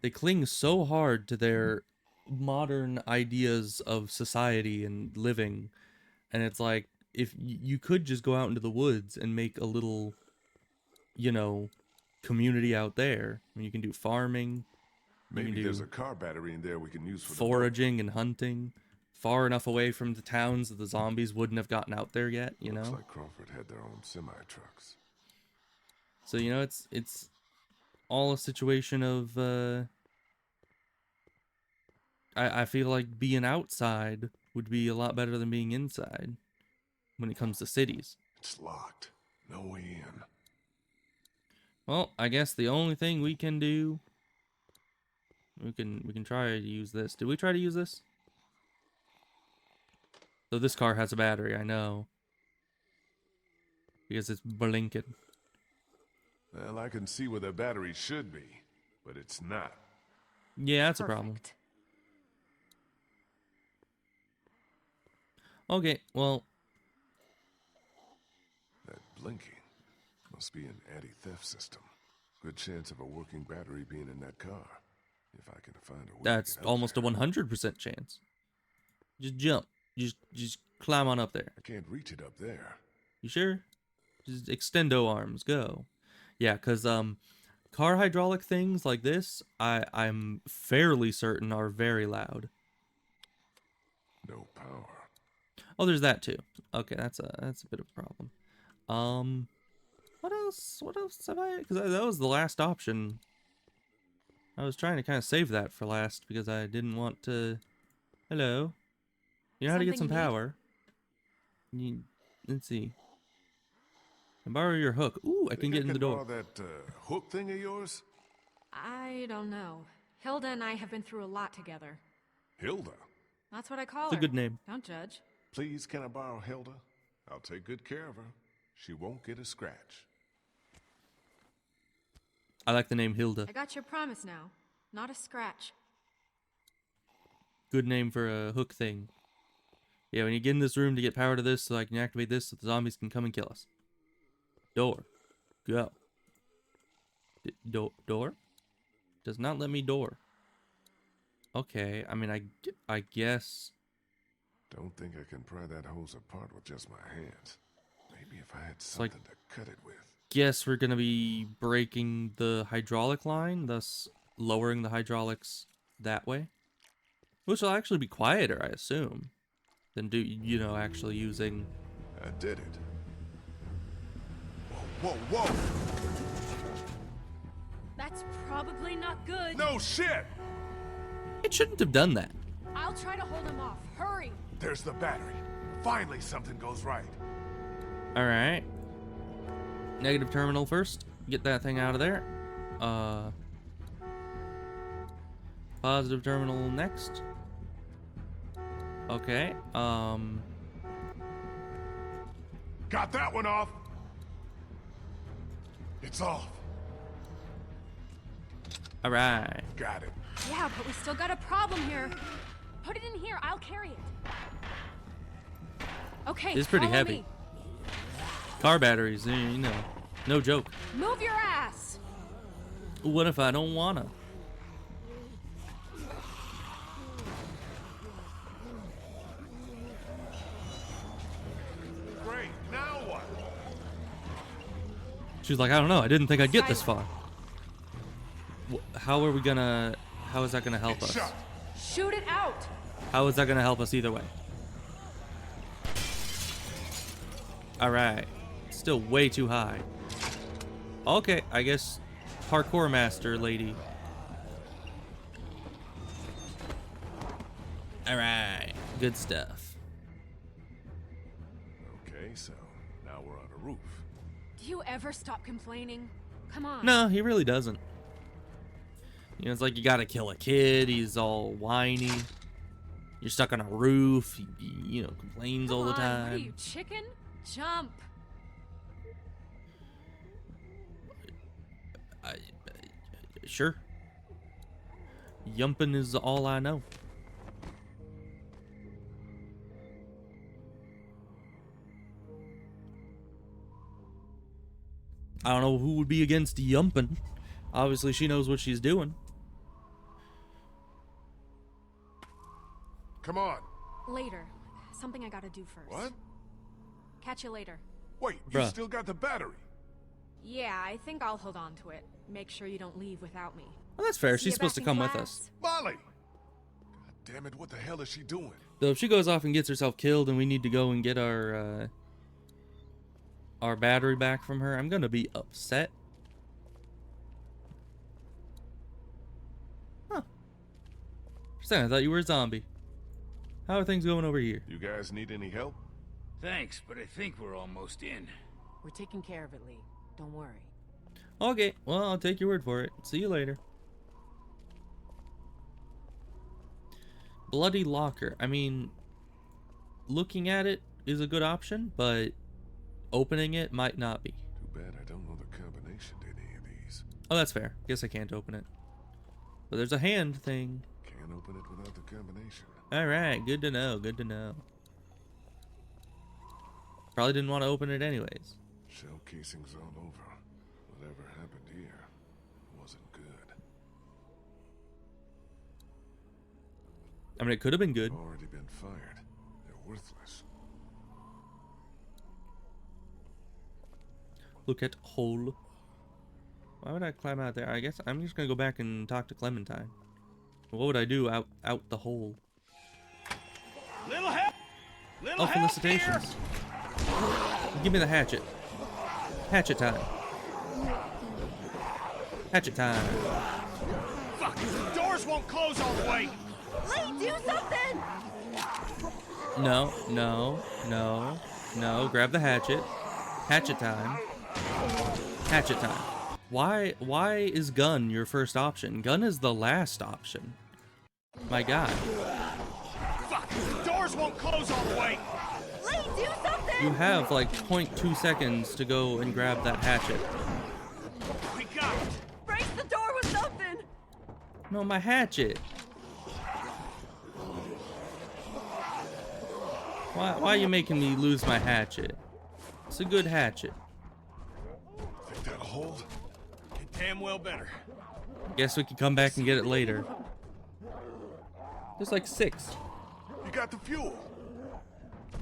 [SPEAKER 1] they cling so hard to their modern ideas of society and living. And it's like, if you could just go out into the woods and make a little, community out there. I mean, you can do farming.
[SPEAKER 2] Maybe there's a car battery in there we can use for
[SPEAKER 1] foraging and hunting. Far enough away from the towns that the zombies wouldn't have gotten out there yet,
[SPEAKER 2] Looks like Crawford had their own semi-trucks.
[SPEAKER 1] So, it's all a situation of, I feel like being outside would be a lot better than being inside when it comes to cities.
[SPEAKER 2] It's locked. No way in.
[SPEAKER 1] Well, I guess the only thing we can do, we can try to use this. Did we try to use this? So this car has a battery, I know. Because it's blinking.
[SPEAKER 2] Well, I can see where the battery should be, but it's not.
[SPEAKER 1] Yeah, that's a problem. Okay, well.
[SPEAKER 2] That blinking must be an anti-theft system. Good chance of a working battery being in that car. If I can find a way
[SPEAKER 1] That's
[SPEAKER 2] to get out
[SPEAKER 1] almost
[SPEAKER 2] there.
[SPEAKER 1] a 100% chance. Just jump. Just climb on up there.
[SPEAKER 2] I can't reach it up there.
[SPEAKER 1] You sure? Just extendo arms, go. Yeah, cause car hydraulic things like this, I'm fairly certain are very loud.
[SPEAKER 2] No power.
[SPEAKER 1] Oh, there's that too. Okay, that's a bit of a problem. What else? What else have I? Because that was the last option. I was trying to kind of save that for last because I didn't want to. Hello. You know how to get some
[SPEAKER 10] Something you need?
[SPEAKER 1] power. Let's see. I borrow your hook. Ooh, I can get in the door.
[SPEAKER 2] Borrow that hook thing of yours?
[SPEAKER 10] I don't know. Hilda and I have been through a lot together.
[SPEAKER 2] Hilda?
[SPEAKER 10] That's what I call
[SPEAKER 1] It's a
[SPEAKER 10] her.
[SPEAKER 1] good name.
[SPEAKER 10] Don't judge.
[SPEAKER 2] Please, can I borrow Hilda? I'll take good care of her. She won't get a scratch.
[SPEAKER 1] I like the name Hilda.
[SPEAKER 10] I got your promise now. Not a scratch.
[SPEAKER 1] Good name for a hook thing. Yeah, when you get in this room to get power to this, so I can activate this so the zombies can come and kill us. Door. Go. Door? Does not let me door. Okay, I mean, I guess...
[SPEAKER 2] Don't think I can pry that hose apart with just my hands. Maybe if I had
[SPEAKER 1] like-
[SPEAKER 2] something to cut it with.
[SPEAKER 1] Guess we're gonna be breaking the hydraulic line, thus lowering the hydraulics that way. Which will actually be quieter, I assume, than actually using...
[SPEAKER 2] I did it. Whoa, whoa, whoa!
[SPEAKER 10] That's probably not good.
[SPEAKER 2] No shit!
[SPEAKER 1] It shouldn't have done that.
[SPEAKER 10] I'll try to hold him off. Hurry.
[SPEAKER 2] There's the battery. Finally something goes right.
[SPEAKER 1] Alright. Negative terminal first. Get that thing out of there. Positive terminal next. Okay.
[SPEAKER 2] Got that one off. It's off.
[SPEAKER 1] Alright.
[SPEAKER 2] Got it.
[SPEAKER 10] Yeah, but we still got a problem here. Put it in here. I'll carry it. Okay,
[SPEAKER 1] It's pretty
[SPEAKER 10] follow
[SPEAKER 1] heavy.
[SPEAKER 10] me.
[SPEAKER 1] Car batteries, no joke.
[SPEAKER 10] Move your ass.
[SPEAKER 1] What if I don't wanna?
[SPEAKER 2] Great. Now what?
[SPEAKER 1] She's like, I don't know. I didn't think I'd get this far. How are we gonna... How is that gonna help us?
[SPEAKER 2] Shut.
[SPEAKER 10] Shoot it out.
[SPEAKER 1] How is that gonna help us either way? Alright. Still way too high. Okay, I guess parkour master lady. Alright. Good stuff.
[SPEAKER 2] Okay, so now we're on a roof.
[SPEAKER 10] Do you ever stop complaining? Come on.
[SPEAKER 1] No, he really doesn't. You know, it's like you gotta kill a kid. He's all whiny. You're stuck on a roof. He complains all the
[SPEAKER 10] Come on,
[SPEAKER 1] time.
[SPEAKER 10] What are you, chicken? Jump.
[SPEAKER 1] Sure. Yumping is all I know. I don't know who would be against yumping. Obviously, she knows what she's doing.
[SPEAKER 2] Come on.
[SPEAKER 10] Later. Something I gotta do first.
[SPEAKER 2] What?
[SPEAKER 10] Catch you later.
[SPEAKER 2] Wait, you
[SPEAKER 1] Bruh.
[SPEAKER 2] still got the battery.
[SPEAKER 10] Yeah, I think I'll hold on to it. Make sure you don't leave without me.
[SPEAKER 1] Well, that's fair.
[SPEAKER 10] See
[SPEAKER 1] She's
[SPEAKER 10] you
[SPEAKER 1] supposed to
[SPEAKER 10] back in
[SPEAKER 1] come with
[SPEAKER 10] class?
[SPEAKER 1] us.
[SPEAKER 2] Molly! God damn it, what the hell is she doing?
[SPEAKER 1] Though if she goes off and gets herself killed and we need to go and get our battery back from her, I'm gonna be upset. Huh. For a second, I thought you were a zombie. How are things going over here?
[SPEAKER 2] You guys need any help?
[SPEAKER 7] Thanks, but I think we're almost in.
[SPEAKER 3] We're taking care of it, Lee. Don't worry.
[SPEAKER 1] Okay, well, I'll take your word for it. See you later. Bloody locker. I mean, looking at it is a good option, but opening it might not be.
[SPEAKER 2] Too bad I don't know the combination to any of these.
[SPEAKER 1] Oh, that's fair. Guess I can't open it. But there's a hand thing.
[SPEAKER 2] Can't open it without the combination.
[SPEAKER 1] Alright, good to know, good to know. Probably didn't want to open it anyways.
[SPEAKER 2] Shell casings all over. Whatever happened here wasn't good.
[SPEAKER 1] I mean, it could have been good.
[SPEAKER 2] Already been fired. There worthless.
[SPEAKER 1] Look at hole. Why would I climb out there? I guess I'm just gonna go back and talk to Clementine. What would I do out the hole?
[SPEAKER 4] Little help! Little
[SPEAKER 1] Oh,
[SPEAKER 4] help
[SPEAKER 1] felicitations.
[SPEAKER 4] here!
[SPEAKER 1] Give me the hatchet. Hatchet time. Hatchet time.
[SPEAKER 4] Fuck! The doors won't close all the way!
[SPEAKER 3] Lee, do something!
[SPEAKER 1] No, no, no, no. Grab the hatchet. Hatchet time. Hatchet time. Why is gun your first option? Gun is the last option. My God.
[SPEAKER 4] Fuck! The doors won't close all the way!
[SPEAKER 3] Lee, do something!
[SPEAKER 1] You have like 0.2 seconds to go and grab that hatchet.
[SPEAKER 4] We got it!
[SPEAKER 3] Brace the door with something!
[SPEAKER 1] No, my hatchet. Why are you making me lose my hatchet? It's a good hatchet.
[SPEAKER 2] Think that'll hold?
[SPEAKER 4] It damn well better.
[SPEAKER 1] Guess we can come back and get it later. There's like 6.
[SPEAKER 2] You got the fuel.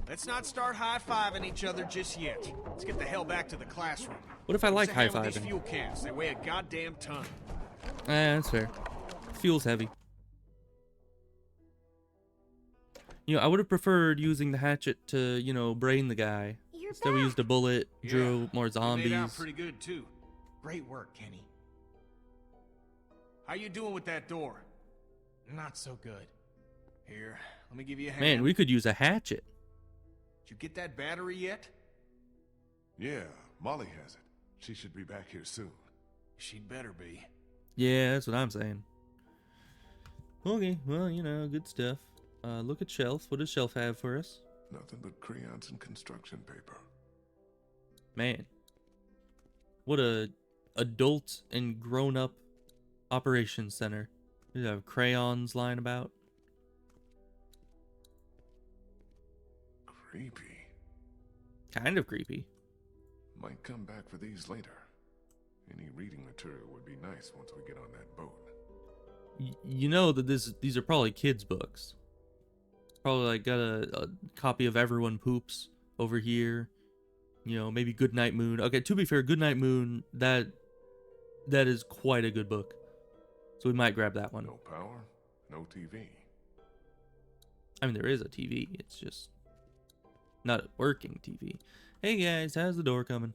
[SPEAKER 4] Let's not start high-fiving each other just yet. Let's get the hell back to the classroom.
[SPEAKER 1] What if I like
[SPEAKER 4] What's the hell with these
[SPEAKER 1] high-fiving?
[SPEAKER 4] fuel cans? They weigh a goddamn ton.
[SPEAKER 1] That's fair. Fuel's heavy. You know, I would have preferred using the hatchet to, you know, brain the guy.
[SPEAKER 6] You're
[SPEAKER 1] Instead we
[SPEAKER 6] back.
[SPEAKER 1] used a bullet, drew
[SPEAKER 4] Yeah,
[SPEAKER 1] more
[SPEAKER 4] You made out
[SPEAKER 1] zombies.
[SPEAKER 4] pretty good, too.
[SPEAKER 9] Great work, Kenny.
[SPEAKER 4] How you doing with that door?
[SPEAKER 9] Not so good.
[SPEAKER 4] Here, let me give you a hand.
[SPEAKER 1] Man, we could use a hatchet.
[SPEAKER 4] Did you get that battery yet?
[SPEAKER 2] Yeah, Molly has it. She should be back here soon.
[SPEAKER 4] She'd better be.
[SPEAKER 1] Yeah, that's what I'm saying. Okay, well, you know, good stuff. Look at Shelf. What does Shelf have for us?
[SPEAKER 2] Nothing but crayons and construction paper.
[SPEAKER 1] Man. What a adult and grown-up operations center. You have crayons lying about.
[SPEAKER 2] Creepy.
[SPEAKER 1] Kind of creepy.
[SPEAKER 2] Might come back for these later. Any reading material would be nice once we get on that boat.
[SPEAKER 1] You know that these are probably kids' books. Probably like got a copy of Everyone Poops over here. You know, maybe Goodnight Moon. Okay, to be fair, Goodnight Moon, that is quite a good book. So we might grab that one.
[SPEAKER 2] No power, no TV.
[SPEAKER 1] I mean, there is a TV. It's just not a working TV. Hey guys, how's the door coming?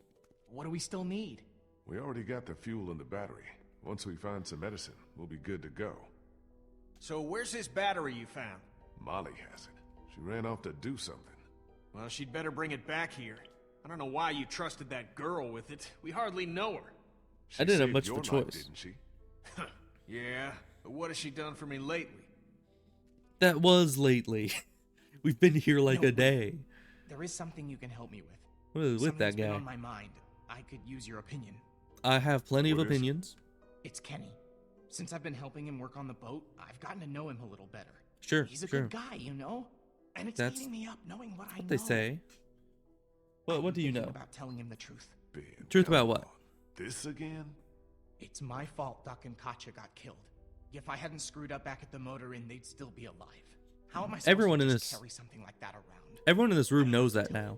[SPEAKER 9] What do we still need?
[SPEAKER 2] We already got the fuel and the battery. Once we find some medicine, we'll be good to go.
[SPEAKER 4] So where's this battery you found?
[SPEAKER 2] Molly has it. She ran off to do something.
[SPEAKER 4] Well, she'd better bring it back here. I don't know why you trusted that girl with it. We hardly know her.
[SPEAKER 2] She
[SPEAKER 1] I didn't have
[SPEAKER 2] saved
[SPEAKER 1] much
[SPEAKER 2] your
[SPEAKER 1] of a
[SPEAKER 2] life,
[SPEAKER 1] choice.
[SPEAKER 2] didn't she?
[SPEAKER 4] Yeah, but what has she done for me lately?
[SPEAKER 1] That was lately. We've been here like
[SPEAKER 9] No,
[SPEAKER 1] a day.
[SPEAKER 9] There is something you can help me with.
[SPEAKER 1] What is with
[SPEAKER 9] Something
[SPEAKER 1] that
[SPEAKER 9] that's been
[SPEAKER 1] guy?
[SPEAKER 9] on my mind. I could use your opinion.
[SPEAKER 1] I have plenty of
[SPEAKER 2] What is it?
[SPEAKER 1] opinions.
[SPEAKER 9] It's Kenny. Since I've been helping him work on the boat, I've gotten to know him a little better.
[SPEAKER 1] Sure,
[SPEAKER 9] He's a
[SPEAKER 1] sure.
[SPEAKER 9] good guy, you know? And it's
[SPEAKER 1] That's
[SPEAKER 9] eating me up knowing what I know.
[SPEAKER 1] What they say. What
[SPEAKER 9] I'm
[SPEAKER 1] do you
[SPEAKER 9] thinking
[SPEAKER 1] know?
[SPEAKER 9] about telling him the truth.
[SPEAKER 2] Ben,
[SPEAKER 1] Truth
[SPEAKER 2] come
[SPEAKER 1] about what?
[SPEAKER 2] on. This again?
[SPEAKER 9] It's my fault Duck and Katya got killed. If I hadn't screwed up back at the motor inn, they'd still be alive. How am I supposed
[SPEAKER 1] Everyone
[SPEAKER 9] to
[SPEAKER 1] in
[SPEAKER 9] just
[SPEAKER 1] this-
[SPEAKER 9] carry something like that around?
[SPEAKER 1] Everyone in this room knows that now.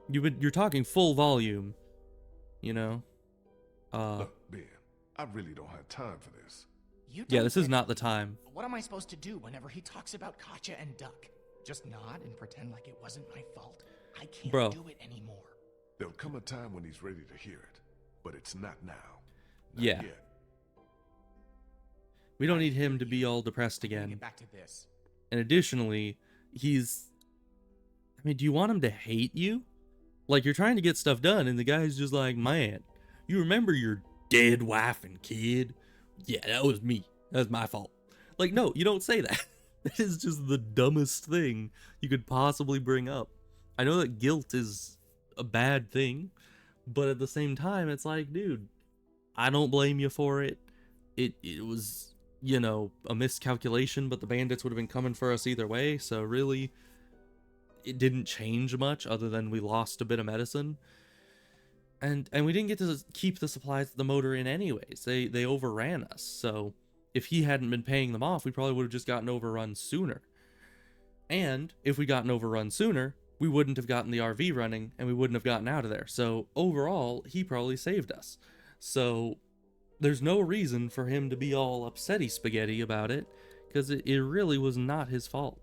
[SPEAKER 1] You're talking full volume. You know?
[SPEAKER 2] Look, Ben, I really don't have time for this.
[SPEAKER 9] You
[SPEAKER 1] Yeah,
[SPEAKER 9] don't
[SPEAKER 1] this is
[SPEAKER 9] get
[SPEAKER 1] not
[SPEAKER 9] it.
[SPEAKER 1] the time.
[SPEAKER 9] What am I supposed to do whenever he talks about Katya and Duck? Just nod and pretend like it wasn't my fault? I can't
[SPEAKER 1] Bro.
[SPEAKER 9] do it anymore.
[SPEAKER 2] There'll come a time when he's ready to hear it, but it's not now. Not
[SPEAKER 1] Yeah.
[SPEAKER 2] yet.
[SPEAKER 1] We don't need him to be all depressed
[SPEAKER 9] Let me
[SPEAKER 1] again.
[SPEAKER 9] Get back to this.
[SPEAKER 1] And additionally, I mean, do you want him to hate you? Like, you're trying to get stuff done, and the guy's just like, man, you remember your dead wife and kid? Yeah, that was me. That was my fault. Like, no, you don't say that. That is just the dumbest thing you could possibly bring up. I know that guilt is a bad thing, but at the same time, it's like, dude, I don't blame you for it. It was, you know, a miscalculation, but the bandits would have been coming for us either way, so really, it didn't change much other than we lost a bit of medicine. And we didn't get to keep the supplies at the motor inn anyways. They overran us, so if he hadn't been paying them off, we probably would have just gotten overrun sooner. And if we gotten overrun sooner, we wouldn't have gotten the RV running and we wouldn't have gotten out of there. So overall, he probably saved us. So there's no reason for him to be all upsetty spaghetti about it, because it really was not his fault.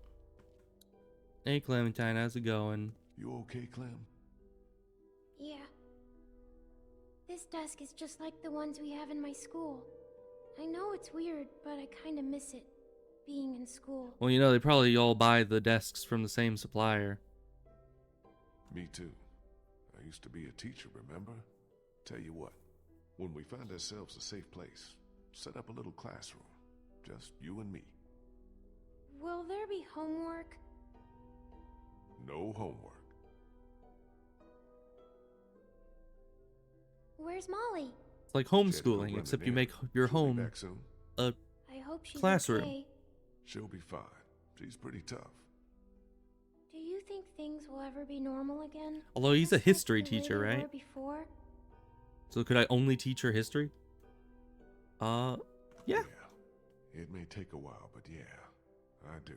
[SPEAKER 1] Hey Clementine, how's it going?
[SPEAKER 2] You okay, Clem?
[SPEAKER 6] Yeah. This desk is just like the ones we have in my school. I know it's weird, but I kinda miss it, being in school.
[SPEAKER 1] Well, you know, they probably all buy the desks from the same supplier.
[SPEAKER 2] Me too. I used to be a teacher, remember? Tell you what, when we find ourselves a safe place, set up a little classroom. Just you and me.
[SPEAKER 6] Will there be homework?
[SPEAKER 2] No homework.
[SPEAKER 6] Where's Molly?
[SPEAKER 1] It's like homeschooling, except you make your
[SPEAKER 2] She'll be
[SPEAKER 1] home
[SPEAKER 2] back soon.
[SPEAKER 1] a
[SPEAKER 6] I hope she's
[SPEAKER 1] classroom.
[SPEAKER 6] okay.
[SPEAKER 2] She'll be fine. She's pretty tough.
[SPEAKER 6] Do you think things will ever be normal again?
[SPEAKER 1] Although he's a
[SPEAKER 6] Just like
[SPEAKER 1] history
[SPEAKER 6] the way
[SPEAKER 1] teacher,
[SPEAKER 6] they
[SPEAKER 1] right?
[SPEAKER 6] were before?
[SPEAKER 1] So could I only teach her history? Yeah.
[SPEAKER 2] It may take a while, but yeah, I do.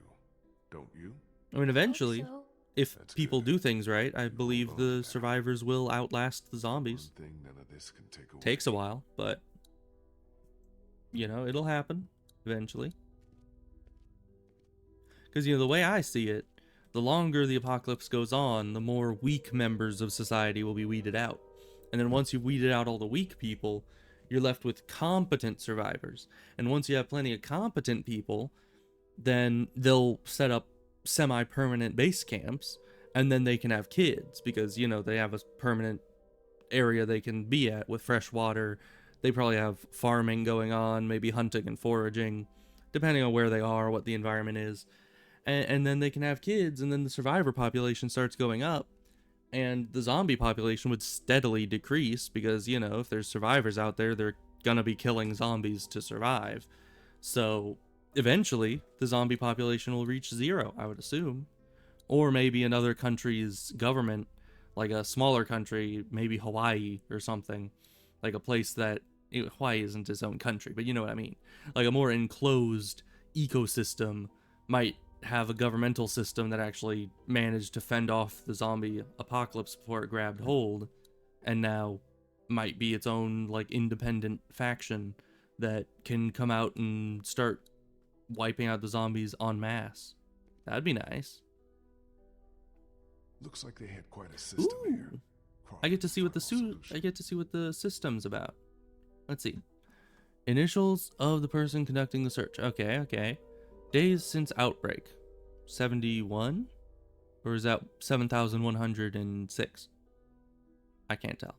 [SPEAKER 2] Don't you?
[SPEAKER 1] I mean, eventually,
[SPEAKER 6] so.
[SPEAKER 1] if
[SPEAKER 2] That's
[SPEAKER 1] people
[SPEAKER 2] good.
[SPEAKER 1] do things right, I believe
[SPEAKER 2] on
[SPEAKER 1] the
[SPEAKER 2] now.
[SPEAKER 1] survivors will outlast the zombies.
[SPEAKER 2] One thing none of this can take away.
[SPEAKER 1] Takes a while, but you know, it'll happen eventually. Because, you know, the way I see it, the longer the apocalypse goes on, the more weak members of society will be weeded out. And then once you've weeded out all the weak people, you're left with competent survivors. And once you have plenty of competent people, then they'll set up semi-permanent base camps, and then they can have kids because, you know, they have a permanent area they can be at with fresh water. They probably have farming going on, maybe hunting and foraging, depending on where they are, what the environment is. And then they can have kids, and then the survivor population starts going up, and the zombie population would steadily decrease because, you know, if there's survivors out there, they're gonna be killing zombies to survive. So eventually, the zombie population will reach zero, I would assume. Or maybe another country's government, like a smaller country, maybe Hawaii or something, like a place that Hawaii isn't its own country, but you know what I mean. Like a more enclosed ecosystem might have a governmental system that actually managed to fend off the zombie apocalypse before it grabbed hold, and now might be its own like independent faction that can come out and start wiping out the zombies en masse. That'd be nice.
[SPEAKER 2] Looks like they had quite a system here.
[SPEAKER 1] I get to see what the
[SPEAKER 2] Solution.
[SPEAKER 1] I get to see what the system's about. Let's see. Initials of the person conducting the search. Okay. Days since outbreak. 71? Or is that 7,106? I can't tell.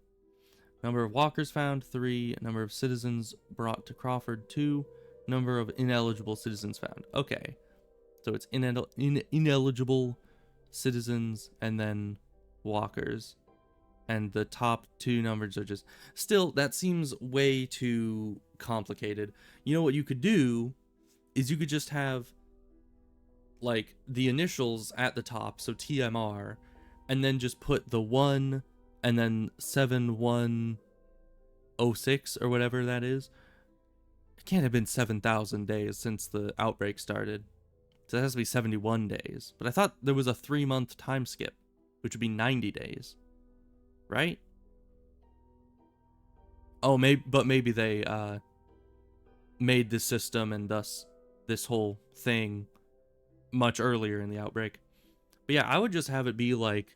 [SPEAKER 1] Number of walkers found, 3. Number of citizens brought to Crawford, 2. Number of ineligible citizens found. Okay. So it's ineligible citizens and then walkers. And the top 2 numbers are just... Still, that seems way too complicated. You know what you could do is you could just have like the initials at the top, so TMR, and then just put the 1 and then 7106 or whatever that is. It can't have been 7,000 days since the outbreak started. So that has to be 71 days. But I thought there was a 3-month time skip, which would be 90 days. Right? Oh, maybe they made this system and thus this whole thing much earlier in the outbreak. But yeah, I would just have it be like,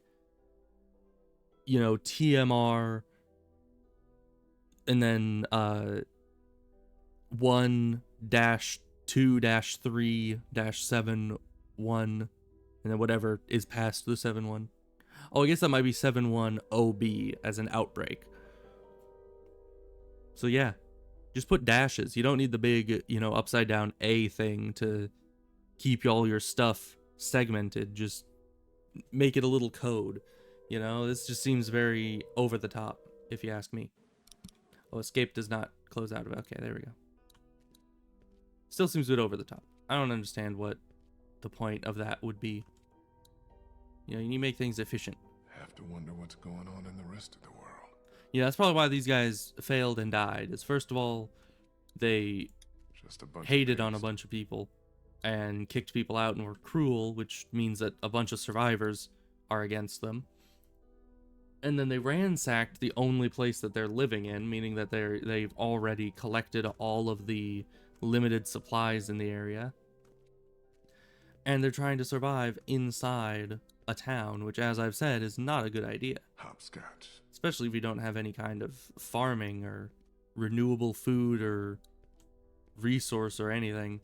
[SPEAKER 1] you know, TMR and then 1-2-3-7-1 and then whatever is past the 7-1. Oh, I guess that might be 7-1 OB as an outbreak. So yeah, just put dashes. You don't need the big, you know, upside down A thing to keep all your stuff segmented. Just make it a little code. You know, this just seems very over the top, if you ask me. Oh, escape does not close out of it. Okay, there we go. Still seems a bit over the top. I don't understand what the point of that would be. You know, you need to make things efficient.
[SPEAKER 2] Have to wonder what's going on in the rest of the world.
[SPEAKER 1] Yeah, that's probably why these guys failed and died. Is first of all, they
[SPEAKER 2] Just a bunch
[SPEAKER 1] hated
[SPEAKER 2] of
[SPEAKER 1] on a
[SPEAKER 2] paste.
[SPEAKER 1] bunch of people. and kicked people out and were cruel, which means that a bunch of survivors are against them. And then they ransacked the only place that they're living in, meaning that they've already collected all of the limited supplies in the area. And they're trying to survive inside a town, which, as I've said, is not a good idea.
[SPEAKER 2] Hopscotch.
[SPEAKER 1] Especially if you don't have any kind of farming or renewable food or resource or anything.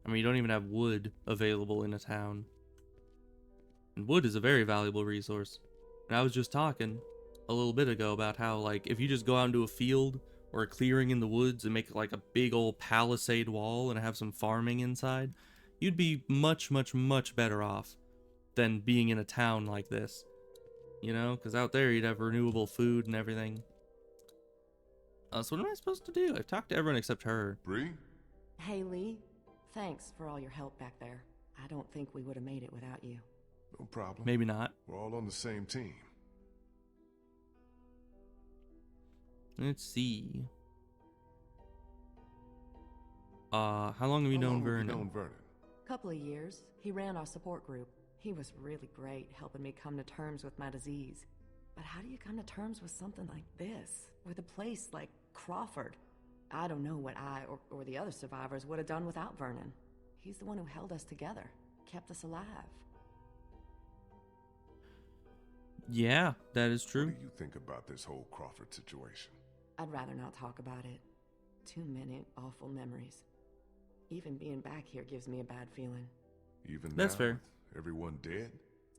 [SPEAKER 1] I mean, you don't even have wood available in a town. And wood is a very valuable resource. And I was just talking a little bit ago about how, like, if you just go out into a field or a clearing in the woods and make, like, a big old palisade wall and have some farming inside, you'd be much, much, much better off than being in a town like this. You know? Because out there you'd have renewable food and everything. So what am I supposed to do? I've talked to everyone except her.
[SPEAKER 2] Bree?
[SPEAKER 3] Hey, Lee. Thanks for all your help back there. I don't think we would have made it without you.
[SPEAKER 2] No problem.
[SPEAKER 1] Maybe not.
[SPEAKER 2] We're all on the same team.
[SPEAKER 1] Let's see. How long have you known Vernon?
[SPEAKER 3] Couple of years. He ran our support group. He was really great, helping me come to terms with my disease. But how do you come to terms with something like this? With a place like Crawford? I don't know what I or the other survivors would have done without Vernon. He's the one who held us together, kept us alive.
[SPEAKER 1] Yeah, that is true.
[SPEAKER 2] What do you think about this whole Crawford situation?
[SPEAKER 3] I'd rather not talk about it. Too many awful memories. Even being back here gives me a bad feeling.
[SPEAKER 2] Even
[SPEAKER 1] That's
[SPEAKER 2] now,
[SPEAKER 1] fair.
[SPEAKER 2] with everyone dead?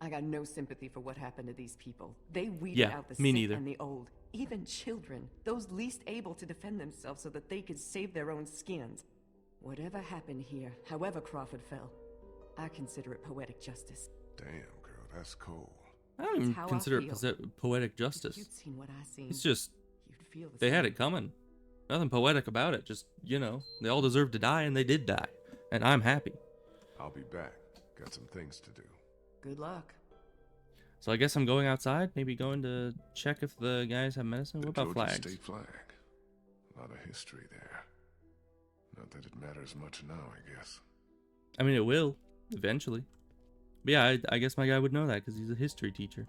[SPEAKER 3] I got no sympathy for what happened to these people. They weeded out the
[SPEAKER 1] me
[SPEAKER 3] sick
[SPEAKER 1] neither.
[SPEAKER 3] and the old. Even children. Those least able to defend themselves so that they could save their own skins. Whatever happened here, however Crawford fell, I consider it poetic justice.
[SPEAKER 2] Damn, girl, that's cold.
[SPEAKER 1] I don't even
[SPEAKER 3] how I
[SPEAKER 1] consider
[SPEAKER 3] feel.
[SPEAKER 1] it poetic
[SPEAKER 3] If
[SPEAKER 1] justice.
[SPEAKER 3] you'd seen what I seen,
[SPEAKER 1] It's just,
[SPEAKER 3] you'd feel the
[SPEAKER 1] they
[SPEAKER 3] same.
[SPEAKER 1] had it coming. Nothing poetic about it. Just, you know, they all deserve to die, and they did die. And I'm happy.
[SPEAKER 2] I'll be back. Got some things to do.
[SPEAKER 3] Good luck.
[SPEAKER 1] So I guess I'm going outside, maybe going to check if the guys have medicine.
[SPEAKER 2] The
[SPEAKER 1] What about
[SPEAKER 2] Georgia
[SPEAKER 1] flags?
[SPEAKER 2] State flag. A lot of history there. Not that it matters much now, I guess.
[SPEAKER 1] I mean, it will, eventually. But yeah, I guess my guy would know that, because he's a history teacher.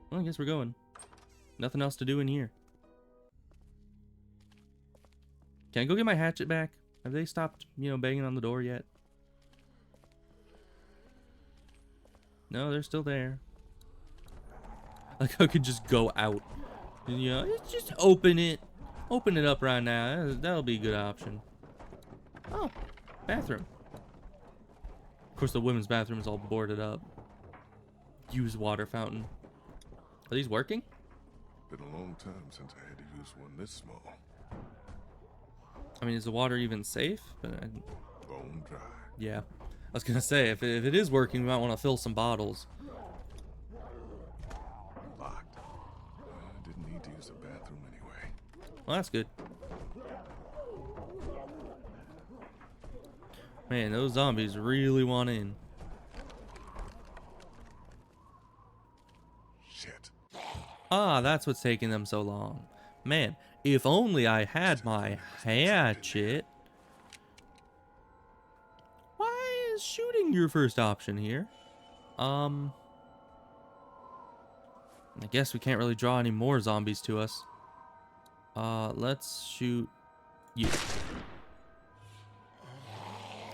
[SPEAKER 1] Well, I guess we're going. Nothing else to do in here. Can I go get my hatchet back? Have they stopped, you know, banging on the door yet? No, they're still there. Like, I could just go out. And, you know, just open it. Open it up right now. That'll be a good option. Oh, bathroom. Of course, the women's bathroom is all boarded up. Use water fountain. Are these working?
[SPEAKER 2] Been a long time since I had to use one this small.
[SPEAKER 1] I mean, is the water even safe? But
[SPEAKER 2] Bone dry.
[SPEAKER 1] yeah. I was gonna say, if it is working, we might want to fill some bottles.
[SPEAKER 2] Locked. I didn't need to use the bathroom anyway.
[SPEAKER 1] Well, that's good. Man, those zombies really want in.
[SPEAKER 2] Shit.
[SPEAKER 1] Ah, that's what's taking them so long. Man, if only I had my hatchet. Why is shooting your first option here? I guess we can't really draw any more zombies to us. Let's shoot you.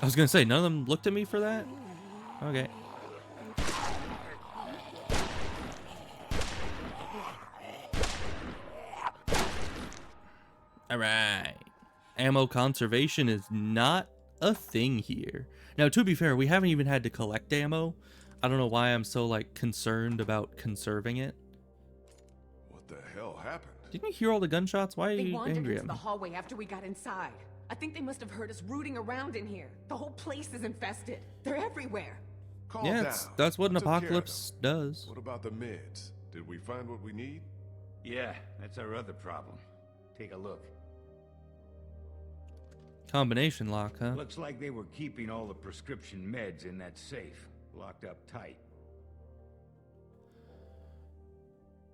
[SPEAKER 1] I was gonna say, none of them looked at me for that? Okay. Alright. Ammo conservation is not a thing here. Now, to be fair, we haven't even had to collect ammo. I don't know why I'm so, like, concerned about conserving it.
[SPEAKER 2] What the hell happened?
[SPEAKER 1] Didn't you hear all the gunshots? Why are
[SPEAKER 3] They
[SPEAKER 1] you
[SPEAKER 3] wandered
[SPEAKER 1] angry
[SPEAKER 3] into
[SPEAKER 1] at
[SPEAKER 3] the
[SPEAKER 1] me?
[SPEAKER 3] hallway after we got inside. I think they must have heard us rooting around in here. The whole place is infested. They're everywhere.
[SPEAKER 2] Calm
[SPEAKER 1] Yeah,
[SPEAKER 2] down.
[SPEAKER 1] that's what an
[SPEAKER 2] I took care of
[SPEAKER 1] apocalypse does.
[SPEAKER 2] them. What about the meds? Did we find what we need?
[SPEAKER 7] Yeah, that's our other problem. Take a look.
[SPEAKER 1] Combination lock, huh?
[SPEAKER 7] Looks like they were keeping all the prescription meds in that safe, locked up tight.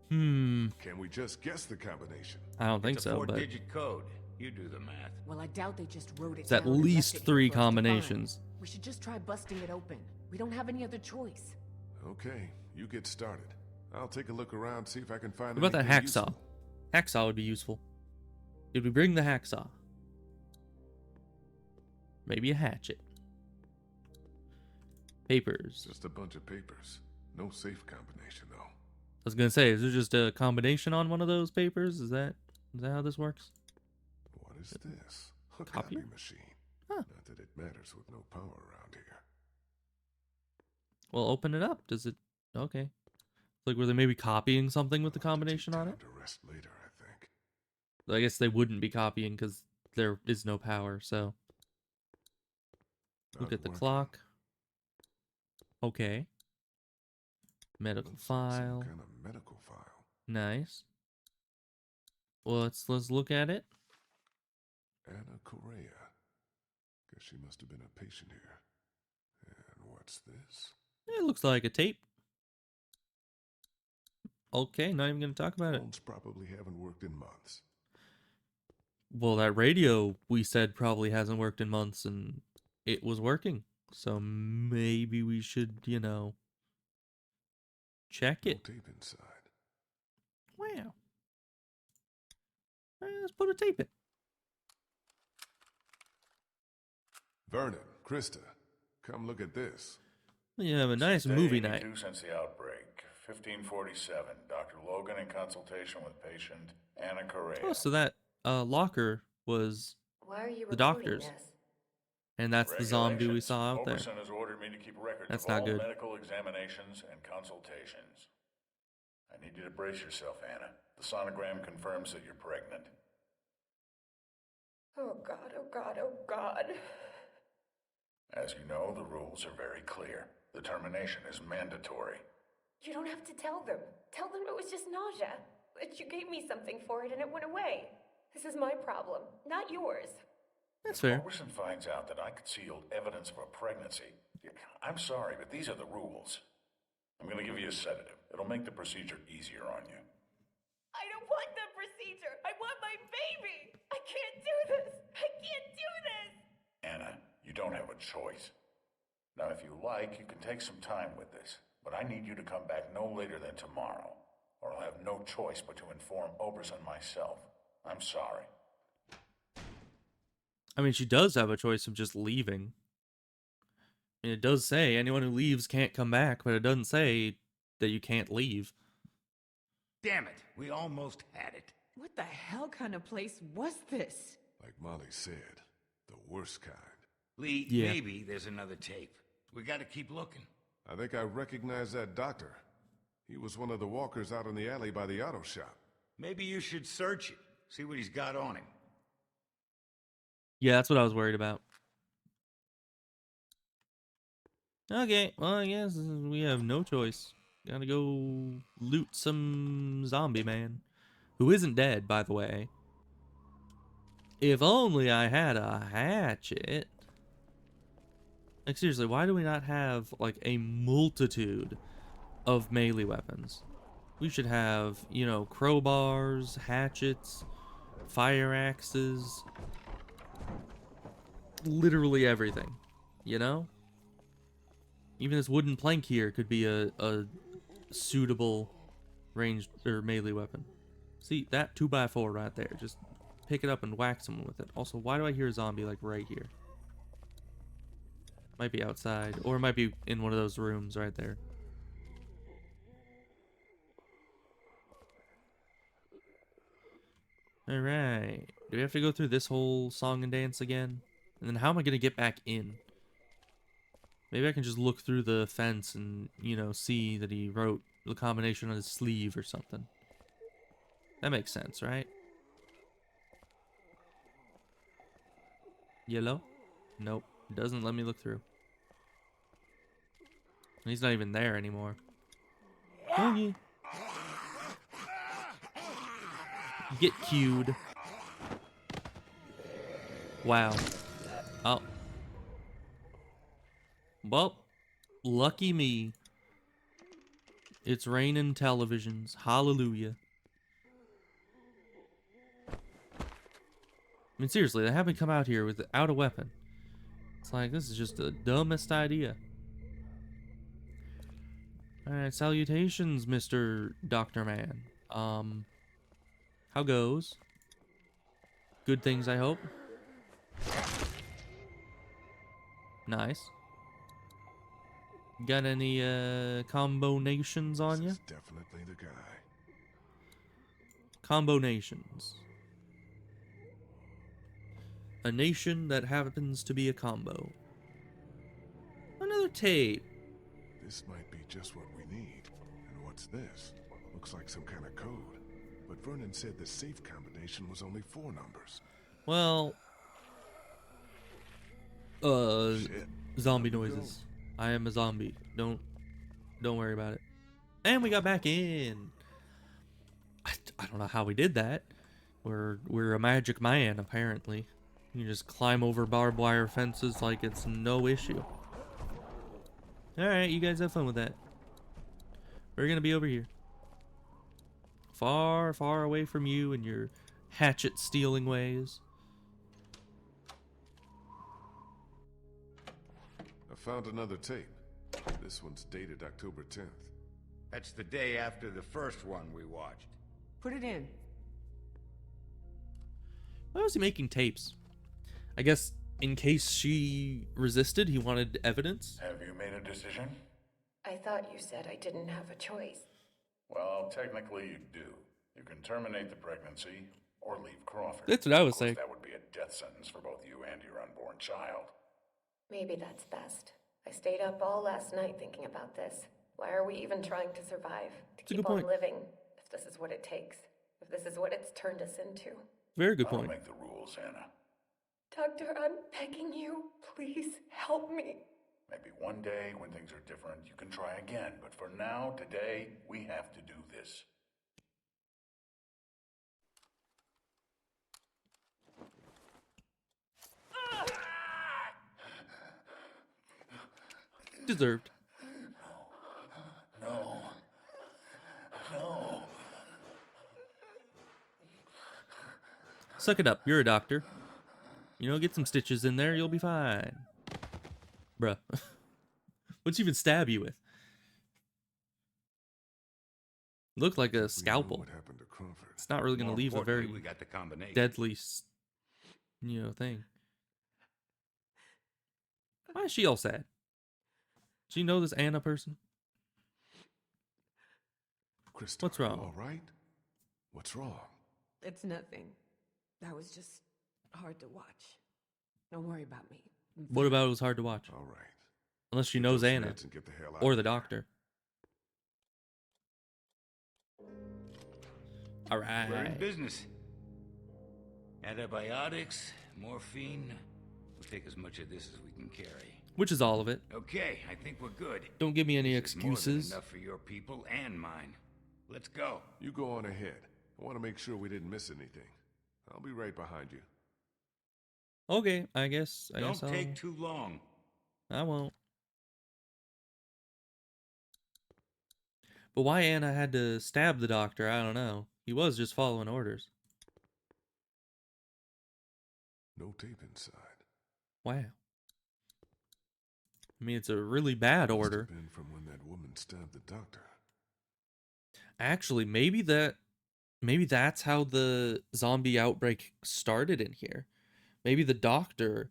[SPEAKER 1] Hmm.
[SPEAKER 2] Can we just guess the combination?
[SPEAKER 1] I don't think
[SPEAKER 7] It's a
[SPEAKER 1] so, but
[SPEAKER 7] four-digit code. You do the math.
[SPEAKER 3] Well, I doubt they just wrote it
[SPEAKER 1] It's
[SPEAKER 3] down
[SPEAKER 1] at
[SPEAKER 3] and left
[SPEAKER 1] least
[SPEAKER 3] it here
[SPEAKER 1] 3
[SPEAKER 3] for us to find.
[SPEAKER 1] combinations.
[SPEAKER 3] We should just try busting it open. We don't have any other choice.
[SPEAKER 2] Okay, you get started. I'll take a look around, see if I can find
[SPEAKER 1] What about that
[SPEAKER 2] anything
[SPEAKER 1] hacksaw?
[SPEAKER 2] useful.
[SPEAKER 1] Hacksaw would be useful. Did we bring the hacksaw? Maybe a hatchet. Papers.
[SPEAKER 2] Just a bunch of papers. No safe combination, though.
[SPEAKER 1] I was gonna say, is there just a combination on one of those papers? Is that how this works?
[SPEAKER 2] What is this? A
[SPEAKER 1] Copier?
[SPEAKER 2] copy machine.
[SPEAKER 1] Huh.
[SPEAKER 2] Not that it matters with no power around here.
[SPEAKER 1] Well, open it up. Does it? Okay. Like, were they maybe copying something with the combination on it?
[SPEAKER 2] To rest later, I think.
[SPEAKER 1] I guess they wouldn't be copying because there is no power, so. Look
[SPEAKER 2] Not
[SPEAKER 1] at the
[SPEAKER 2] working.
[SPEAKER 1] clock. Okay. Medical
[SPEAKER 2] Looks like
[SPEAKER 1] file.
[SPEAKER 2] some kind of medical file.
[SPEAKER 1] Nice. Well, let's look at it.
[SPEAKER 2] Anna Correa. Guess she must have been a patient here. And what's this?
[SPEAKER 1] It looks like a tape. Okay, not even gonna talk about it.
[SPEAKER 2] Phones probably haven't worked in months.
[SPEAKER 1] Well, that radio we said probably hasn't worked in months, and it was working. So maybe we should, check
[SPEAKER 2] No
[SPEAKER 1] it.
[SPEAKER 2] tape inside.
[SPEAKER 1] Wow. Let's put a tape in.
[SPEAKER 2] Vernon, Krista, come look at this.
[SPEAKER 1] You have a nice
[SPEAKER 5] Day
[SPEAKER 1] movie
[SPEAKER 5] 82
[SPEAKER 1] night.
[SPEAKER 5] since the outbreak. 1547. Dr. Logan in consultation with patient Anna Correa.
[SPEAKER 1] Oh, so that locker was
[SPEAKER 3] Why are you
[SPEAKER 1] the doctor's. And that's the zombie we saw out there.
[SPEAKER 5] Oberson has ordered me to keep records
[SPEAKER 1] That's
[SPEAKER 5] of
[SPEAKER 1] not
[SPEAKER 5] all
[SPEAKER 1] good.
[SPEAKER 5] medical examinations and consultations. I need you to brace yourself, Anna. The sonogram confirms that you're pregnant.
[SPEAKER 3] Oh God, oh God, oh God.
[SPEAKER 5] As you know, the rules are very clear. The termination is mandatory.
[SPEAKER 11] You don't have to tell them. Tell them it was just nausea. That you gave me something for it and it went away. This is my problem, not yours.
[SPEAKER 1] That's fair.
[SPEAKER 5] Oberson finds out that I concealed evidence of a pregnancy. I'm sorry, but these are the rules. I'm going to give you a sedative. It'll make the procedure easier on you.
[SPEAKER 11] I don't want the procedure. I want my baby. I can't do this. I can't do this.
[SPEAKER 5] Anna, you don't have a choice. Now, if you like, you can take some time with this, but I need you to come back no later than tomorrow, or I'll have no choice but to inform Oberson myself. I'm sorry.
[SPEAKER 1] I mean, she does have a choice of just leaving. And it does say anyone who leaves can't come back, but it doesn't say that you can't leave.
[SPEAKER 7] Damn it, we almost had it.
[SPEAKER 3] What the hell kind of place was this?
[SPEAKER 2] Like Molly said, the worst kind.
[SPEAKER 7] Lee,
[SPEAKER 1] Yeah.
[SPEAKER 7] maybe there's another tape. We gotta keep looking.
[SPEAKER 2] I think I recognize that doctor. He was one of the walkers out in the alley by the auto shop.
[SPEAKER 7] Maybe you should search it. See what he's got on him.
[SPEAKER 1] Yeah, that's what I was worried about. Okay, well, I guess we have no choice. Gotta go loot some zombie man. Who isn't dead, by the way. If only I had a hatchet. Like, seriously, why do we not have, like, a multitude of melee weapons? We should have, crowbars, hatchets, fire axes. Literally everything, Even this wooden plank here could be a suitable ranged or melee weapon. See, that 2x4 right there. Just pick it up and whack someone with it. Also, why do I hear a zombie, like, right here? Might be outside, or it might be in one of those rooms right there. Alright. Do we have to go through this whole song and dance again? And then how am I going to get back in? Maybe I can just look through the fence and, see that he wrote the combination on his sleeve or something. That makes sense, right? Yellow? Nope. It doesn't let me look through. He's not even there anymore. Okay. Get cued. Wow. Oh. Well, lucky me. It's raining televisions. Hallelujah. I mean, seriously, they haven't come out here without a weapon. It's like, this is just the dumbest idea. Alright, salutations, Mr. Dr. Man. How goes? Good things, I hope. Nice. Got any, combinations on you?
[SPEAKER 2] This is definitely the guy.
[SPEAKER 1] Combinations. A nation that happens to be a combo. Another tape.
[SPEAKER 2] This might be just what we need. And what's this? Looks like some kind of code. But Vernon said the safe combination was only 4 numbers.
[SPEAKER 1] Well,
[SPEAKER 2] Shit.
[SPEAKER 1] zombie
[SPEAKER 2] Where'd we
[SPEAKER 1] noises. I am a zombie. Don't worry about it. And we got back in. I don't know how we did that. We're a magic man, apparently. You just climb over barbed wire fences like it's no issue. Alright, you guys have fun with that. We're gonna be over here. Far, far away from you and your hatchet stealing ways.
[SPEAKER 2] I found another tape. This one's dated October 10th.
[SPEAKER 7] That's the day after the first one we watched.
[SPEAKER 3] Put it in.
[SPEAKER 1] Why was he making tapes? I guess in case she resisted, he wanted evidence.
[SPEAKER 5] Have you made a decision?
[SPEAKER 11] I thought you said I didn't have a choice.
[SPEAKER 5] Well, technically you do. You can terminate the pregnancy or leave Crawford.
[SPEAKER 1] That's what I was
[SPEAKER 5] Of course,
[SPEAKER 1] saying.
[SPEAKER 5] that would be a death sentence for both you and your unborn child.
[SPEAKER 11] Maybe that's best. I stayed up all last night thinking about this. Why are we even trying to survive? To
[SPEAKER 1] a
[SPEAKER 11] keep
[SPEAKER 1] good
[SPEAKER 11] on
[SPEAKER 1] point.
[SPEAKER 11] living, if this is what it takes. If this is what it's turned us into.
[SPEAKER 1] Very good
[SPEAKER 5] I'll
[SPEAKER 1] point.
[SPEAKER 5] make the rules, Anna.
[SPEAKER 11] Doctor, I'm begging you. Please help me.
[SPEAKER 5] Maybe one day when things are different, you can try again. But for now, today, we have to do this.
[SPEAKER 1] Deserved.
[SPEAKER 5] No. No.
[SPEAKER 1] Suck it up. You're a doctor. You know, get some stitches in there. You'll be fine. Bruh. What'd she even stab you with? Looked like a
[SPEAKER 2] We know
[SPEAKER 1] scalpel.
[SPEAKER 2] what happened to Crawford.
[SPEAKER 1] It's not really going to
[SPEAKER 7] More
[SPEAKER 1] leave a
[SPEAKER 7] importantly,
[SPEAKER 1] very
[SPEAKER 7] we got the combination.
[SPEAKER 1] deadly, thing. Why is she all sad? Do you know this Anna person?
[SPEAKER 2] Krista,
[SPEAKER 1] What's
[SPEAKER 2] are you
[SPEAKER 1] wrong?
[SPEAKER 2] all right? What's wrong?
[SPEAKER 3] It's nothing. That was just hard to watch. Don't worry about me.
[SPEAKER 1] What about it was hard to watch?
[SPEAKER 2] All right.
[SPEAKER 1] Unless she
[SPEAKER 2] Get
[SPEAKER 1] knows
[SPEAKER 2] those
[SPEAKER 1] Anna.
[SPEAKER 2] meds and get the hell out
[SPEAKER 1] Or
[SPEAKER 2] of
[SPEAKER 1] the
[SPEAKER 2] here.
[SPEAKER 1] doctor.
[SPEAKER 7] We're in
[SPEAKER 1] Alright.
[SPEAKER 7] business. Antibiotics, morphine. We'll take as much of this as we can carry.
[SPEAKER 1] Which is all of it.
[SPEAKER 7] Okay, I think we're good.
[SPEAKER 1] Don't give me any
[SPEAKER 7] This is more than
[SPEAKER 1] excuses.
[SPEAKER 7] enough for your people and mine. Let's go.
[SPEAKER 2] You go on ahead. I want to make sure we didn't miss anything. I'll be right behind you.
[SPEAKER 1] Okay, I guess
[SPEAKER 7] Don't
[SPEAKER 1] I'll...
[SPEAKER 7] take too long.
[SPEAKER 1] I won't. But why Anna had to stab the doctor, I don't know. He was just following orders.
[SPEAKER 2] No tape inside.
[SPEAKER 1] Wow. I mean, it's a really bad
[SPEAKER 2] Must have
[SPEAKER 1] order.
[SPEAKER 2] been from when that woman stabbed the doctor.
[SPEAKER 1] Actually, maybe that's how the zombie outbreak started in here. Maybe the doctor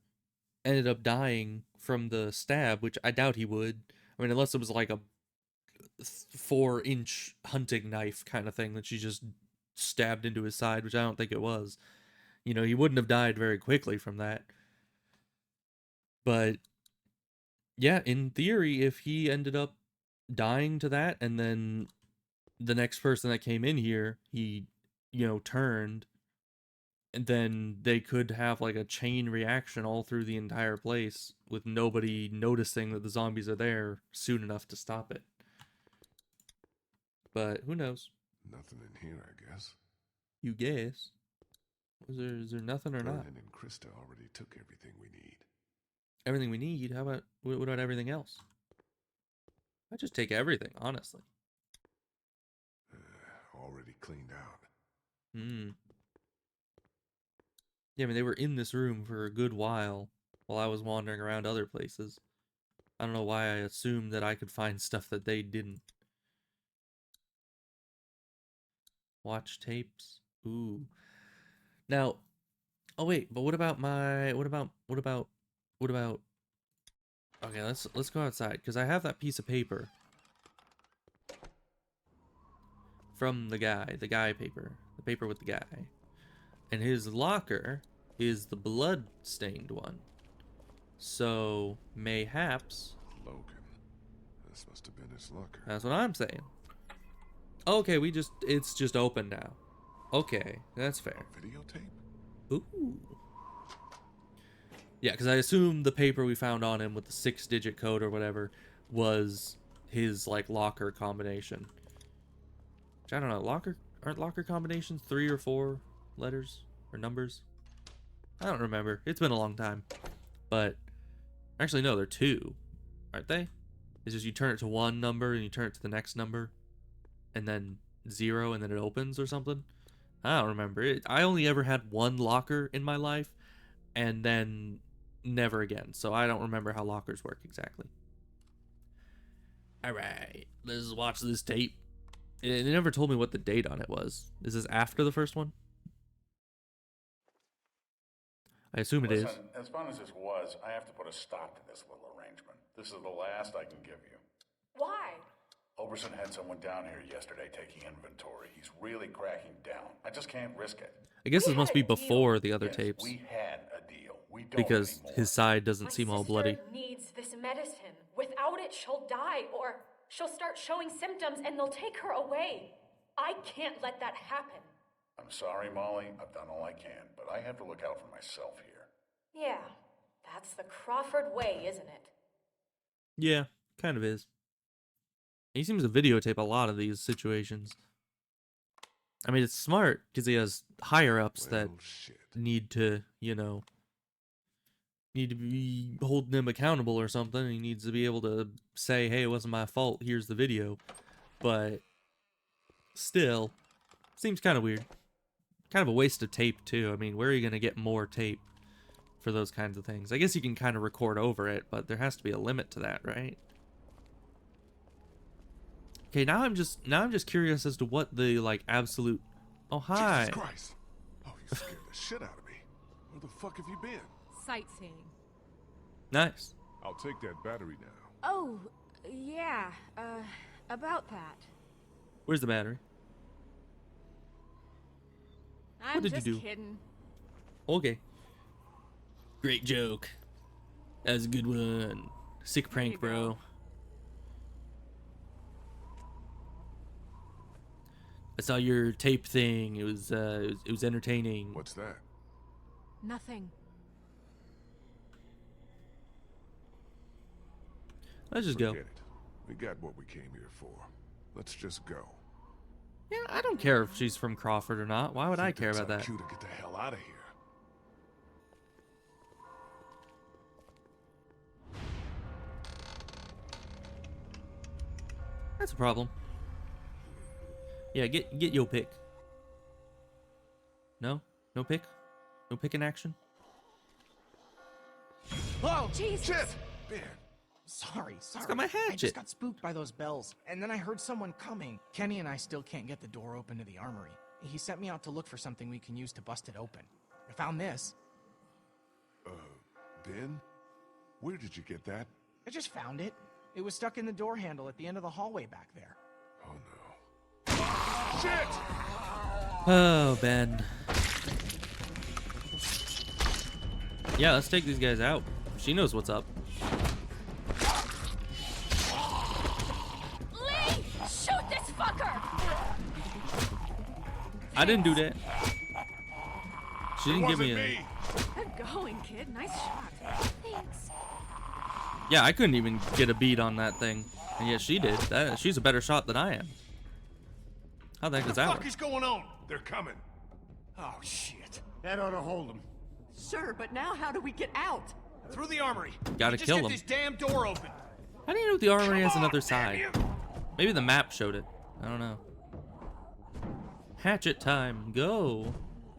[SPEAKER 1] ended up dying from the stab, which I doubt he would. I mean, unless it was like a 4-inch hunting knife kind of thing that she just stabbed into his side, which I don't think it was. You know, he wouldn't have died very quickly from that. But yeah, in theory, if he ended up dying to that, and then the next person that came in here, he, turned, and then they could have like a chain reaction all through the entire place with nobody noticing that the zombies are there soon enough to stop it. But who knows?
[SPEAKER 2] Nothing in here, I guess.
[SPEAKER 1] You guess. Is there nothing or not?
[SPEAKER 2] Vernon and Krista already took everything we need.
[SPEAKER 1] Everything we need? How about, what about everything else? I just take everything, honestly.
[SPEAKER 2] Already cleaned out.
[SPEAKER 1] Hmm. Yeah, I mean, they were in this room for a good while I was wandering around other places. I don't know why I assumed that I could find stuff that they didn't. Watch tapes. Ooh. Now, oh wait, but what about okay, let's go outside because I have that piece of paper from the guy paper, the paper with the guy. And his locker is the blood-stained one. So, mayhaps...
[SPEAKER 2] Logan. This must have been his locker.
[SPEAKER 1] That's what I'm saying. Okay, it's just open now. Okay, that's fair.
[SPEAKER 2] Videotape?
[SPEAKER 1] Ooh. Yeah, because I assume the paper we found on him with the 6-digit code or whatever was his, like, locker combination. Which, I don't know, aren't locker combinations 3 or 4 letters or numbers? I don't remember. It's been a long time. But, actually, no, they're 2. Aren't they? It's just you turn it to one number and you turn it to the next number. And then 0 and then it opens or something. I don't remember. I only ever had one locker in my life. And then never again. So I don't remember how lockers work exactly. Alright. Let's watch this tape. It never told me what the date on it was. Is this after the first one? I assume it is.
[SPEAKER 5] As fun as this was, I have to put a stop to this little arrangement. This is the last I can give you.
[SPEAKER 11] Why?
[SPEAKER 5] Oberson had someone down here yesterday taking inventory. He's really cracking down. I just can't risk it.
[SPEAKER 1] I guess this must be before the other
[SPEAKER 5] Yes,
[SPEAKER 1] tapes.
[SPEAKER 5] we had a deal. We don't
[SPEAKER 1] Because
[SPEAKER 5] anymore.
[SPEAKER 1] his side doesn't seem all bloody.
[SPEAKER 11] My sister needs this medicine. Without it, she'll die, or she'll start showing symptoms and they'll take her away. I can't let that happen.
[SPEAKER 5] I'm sorry, Molly. I've done all I can, but I have to look out for myself here.
[SPEAKER 11] Yeah, that's the Crawford way, isn't it?
[SPEAKER 1] Yeah, kind of is. He seems to videotape a lot of these situations. I mean, it's smart because he has higher-ups that need to, need to be holding him accountable or something. He needs to be able to say, hey, it wasn't my fault, here's the video. But still, seems kind of weird. Kind of a waste of tape, too. I mean, where are you going to get more tape for those kinds of things? I guess you can kind of record over it, but there has to be a limit to that, right? Okay, now I'm just curious as to what the, like, absolute... Oh, hi.
[SPEAKER 2] Jesus Christ. Oh, you scared the shit out of me. Where the fuck have you been?
[SPEAKER 10] Sightseeing.
[SPEAKER 1] Nice.
[SPEAKER 2] I'll take that battery now.
[SPEAKER 10] Oh, yeah, about that.
[SPEAKER 1] Where's the battery?
[SPEAKER 10] I'm
[SPEAKER 1] did you
[SPEAKER 10] just
[SPEAKER 1] do?
[SPEAKER 10] kidding.
[SPEAKER 1] Okay. Great joke. That was a good one. Sick prank, bro. I saw your tape thing. It was entertaining.
[SPEAKER 2] What's that?
[SPEAKER 10] Nothing.
[SPEAKER 1] Let's just go.
[SPEAKER 2] Forget it. We got what we came here for. Let's just go.
[SPEAKER 1] Yeah, I don't care if she's from Crawford or not. Why would I care about that?
[SPEAKER 2] Cue to get the hell out of here.
[SPEAKER 1] That's a problem. Yeah, get your pick. No? No pick? No pick in action?
[SPEAKER 9] Whoa!
[SPEAKER 10] Jesus!
[SPEAKER 2] Shit! Ben!
[SPEAKER 9] Sorry.
[SPEAKER 1] got my
[SPEAKER 9] I
[SPEAKER 1] hatchet.
[SPEAKER 9] just got spooked by those bells, and then I heard someone coming. Kenny and I still can't get the door open to the armory. He sent me out to look for something we can use to bust it open. I found this.
[SPEAKER 2] Ben? Where did you get that?
[SPEAKER 9] I just found it. It was stuck in the door handle at the end of the hallway back there.
[SPEAKER 2] Oh no. Shit!
[SPEAKER 1] Oh, Ben. Yeah, let's take these guys out. She knows what's up.
[SPEAKER 11] Lee! Shoot this fucker!
[SPEAKER 1] I didn't do that. She didn't give me a...
[SPEAKER 10] Good going, kid. Nice shot.
[SPEAKER 6] Thanks.
[SPEAKER 1] Yeah, I couldn't even get a beat on that thing. And yet she did. She's a better shot than I am. How the heck does that
[SPEAKER 4] What
[SPEAKER 1] work?
[SPEAKER 4] the fuck is going on?
[SPEAKER 2] They're coming.
[SPEAKER 4] Oh, shit.
[SPEAKER 7] That ought to hold them.
[SPEAKER 3] Sure, but now how do we get out?
[SPEAKER 4] Through the armory.
[SPEAKER 1] Gotta
[SPEAKER 4] Just
[SPEAKER 1] kill
[SPEAKER 4] get
[SPEAKER 1] them.
[SPEAKER 4] this damn door open.
[SPEAKER 1] How do you know if the armory has
[SPEAKER 4] Come
[SPEAKER 1] another
[SPEAKER 4] on,
[SPEAKER 1] side?
[SPEAKER 4] damn you.
[SPEAKER 1] Maybe the map showed it. I don't know. Hatchet time. Go.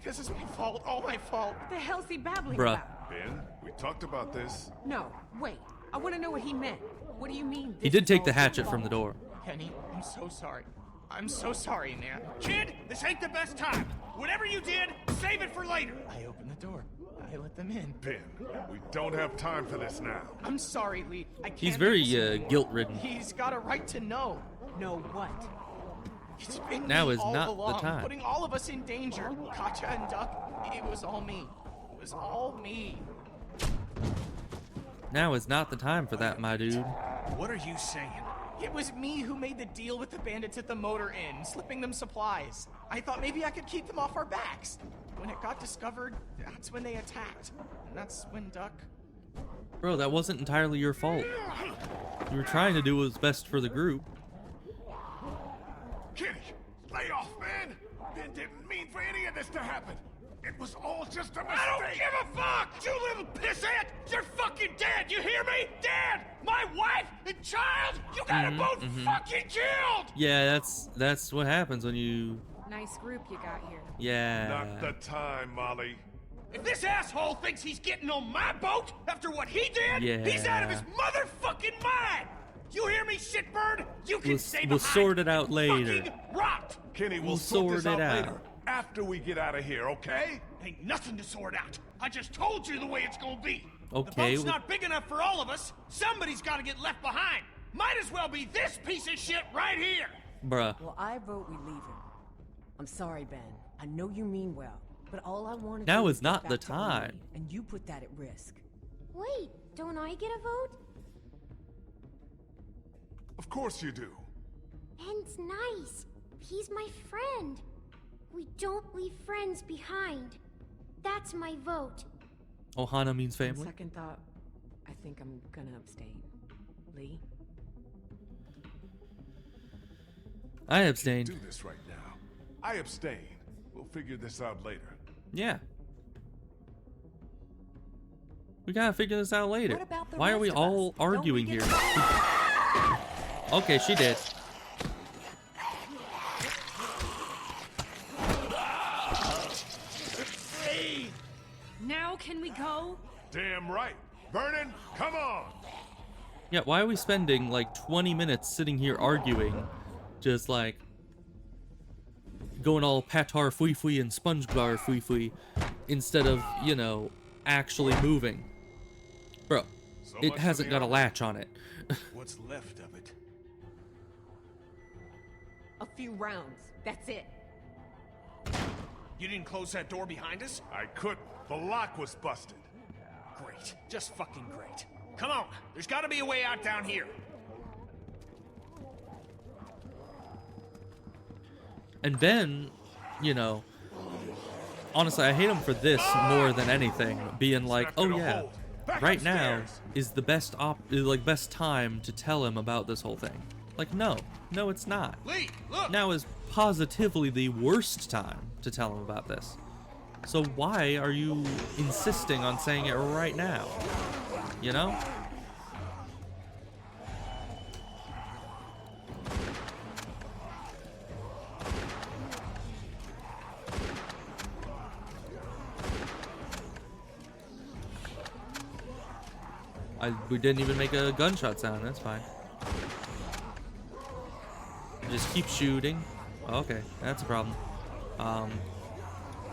[SPEAKER 9] This is my fault, all my fault.
[SPEAKER 12] What the hell's he babbling
[SPEAKER 1] Bruh.
[SPEAKER 12] about?
[SPEAKER 2] Ben, we talked about this.
[SPEAKER 12] No, wait. I want to know what he meant. What do you mean?
[SPEAKER 1] He
[SPEAKER 12] this
[SPEAKER 1] did
[SPEAKER 12] is
[SPEAKER 1] take
[SPEAKER 12] all
[SPEAKER 1] the
[SPEAKER 12] your
[SPEAKER 1] hatchet from
[SPEAKER 12] fault?
[SPEAKER 1] the door.
[SPEAKER 9] Kenny, I'm so sorry. I'm so sorry, man.
[SPEAKER 4] Kid, this ain't the best time. Whatever you did, save it for later.
[SPEAKER 9] I opened the door. I let them in.
[SPEAKER 2] Ben, we don't have time for this now.
[SPEAKER 9] I'm sorry, Lee. I can't.
[SPEAKER 1] He's
[SPEAKER 9] do
[SPEAKER 1] very
[SPEAKER 9] this anymore.
[SPEAKER 1] guilt-ridden.
[SPEAKER 9] He's got a right to know.
[SPEAKER 12] Know what?
[SPEAKER 9] It's been
[SPEAKER 1] Now
[SPEAKER 9] me
[SPEAKER 1] is
[SPEAKER 9] all
[SPEAKER 1] not the
[SPEAKER 9] along,
[SPEAKER 1] time.
[SPEAKER 9] putting all of us in danger. Katja and Duck, it was all me. It was all me.
[SPEAKER 1] Now is not the time for that, my dude.
[SPEAKER 4] What are you saying?
[SPEAKER 9] It was me who made the deal with the bandits at the motor inn, slipping them supplies. I thought maybe I could keep them off our backs. When it got discovered, that's when they attacked. And that's when Duck...
[SPEAKER 1] Bro, that wasn't entirely your fault. You were trying to do what was best for the group.
[SPEAKER 2] Kenny, lay off, man. Ben didn't mean for any of this to happen. It was all just a mistake.
[SPEAKER 4] I don't give a fuck! You little pissant! You're fucking dead! You hear me? Dead! My wife and child! You got them both fucking killed!
[SPEAKER 1] Yeah, that's what happens when you...
[SPEAKER 10] Nice group you got here.
[SPEAKER 1] Yeah.
[SPEAKER 2] Not the time, Molly.
[SPEAKER 4] If this asshole thinks he's getting on my boat after what he did, he's out of his motherfucking mind! You hear me, shitbird? You can stay
[SPEAKER 1] We'll
[SPEAKER 4] behind
[SPEAKER 1] sort it out
[SPEAKER 4] and
[SPEAKER 1] later.
[SPEAKER 4] fucking rot!
[SPEAKER 2] Kenny, we'll
[SPEAKER 1] We'll
[SPEAKER 2] sort this
[SPEAKER 1] sort it
[SPEAKER 2] out
[SPEAKER 1] out.
[SPEAKER 2] later. After we get out of here, okay?
[SPEAKER 4] Ain't nothing to sort out. I just told you the way it's gonna be.
[SPEAKER 1] Okay,
[SPEAKER 4] The boat's
[SPEAKER 1] well-
[SPEAKER 4] not big enough for all of us. Somebody's gotta get left behind. Might as well be this piece of shit right here.
[SPEAKER 1] Bruh.
[SPEAKER 13] Well, I vote we leave him. I'm sorry, Ben. I know you mean well, but all I want to
[SPEAKER 1] Now
[SPEAKER 13] do
[SPEAKER 1] is
[SPEAKER 13] get
[SPEAKER 1] not
[SPEAKER 13] back
[SPEAKER 1] the
[SPEAKER 13] to Emily,
[SPEAKER 1] time.
[SPEAKER 13] and you put that at risk.
[SPEAKER 6] Wait, don't I get a vote?
[SPEAKER 2] Of course you do.
[SPEAKER 6] Ben's nice. He's my friend. We don't leave friends behind. That's my vote.
[SPEAKER 1] Ohana means
[SPEAKER 3] On
[SPEAKER 1] family.
[SPEAKER 3] second thought, I think I'm gonna abstain. Lee?
[SPEAKER 1] I abstained.
[SPEAKER 2] Do this right now. I abstain. We'll figure this out later.
[SPEAKER 1] Yeah. We gotta figure this out later.
[SPEAKER 13] What about the
[SPEAKER 1] Why are
[SPEAKER 13] rest
[SPEAKER 1] we
[SPEAKER 13] of
[SPEAKER 1] all
[SPEAKER 13] us? Don't we
[SPEAKER 1] arguing
[SPEAKER 13] get
[SPEAKER 1] here? Okay, she did.
[SPEAKER 10] Now can we go?
[SPEAKER 2] Damn right. Vernon, come on.
[SPEAKER 1] Yeah, why are we spending like 20 minutes sitting here arguing? Just like going all patar fui fui and SpongeBob fui fui instead of, you know, actually moving. Bro,
[SPEAKER 2] So
[SPEAKER 1] it
[SPEAKER 2] much
[SPEAKER 1] hasn't
[SPEAKER 2] for
[SPEAKER 1] got
[SPEAKER 2] the
[SPEAKER 1] a latch on it.
[SPEAKER 4] What's left of it?
[SPEAKER 12] A few rounds. That's it.
[SPEAKER 4] You didn't close that door behind us?
[SPEAKER 2] I couldn't. The lock was busted.
[SPEAKER 4] Great. Just fucking great. Come on. There's gotta be a way out down here.
[SPEAKER 1] And Ben, you know, honestly, I hate him for this more than anything. Being like, oh yeah, right now is the best best time to tell him about this whole thing. Like, no, it's not.
[SPEAKER 4] Lee, look!
[SPEAKER 1] Now is positively the worst time to tell him about this. So why are you insisting on saying it right now? You know? We didn't even make a gunshot sound, that's fine. Just keep shooting. Okay, that's a problem.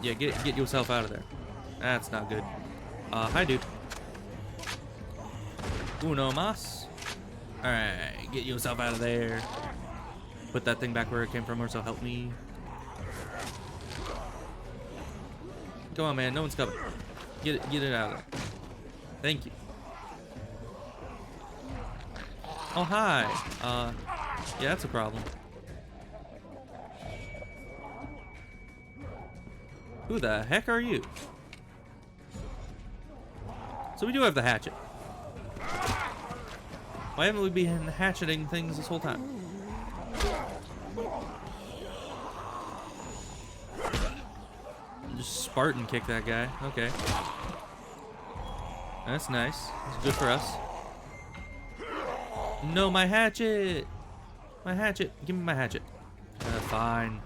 [SPEAKER 1] Yeah, get yourself out of there. That's not good. Hi, dude. Uno mas. Alright, get yourself out of there. Put that thing back where it came from, or so help me. Come on, man. No one's coming. Get it out of there. Thank you. Oh, hi. Yeah, that's a problem. Who the heck are you? So we do have the hatchet. Why haven't we been hatcheting things this whole time? Just Spartan kick that guy. Okay. That's nice. That's good for us. No, my hatchet! My hatchet. Give me my hatchet. Fine.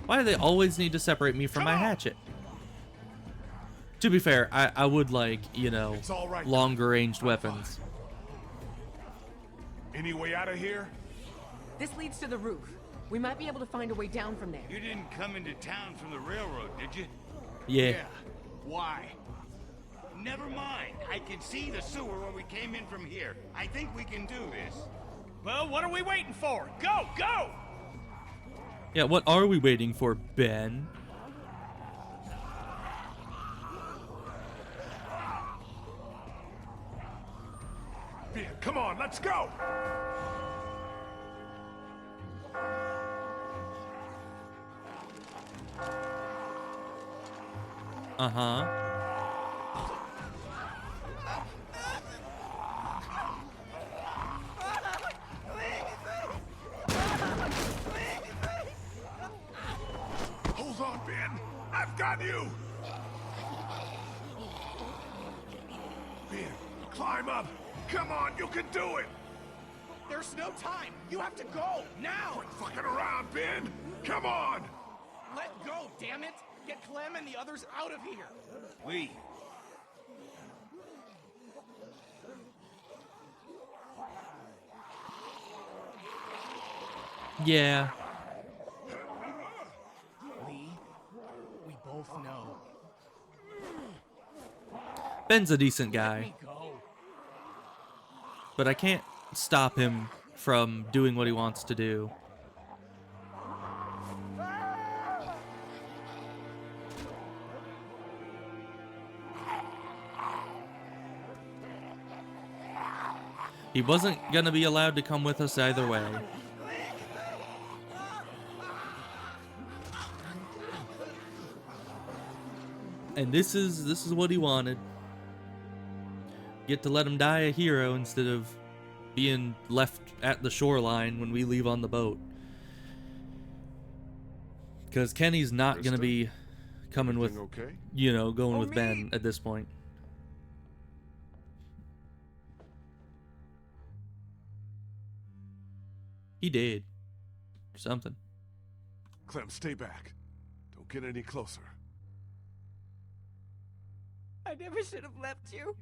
[SPEAKER 1] Why do they always need to separate me from my hatchet? To be fair, I would like, you know, longer ranged weapons.
[SPEAKER 2] Any way out of here?
[SPEAKER 12] This leads to the roof. We might be able to find a way down from there.
[SPEAKER 7] You didn't come into town from the railroad, did you?
[SPEAKER 1] Yeah.
[SPEAKER 4] Why?
[SPEAKER 7] Never mind. I can see the sewer where we came in from here. I think we can do this.
[SPEAKER 4] Well, what are we waiting for? Go, go!
[SPEAKER 1] Yeah, what are we waiting for, Ben?
[SPEAKER 2] Ben, come on, let's go!
[SPEAKER 1] Uh-huh.
[SPEAKER 2] Hold on, Ben. I've got you! Ben, climb up! Come on, you can do it!
[SPEAKER 4] There's no time! You have to go! Now!
[SPEAKER 2] Quit fucking around, Ben! Come on!
[SPEAKER 4] Let go, damn it! Get Clem and the others out of here!
[SPEAKER 7] Lee.
[SPEAKER 1] Yeah.
[SPEAKER 4] Lee, we both know.
[SPEAKER 1] Ben's a decent guy.
[SPEAKER 4] Let me go.
[SPEAKER 1] But I can't stop him from doing what he wants to do. He wasn't gonna be allowed to come with us either way. And this is what he wanted. Get to let him die a hero instead of being left at the shoreline when we leave on the boat. Because Kenny's not going to be coming with, you know, going with Ben at this point. He did. Something.
[SPEAKER 2] Clem, stay back. Don't get any closer.
[SPEAKER 12] I never should have left you.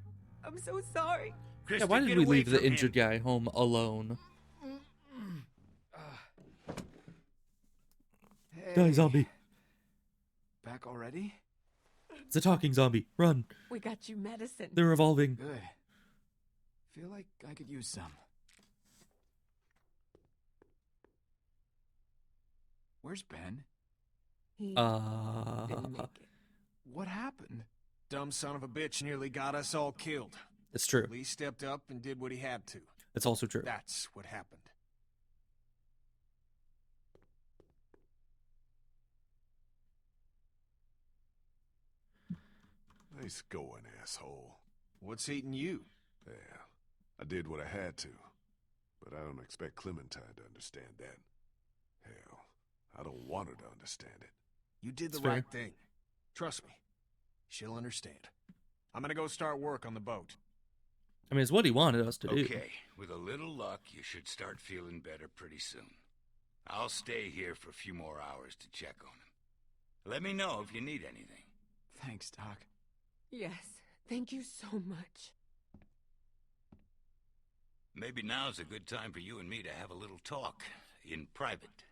[SPEAKER 12] I'm so sorry.
[SPEAKER 1] Yeah, why did we leave the injured guy home alone? Die, zombie.
[SPEAKER 8] Back already?
[SPEAKER 1] It's a talking zombie. Run.
[SPEAKER 12] We got you medicine.
[SPEAKER 1] They're evolving.
[SPEAKER 8] Good. Feel like I could use some. Where's Ben?
[SPEAKER 12] He didn't make it.
[SPEAKER 8] What happened?
[SPEAKER 4] Dumb son of a bitch nearly got us all killed.
[SPEAKER 1] It's true.
[SPEAKER 4] Lee stepped up and did what he had to.
[SPEAKER 1] It's also true.
[SPEAKER 4] That's what happened.
[SPEAKER 2] Nice going, asshole.
[SPEAKER 4] What's eating you?
[SPEAKER 2] Yeah, I did what I had to. But I don't expect Clementine to understand that. Hell, I don't want her to understand it.
[SPEAKER 4] You did the
[SPEAKER 1] That's
[SPEAKER 4] right thing. Trust me. She'll understand. I'm gonna go start work on the boat.
[SPEAKER 1] I mean, it's what he wanted us to do.
[SPEAKER 7] Okay, with a little luck, you should start feeling better pretty soon. I'll stay here for a few more hours to check on him. Let me know if you need anything.
[SPEAKER 8] Thanks, Doc.
[SPEAKER 12] Yes, thank you so much.
[SPEAKER 7] Maybe now's a good time for you and me to have a little talk in private.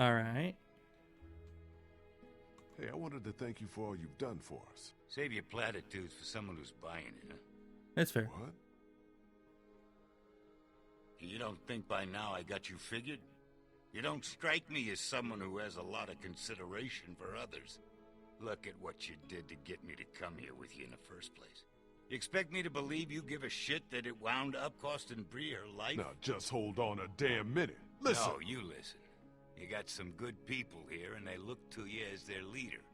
[SPEAKER 1] All right.
[SPEAKER 2] Hey, I wanted to thank you for all you've done for us.
[SPEAKER 7] Save your platitudes for someone who's buying it, huh?
[SPEAKER 1] That's fair.
[SPEAKER 2] What?
[SPEAKER 7] You don't think by now I got you figured? You don't strike me as someone who has a lot of consideration for others. Look at what you did to get me to come here with you in the first place. You expect me to believe you give a shit that it wound up costing Bree her life?
[SPEAKER 2] Now just hold on a damn minute. Listen.
[SPEAKER 7] No, you listen. You got some good people here, and they look to you as their leader.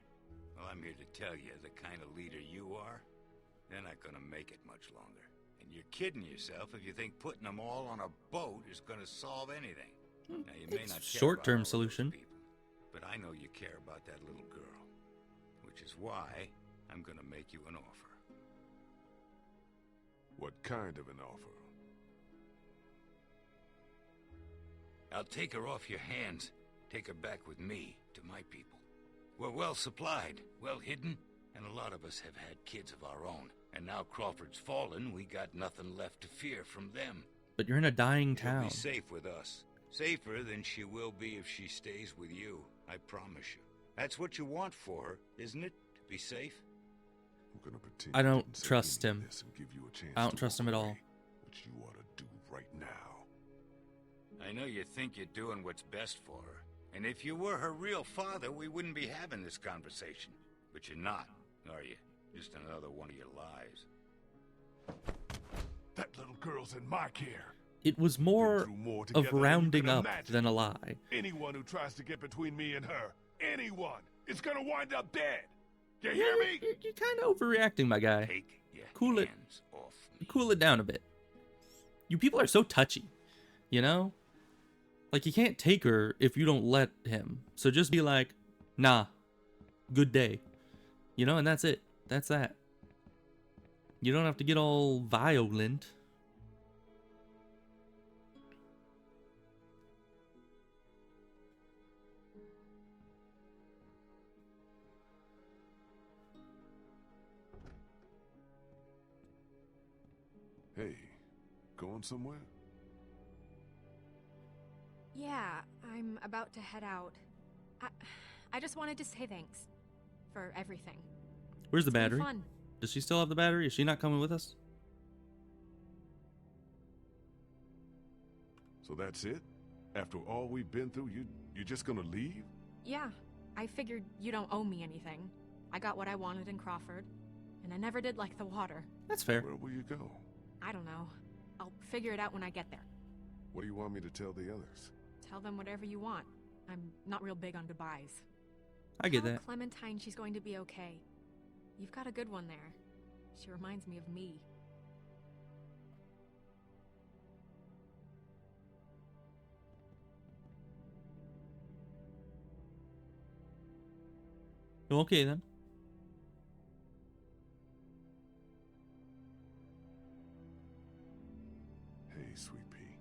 [SPEAKER 7] Well, I'm here to tell you, the kind of leader you are, they're not gonna make it much longer. And you're kidding yourself if you think putting them all on a boat is gonna solve anything. Now, you may not care
[SPEAKER 1] Short-term
[SPEAKER 7] about all those
[SPEAKER 1] solution.
[SPEAKER 7] people, but I know you care about that little girl, which is why I'm gonna make you an offer.
[SPEAKER 2] What kind of an offer?
[SPEAKER 7] I'll take her off your hands. Take her back with me to my people. We're well supplied, well hidden, and a lot of us have had kids of our own. And now Crawford's fallen, we got nothing left to fear from them.
[SPEAKER 1] But you're in a dying
[SPEAKER 7] She'll
[SPEAKER 1] town.
[SPEAKER 7] be safe with us. Safer than she will be if she stays with you. I promise you. That's what you want for her, isn't it? To be safe?
[SPEAKER 2] I'm gonna pretend
[SPEAKER 1] I
[SPEAKER 2] I
[SPEAKER 1] don't
[SPEAKER 2] didn't say
[SPEAKER 1] trust
[SPEAKER 2] any of
[SPEAKER 1] him.
[SPEAKER 2] this and give you a chance
[SPEAKER 1] I don't
[SPEAKER 2] to
[SPEAKER 1] trust
[SPEAKER 2] walk
[SPEAKER 1] him at all.
[SPEAKER 2] away, which you ought to do right now.
[SPEAKER 7] I know you think you're doing what's best for her. And if you were her real father, we wouldn't be having this conversation. But you're not, are you? Just another one of your lies.
[SPEAKER 2] That little girl's in my care.
[SPEAKER 1] It was
[SPEAKER 2] Been
[SPEAKER 1] more
[SPEAKER 2] through more
[SPEAKER 1] of
[SPEAKER 2] together than you
[SPEAKER 1] rounding
[SPEAKER 2] can
[SPEAKER 1] up
[SPEAKER 2] imagine.
[SPEAKER 1] than a lie.
[SPEAKER 2] Anyone who tries to get between me and her, anyone, is gonna wind up dead. You hear me?
[SPEAKER 1] You're kind of overreacting, my guy.
[SPEAKER 7] Take your
[SPEAKER 1] Cool it.
[SPEAKER 7] hands off me.
[SPEAKER 1] Cool it down a bit. You people are so touchy, you know? Like, you can't take her if you don't let him. So just be like, nah, good day. You know, and that's it. That's that. You don't have to get all violent.
[SPEAKER 2] Hey, going somewhere?
[SPEAKER 10] Yeah, I'm about to head out. I just wanted to say thanks for everything.
[SPEAKER 1] Where's the
[SPEAKER 10] It's been
[SPEAKER 1] battery?
[SPEAKER 10] fun.
[SPEAKER 1] Does she still have the battery? Is she not coming with us?
[SPEAKER 2] So that's it? After all we've been through, you're just gonna leave?
[SPEAKER 10] Yeah, I figured you don't owe me anything. I got what I wanted in Crawford, and I never did like the water.
[SPEAKER 1] That's fair.
[SPEAKER 2] Where will you go?
[SPEAKER 10] I don't know. I'll figure it out when I get there.
[SPEAKER 2] What do you want me to tell the others?
[SPEAKER 10] Tell them whatever you want. I'm not real big on goodbyes.
[SPEAKER 1] I get
[SPEAKER 10] Tell
[SPEAKER 1] that.
[SPEAKER 10] Clementine she's going to be okay. You've got a good one there. She reminds me of me.
[SPEAKER 1] Okay, then.
[SPEAKER 2] Hey, sweet pea.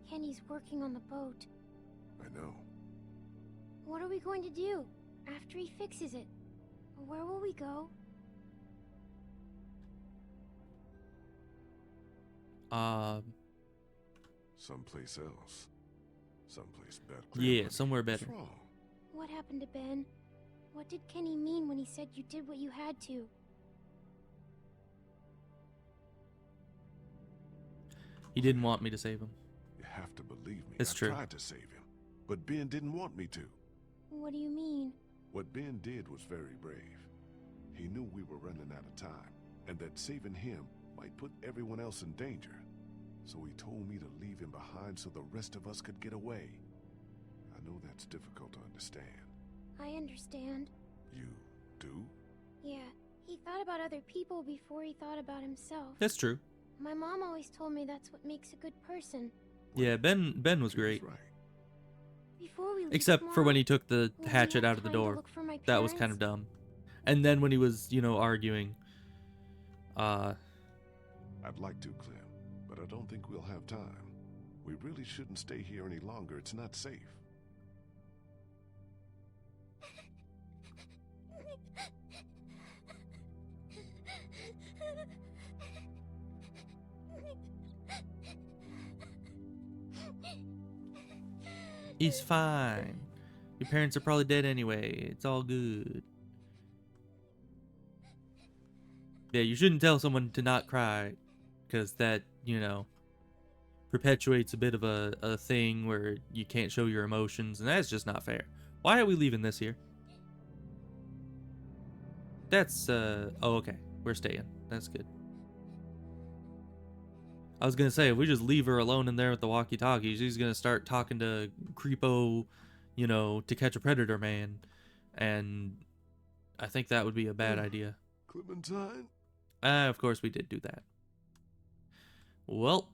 [SPEAKER 6] Kenny's working on the boat.
[SPEAKER 2] I know.
[SPEAKER 6] What are we going to do after he fixes it? Where will we go?
[SPEAKER 2] Someplace else. Someplace better.
[SPEAKER 1] Yeah,
[SPEAKER 2] Grandma,
[SPEAKER 1] somewhere
[SPEAKER 2] what's
[SPEAKER 1] better.
[SPEAKER 2] wrong?
[SPEAKER 6] What happened to Ben? What did Kenny mean when he said you did what you had to?
[SPEAKER 1] He didn't want me to save him.
[SPEAKER 2] You have to believe me.
[SPEAKER 1] It's
[SPEAKER 2] I
[SPEAKER 1] true.
[SPEAKER 2] tried to save him, but Ben didn't want me to.
[SPEAKER 6] What do you mean?
[SPEAKER 2] What Ben did was very brave. He knew we were running out of time, and that saving him might put everyone else in danger. So he told me to leave him behind so the rest of us could get away. I know that's difficult to understand.
[SPEAKER 6] I understand.
[SPEAKER 2] You do?
[SPEAKER 6] Yeah, he thought about other people before he thought about himself.
[SPEAKER 1] That's true.
[SPEAKER 6] My mom always told me that's what makes a good person.
[SPEAKER 1] Yeah, Ben was
[SPEAKER 2] She was
[SPEAKER 1] great.
[SPEAKER 2] right.
[SPEAKER 6] Before we leave
[SPEAKER 1] Except for
[SPEAKER 6] tomorrow,
[SPEAKER 1] when he took the
[SPEAKER 6] will we
[SPEAKER 1] hatchet
[SPEAKER 6] have
[SPEAKER 1] out of the
[SPEAKER 6] time to
[SPEAKER 1] door.
[SPEAKER 6] look for my
[SPEAKER 1] That was kind of
[SPEAKER 6] parents?
[SPEAKER 1] dumb. And then when he was, arguing,
[SPEAKER 2] I'd like to, Clem, but I don't think we'll have time. We really shouldn't stay here any longer. It's not safe.
[SPEAKER 1] he's fine. Your parents are probably dead anyway. It's all good. Yeah, you shouldn't tell someone to not cry, because that, perpetuates a bit of a thing where you can't show your emotions, and that's just not fair. Why are we leaving this here? That's, oh, okay. We're staying. That's good. I was gonna say, if we just leave her alone in there with the walkie-talkie, she's gonna start talking to Creepo, To Catch a Predator man, and I think that would be a bad idea.
[SPEAKER 2] Clementine?
[SPEAKER 1] Of course we did do that. Well,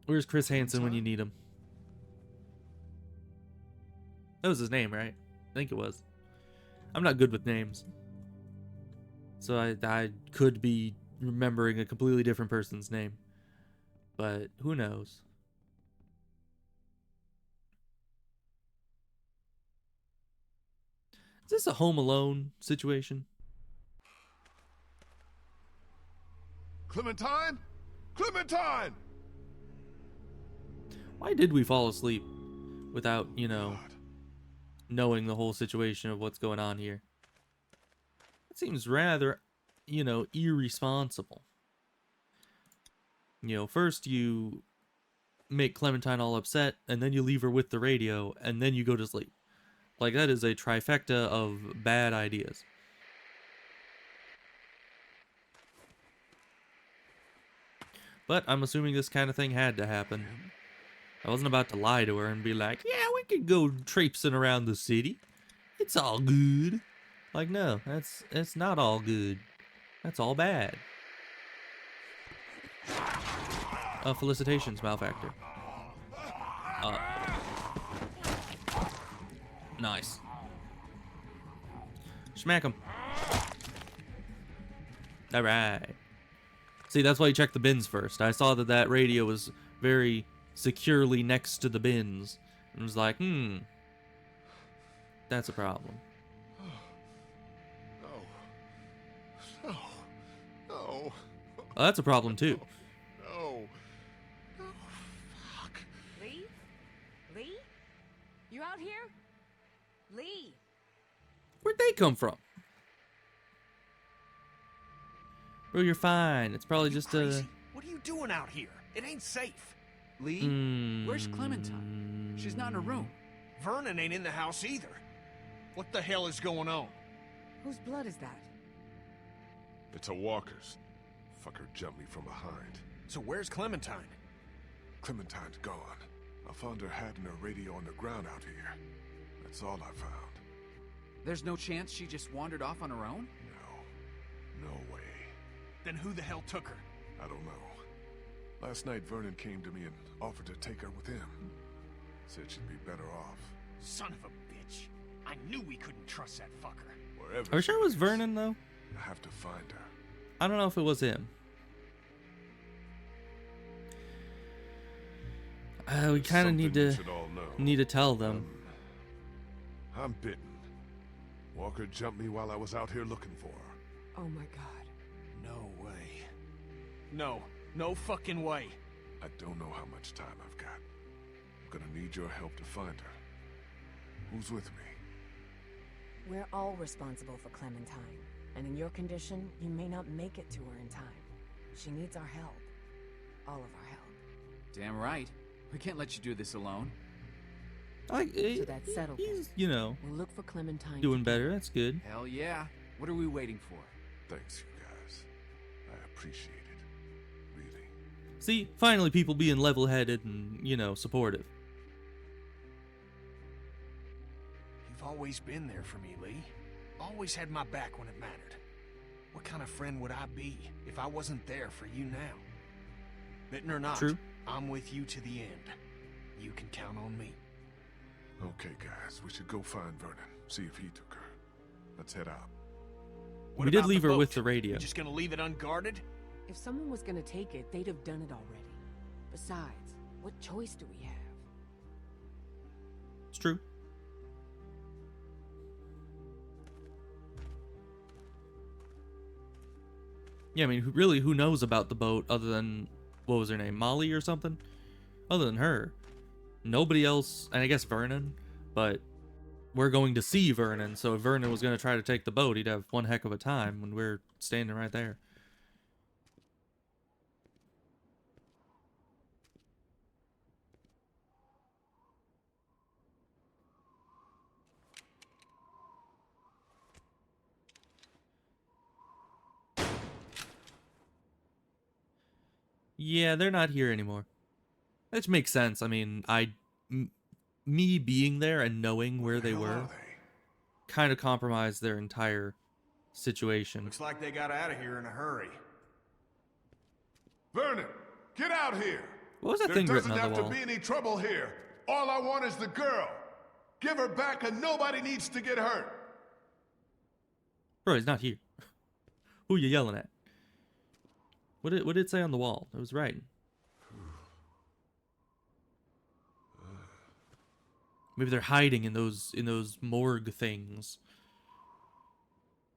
[SPEAKER 1] where's Chris Hansen when you need him? That was his name, right? I think it was. I'm not good with names, so I could be remembering a completely different person's name, but who knows? this a Home Alone situation?
[SPEAKER 2] Clementine? Clementine!
[SPEAKER 1] Why did we fall asleep without, you know, knowing the whole situation of what's going on here? It seems rather, you know, irresponsible. You know, first you make Clementine all upset, and then you leave her with the radio, and then you go to sleep. Like, that is a trifecta of bad ideas. But I'm assuming this kind of thing had to happen. I wasn't about to lie to her and be like, yeah, we could go traipsing around the city. It's all good. Like, no, that's not all good. That's all bad. Felicitations, Malfactor. Nice. Smack him. Alright. See, that's why you check the bins first. I saw that that radio was very securely next to the bins. And was like, that's a problem.
[SPEAKER 2] No. No.
[SPEAKER 1] Oh, that's a problem, too.
[SPEAKER 2] No. No. Fuck.
[SPEAKER 12] Lee? Lee? You out here? Lee?
[SPEAKER 1] Where'd they come from? Bro, you're fine. It's probably just
[SPEAKER 4] crazy? What are you doing out here? It ain't safe.
[SPEAKER 8] Lee? Where's Clementine? She's not in her room.
[SPEAKER 4] Vernon ain't in the house either. What the hell is going on?
[SPEAKER 13] Whose blood is that?
[SPEAKER 2] It's a walker's. Fucker jumped me from behind.
[SPEAKER 4] So where's Clementine?
[SPEAKER 2] Clementine's gone. I found her hat and her radio on the ground out here. That's all I found.
[SPEAKER 8] There's no chance she just wandered off on her own?
[SPEAKER 2] No. No way.
[SPEAKER 4] Then who the hell took her?
[SPEAKER 2] I don't know. Last night Vernon came to me and offered to take her with him. Said she'd be better off.
[SPEAKER 4] Son of a bitch. I knew we couldn't trust that fucker.
[SPEAKER 2] Wherever
[SPEAKER 1] Are you sure it was
[SPEAKER 2] she is,
[SPEAKER 1] Vernon, though?
[SPEAKER 2] I have to find her.
[SPEAKER 1] I don't know if it was him. We kind of need
[SPEAKER 2] Something you
[SPEAKER 1] to
[SPEAKER 2] should all know.
[SPEAKER 1] tell them.
[SPEAKER 2] I'm bitten. Walker jumped me while I was out here looking for her.
[SPEAKER 13] Oh my god.
[SPEAKER 4] No way. No fucking way.
[SPEAKER 2] I don't know how much time I've got. I'm gonna need your help to find her. Who's with me?
[SPEAKER 13] We're all responsible for Clementine. And in your condition, you may not make it to her in time. She needs our help. All of our help.
[SPEAKER 8] Damn right. We can't let you do this alone.
[SPEAKER 13] So that's settled then.
[SPEAKER 1] He's, you know,
[SPEAKER 13] We'll look for Clementine.
[SPEAKER 1] doing better. That's good.
[SPEAKER 8] Hell yeah. What are we waiting for?
[SPEAKER 2] Thanks, you guys. I appreciate it. Really.
[SPEAKER 1] See, finally people being level-headed and, you know, supportive.
[SPEAKER 4] You've always been there for me, Lee. Always had my back when it mattered. What kind of friend would I be if I wasn't there for you now? Bitten or not,
[SPEAKER 1] True.
[SPEAKER 4] I'm with you to the end. You can count on me.
[SPEAKER 2] Okay, guys, we should go find Vernon. See if he took her. Let's head out.
[SPEAKER 4] What
[SPEAKER 1] We did
[SPEAKER 4] about
[SPEAKER 1] leave
[SPEAKER 4] the
[SPEAKER 1] her with
[SPEAKER 4] boat?
[SPEAKER 1] the radio.
[SPEAKER 4] You just gonna leave it unguarded?
[SPEAKER 13] If someone was gonna take it, they'd have done it already. Besides, what choice do we have?
[SPEAKER 1] It's true. Yeah, I mean, really, who knows about the boat other than, what was her name, Molly or something? Other than her. Nobody else, and I guess Vernon, but we're going to see Vernon, so if Vernon was going to try to take the boat, he'd have one heck of a time when we're standing right there. Yeah, they're not here anymore. Which makes sense. I mean, me being there and knowing where they were kind of compromised their entire situation.
[SPEAKER 4] Looks like they got out of here in a hurry.
[SPEAKER 2] Vernon, get out here!
[SPEAKER 1] What was that
[SPEAKER 2] there
[SPEAKER 1] thing written
[SPEAKER 2] doesn't
[SPEAKER 1] on the
[SPEAKER 2] have
[SPEAKER 1] wall?
[SPEAKER 2] to be any trouble here. All I want is the girl. Give her back and nobody needs to get hurt.
[SPEAKER 1] Bro, he's not here. Who are you yelling at? What did it say on the wall? It was writing. Maybe they're hiding in those morgue things.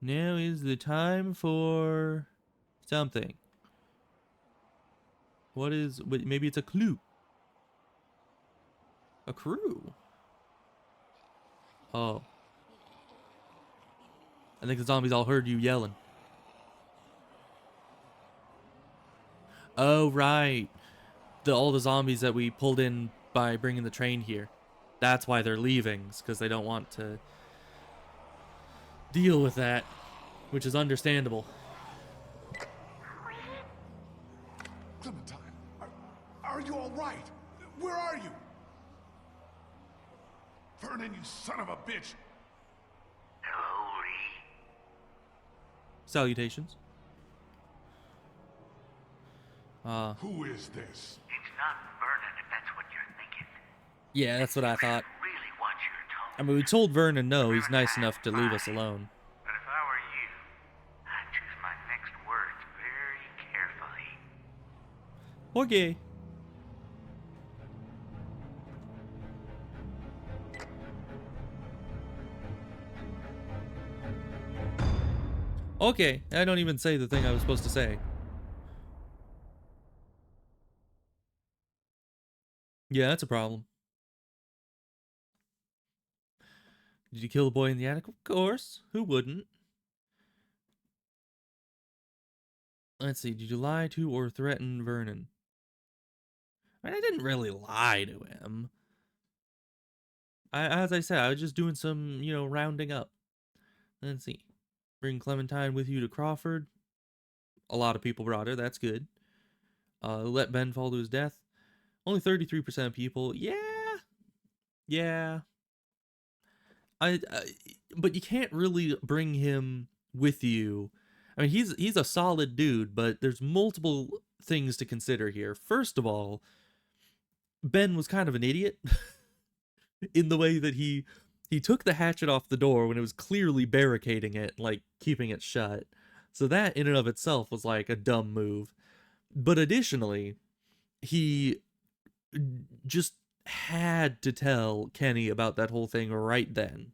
[SPEAKER 1] Now is the time for something. What is... Maybe it's a clue. A crew. Oh. I think the zombies all heard you yelling. Oh, right. All the zombies that we pulled in by bringing the train here. That's why they're leaving, because they don't want to deal with that, which is understandable.
[SPEAKER 2] Clementine, are you all right? Where are you? Vernon, you son of a bitch!
[SPEAKER 14] Hello, Lee.
[SPEAKER 1] Salutations.
[SPEAKER 2] Who is this?
[SPEAKER 14] It's not Vernon, if that's what you're thinking.
[SPEAKER 1] Yeah, that's what I thought.
[SPEAKER 14] Really watch your tone.
[SPEAKER 1] I mean, we told Vernon no, he's nice enough to leave us alone.
[SPEAKER 14] But if I were you, I'd choose my next words very carefully.
[SPEAKER 1] Okay. Okay, I don't even say the thing I was supposed to say. Yeah, that's a problem. Did you kill the boy in the attic? Of course. Who wouldn't? Let's see. Did you lie to or threaten Vernon? I mean, I didn't really lie to him. As I said, I was just doing some, rounding up. Let's see. Bring Clementine with you to Crawford. A lot of people brought her. That's good. Let Ben fall to his death. Only 33% of people. Yeah. Yeah. But you can't really bring him with you. I mean, he's a solid dude, but there's multiple things to consider here. First of all, Ben was kind of an idiot in the way that he took the hatchet off the door when it was clearly barricading it, like keeping it shut. So that in and of itself was like a dumb move. But additionally, he just had to tell Kenny about that whole thing right then.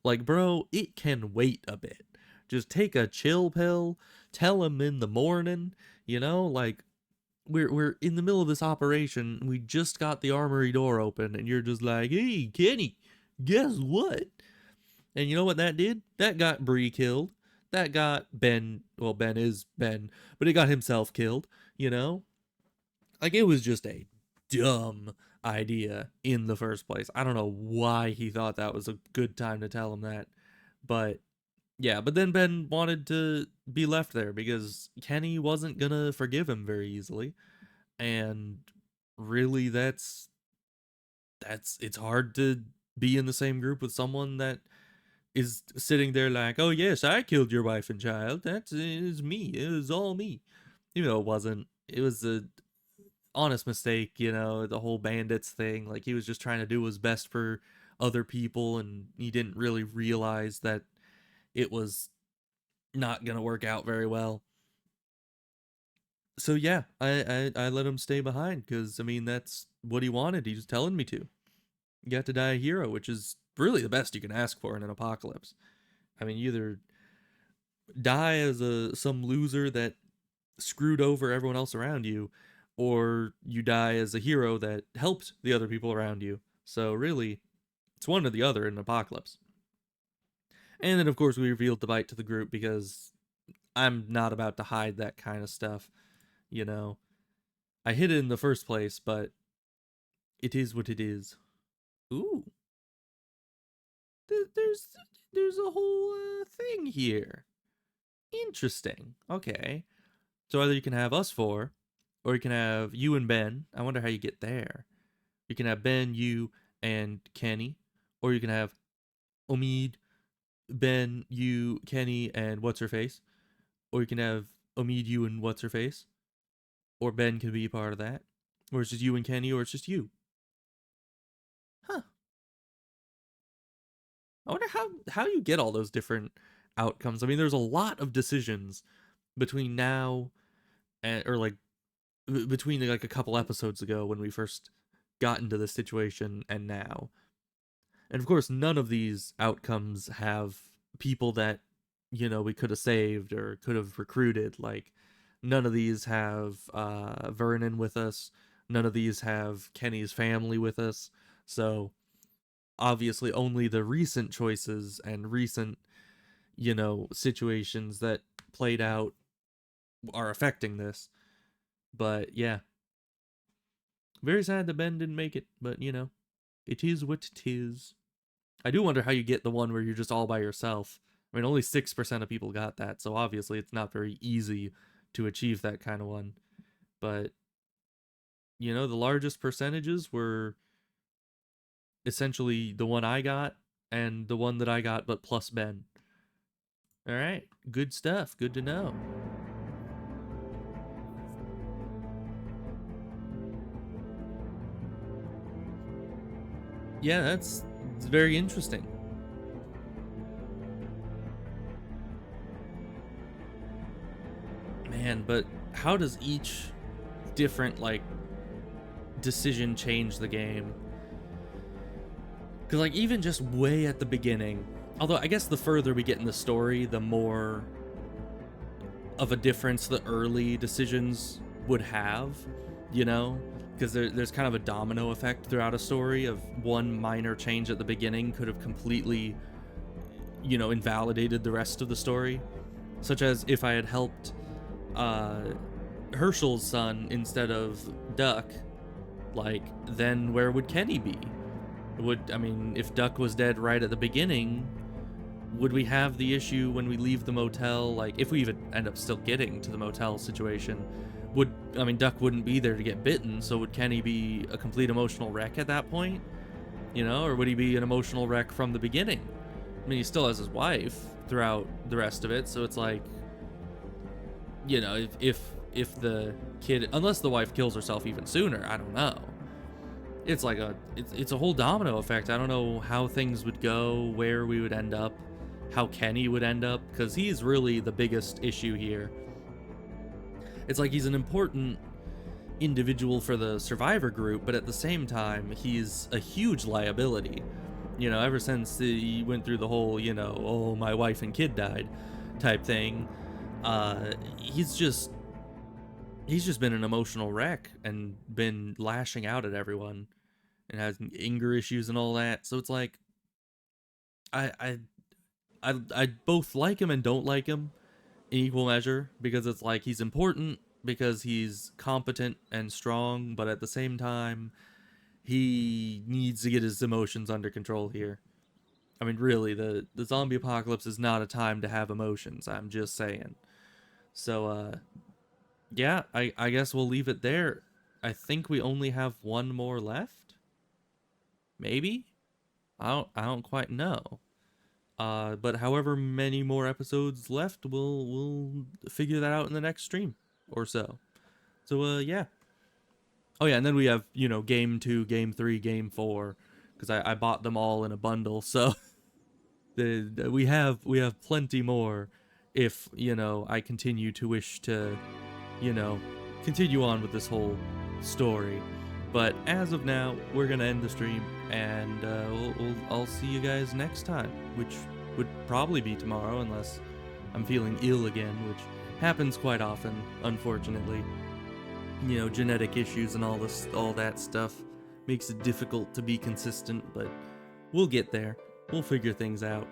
[SPEAKER 1] Like, bro, it can wait a bit. Just take a chill pill, tell him in the morning, like we're in the middle of this operation, we just got the armory door open and you're just like, "Hey, Kenny, guess what?" And you know what that did? That got Bree killed. That got Ben, well, Ben is Ben, but it got himself killed, Like, it was just a dumb idea in the first place. I don't know why he thought that was a good time to tell him that. But yeah, but then Ben wanted to be left there because Kenny wasn't gonna forgive him very easily. And really it's hard to be in the same group with someone that is sitting there like, "Oh yes, I killed your wife and child. That is me. It was all me." It wasn't. It was a honest mistake, the whole bandits thing. Like, he was just trying to do his best for other people, and he didn't really realize that it was not gonna work out very well. So yeah, I let him stay behind because, I mean, that's what he wanted. He was telling me to. You got to die a hero, which is really the best you can ask for in an apocalypse. I mean, you either die as some loser that screwed over everyone else around you, or you die as a hero that helped the other people around you. So really, it's one or the other in an apocalypse. And then, of course, we revealed the bite to the group because I'm not about to hide that kind of stuff, I hid it in the first place, but it is what it is. Ooh. There's a whole thing here. Interesting. Okay. So either you can have us four, or you can have you and Ben. I wonder how you get there. You can have Ben, you, and Kenny. Or you can have Omid, Ben, you, Kenny, and What's-Her-Face. Or you can have Omid, you, and What's-Her-Face. Or Ben can be part of that. Or it's just you and Kenny, or it's just you. Huh. I wonder how you get all those different outcomes. I mean, there's a lot of decisions between now and, or like, between like a couple episodes ago when we first got into this situation and now. And of course, none of these outcomes have people that, we could have saved or could have recruited. Like, none of these have Vernon with us. None of these have Kenny's family with us. So obviously only the recent choices and recent, situations that played out are affecting this. But yeah, very sad that Ben didn't make it, but it is what it is. I do wonder how you get the one where you're just all by yourself. I mean, only 6% of people got that, so obviously it's not very easy to achieve that kind of one. But, the largest percentages were essentially the one I got and the one that I got, but plus Ben. All right, good stuff. Good to know. Yeah, it's very interesting. Man, but how does each different, like, decision change the game? Because, like, even just way at the beginning, although I guess the further we get in the story, the more of a difference the early decisions would have, because there's kind of a domino effect throughout a story of one minor change at the beginning could have completely, invalidated the rest of the story. Such as if I had helped Herschel's son instead of Duck, like, then where would Kenny be? If Duck was dead right at the beginning, would we have the issue when we leave the motel? Like, if we even end up still getting to the motel situation, Duck wouldn't be there to get bitten, so would Kenny be a complete emotional wreck at that point? Or would he be an emotional wreck from the beginning? He still has his wife throughout the rest of it, so it's like, if the kid, unless the wife kills herself even sooner, I don't know. It's like it's a whole domino effect. I don't know how things would go, where we would end up, how Kenny would end up, because he's really the biggest issue here. It's like he's an important individual for the survivor group, but at the same time, he's a huge liability. Ever since he went through the whole, oh, my wife and kid died type thing, he's just been an emotional wreck and been lashing out at everyone and has anger issues and all that. So it's like, I both like him and don't like him in equal measure, because it's like he's important because he's competent and strong, but at the same time, he needs to get his emotions under control here. Really, the zombie apocalypse is not a time to have emotions, I'm just saying. So, yeah, I guess we'll leave it there. I think we only have one more left? Maybe? I don't quite know. But however many more episodes left, we'll figure that out in the next stream or so. So, yeah. Oh, yeah, and then we have, Game 2, Game 3, Game 4, because I bought them all in a bundle, so we have plenty more if, I continue to wish to, continue on with this whole story. But as of now, we're going to end the stream, and I'll see you guys next time, which would probably be tomorrow, unless I'm feeling ill again, which happens quite often, unfortunately. Genetic issues and all that stuff makes it difficult to be consistent, but we'll get there. We'll figure things out.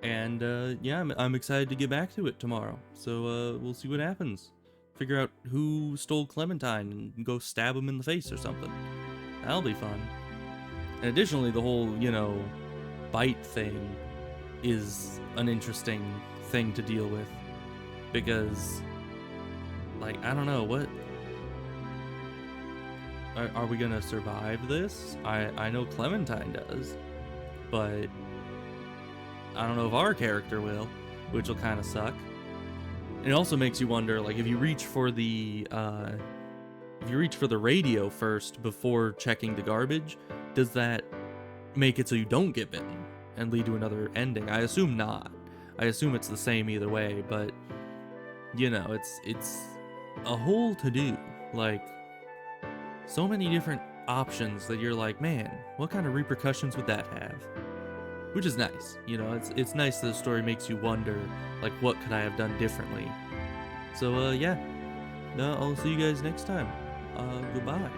[SPEAKER 1] And, yeah, I'm excited to get back to it tomorrow. So, we'll see what happens. Figure out who stole Clementine and go stab him in the face or something. That'll be fun. And additionally, the whole, bite thing is an interesting thing to deal with. Because, like, I don't know, what... Are we gonna survive this? I know Clementine does, but I don't know if our character will, which will kind of suck. And it also makes you wonder, like, if you reach for the radio first before checking the garbage, does that make it so you don't get bitten and lead to another ending? I assume not. I assume it's the same either way, but it's a whole to-do. Like, so many different options that you're like, man, what kind of repercussions would that have? which is nice. You know, it's nice that the story makes you wonder, like, what could I have done differently. So yeah, no, I'll see you guys next time. Goodbye.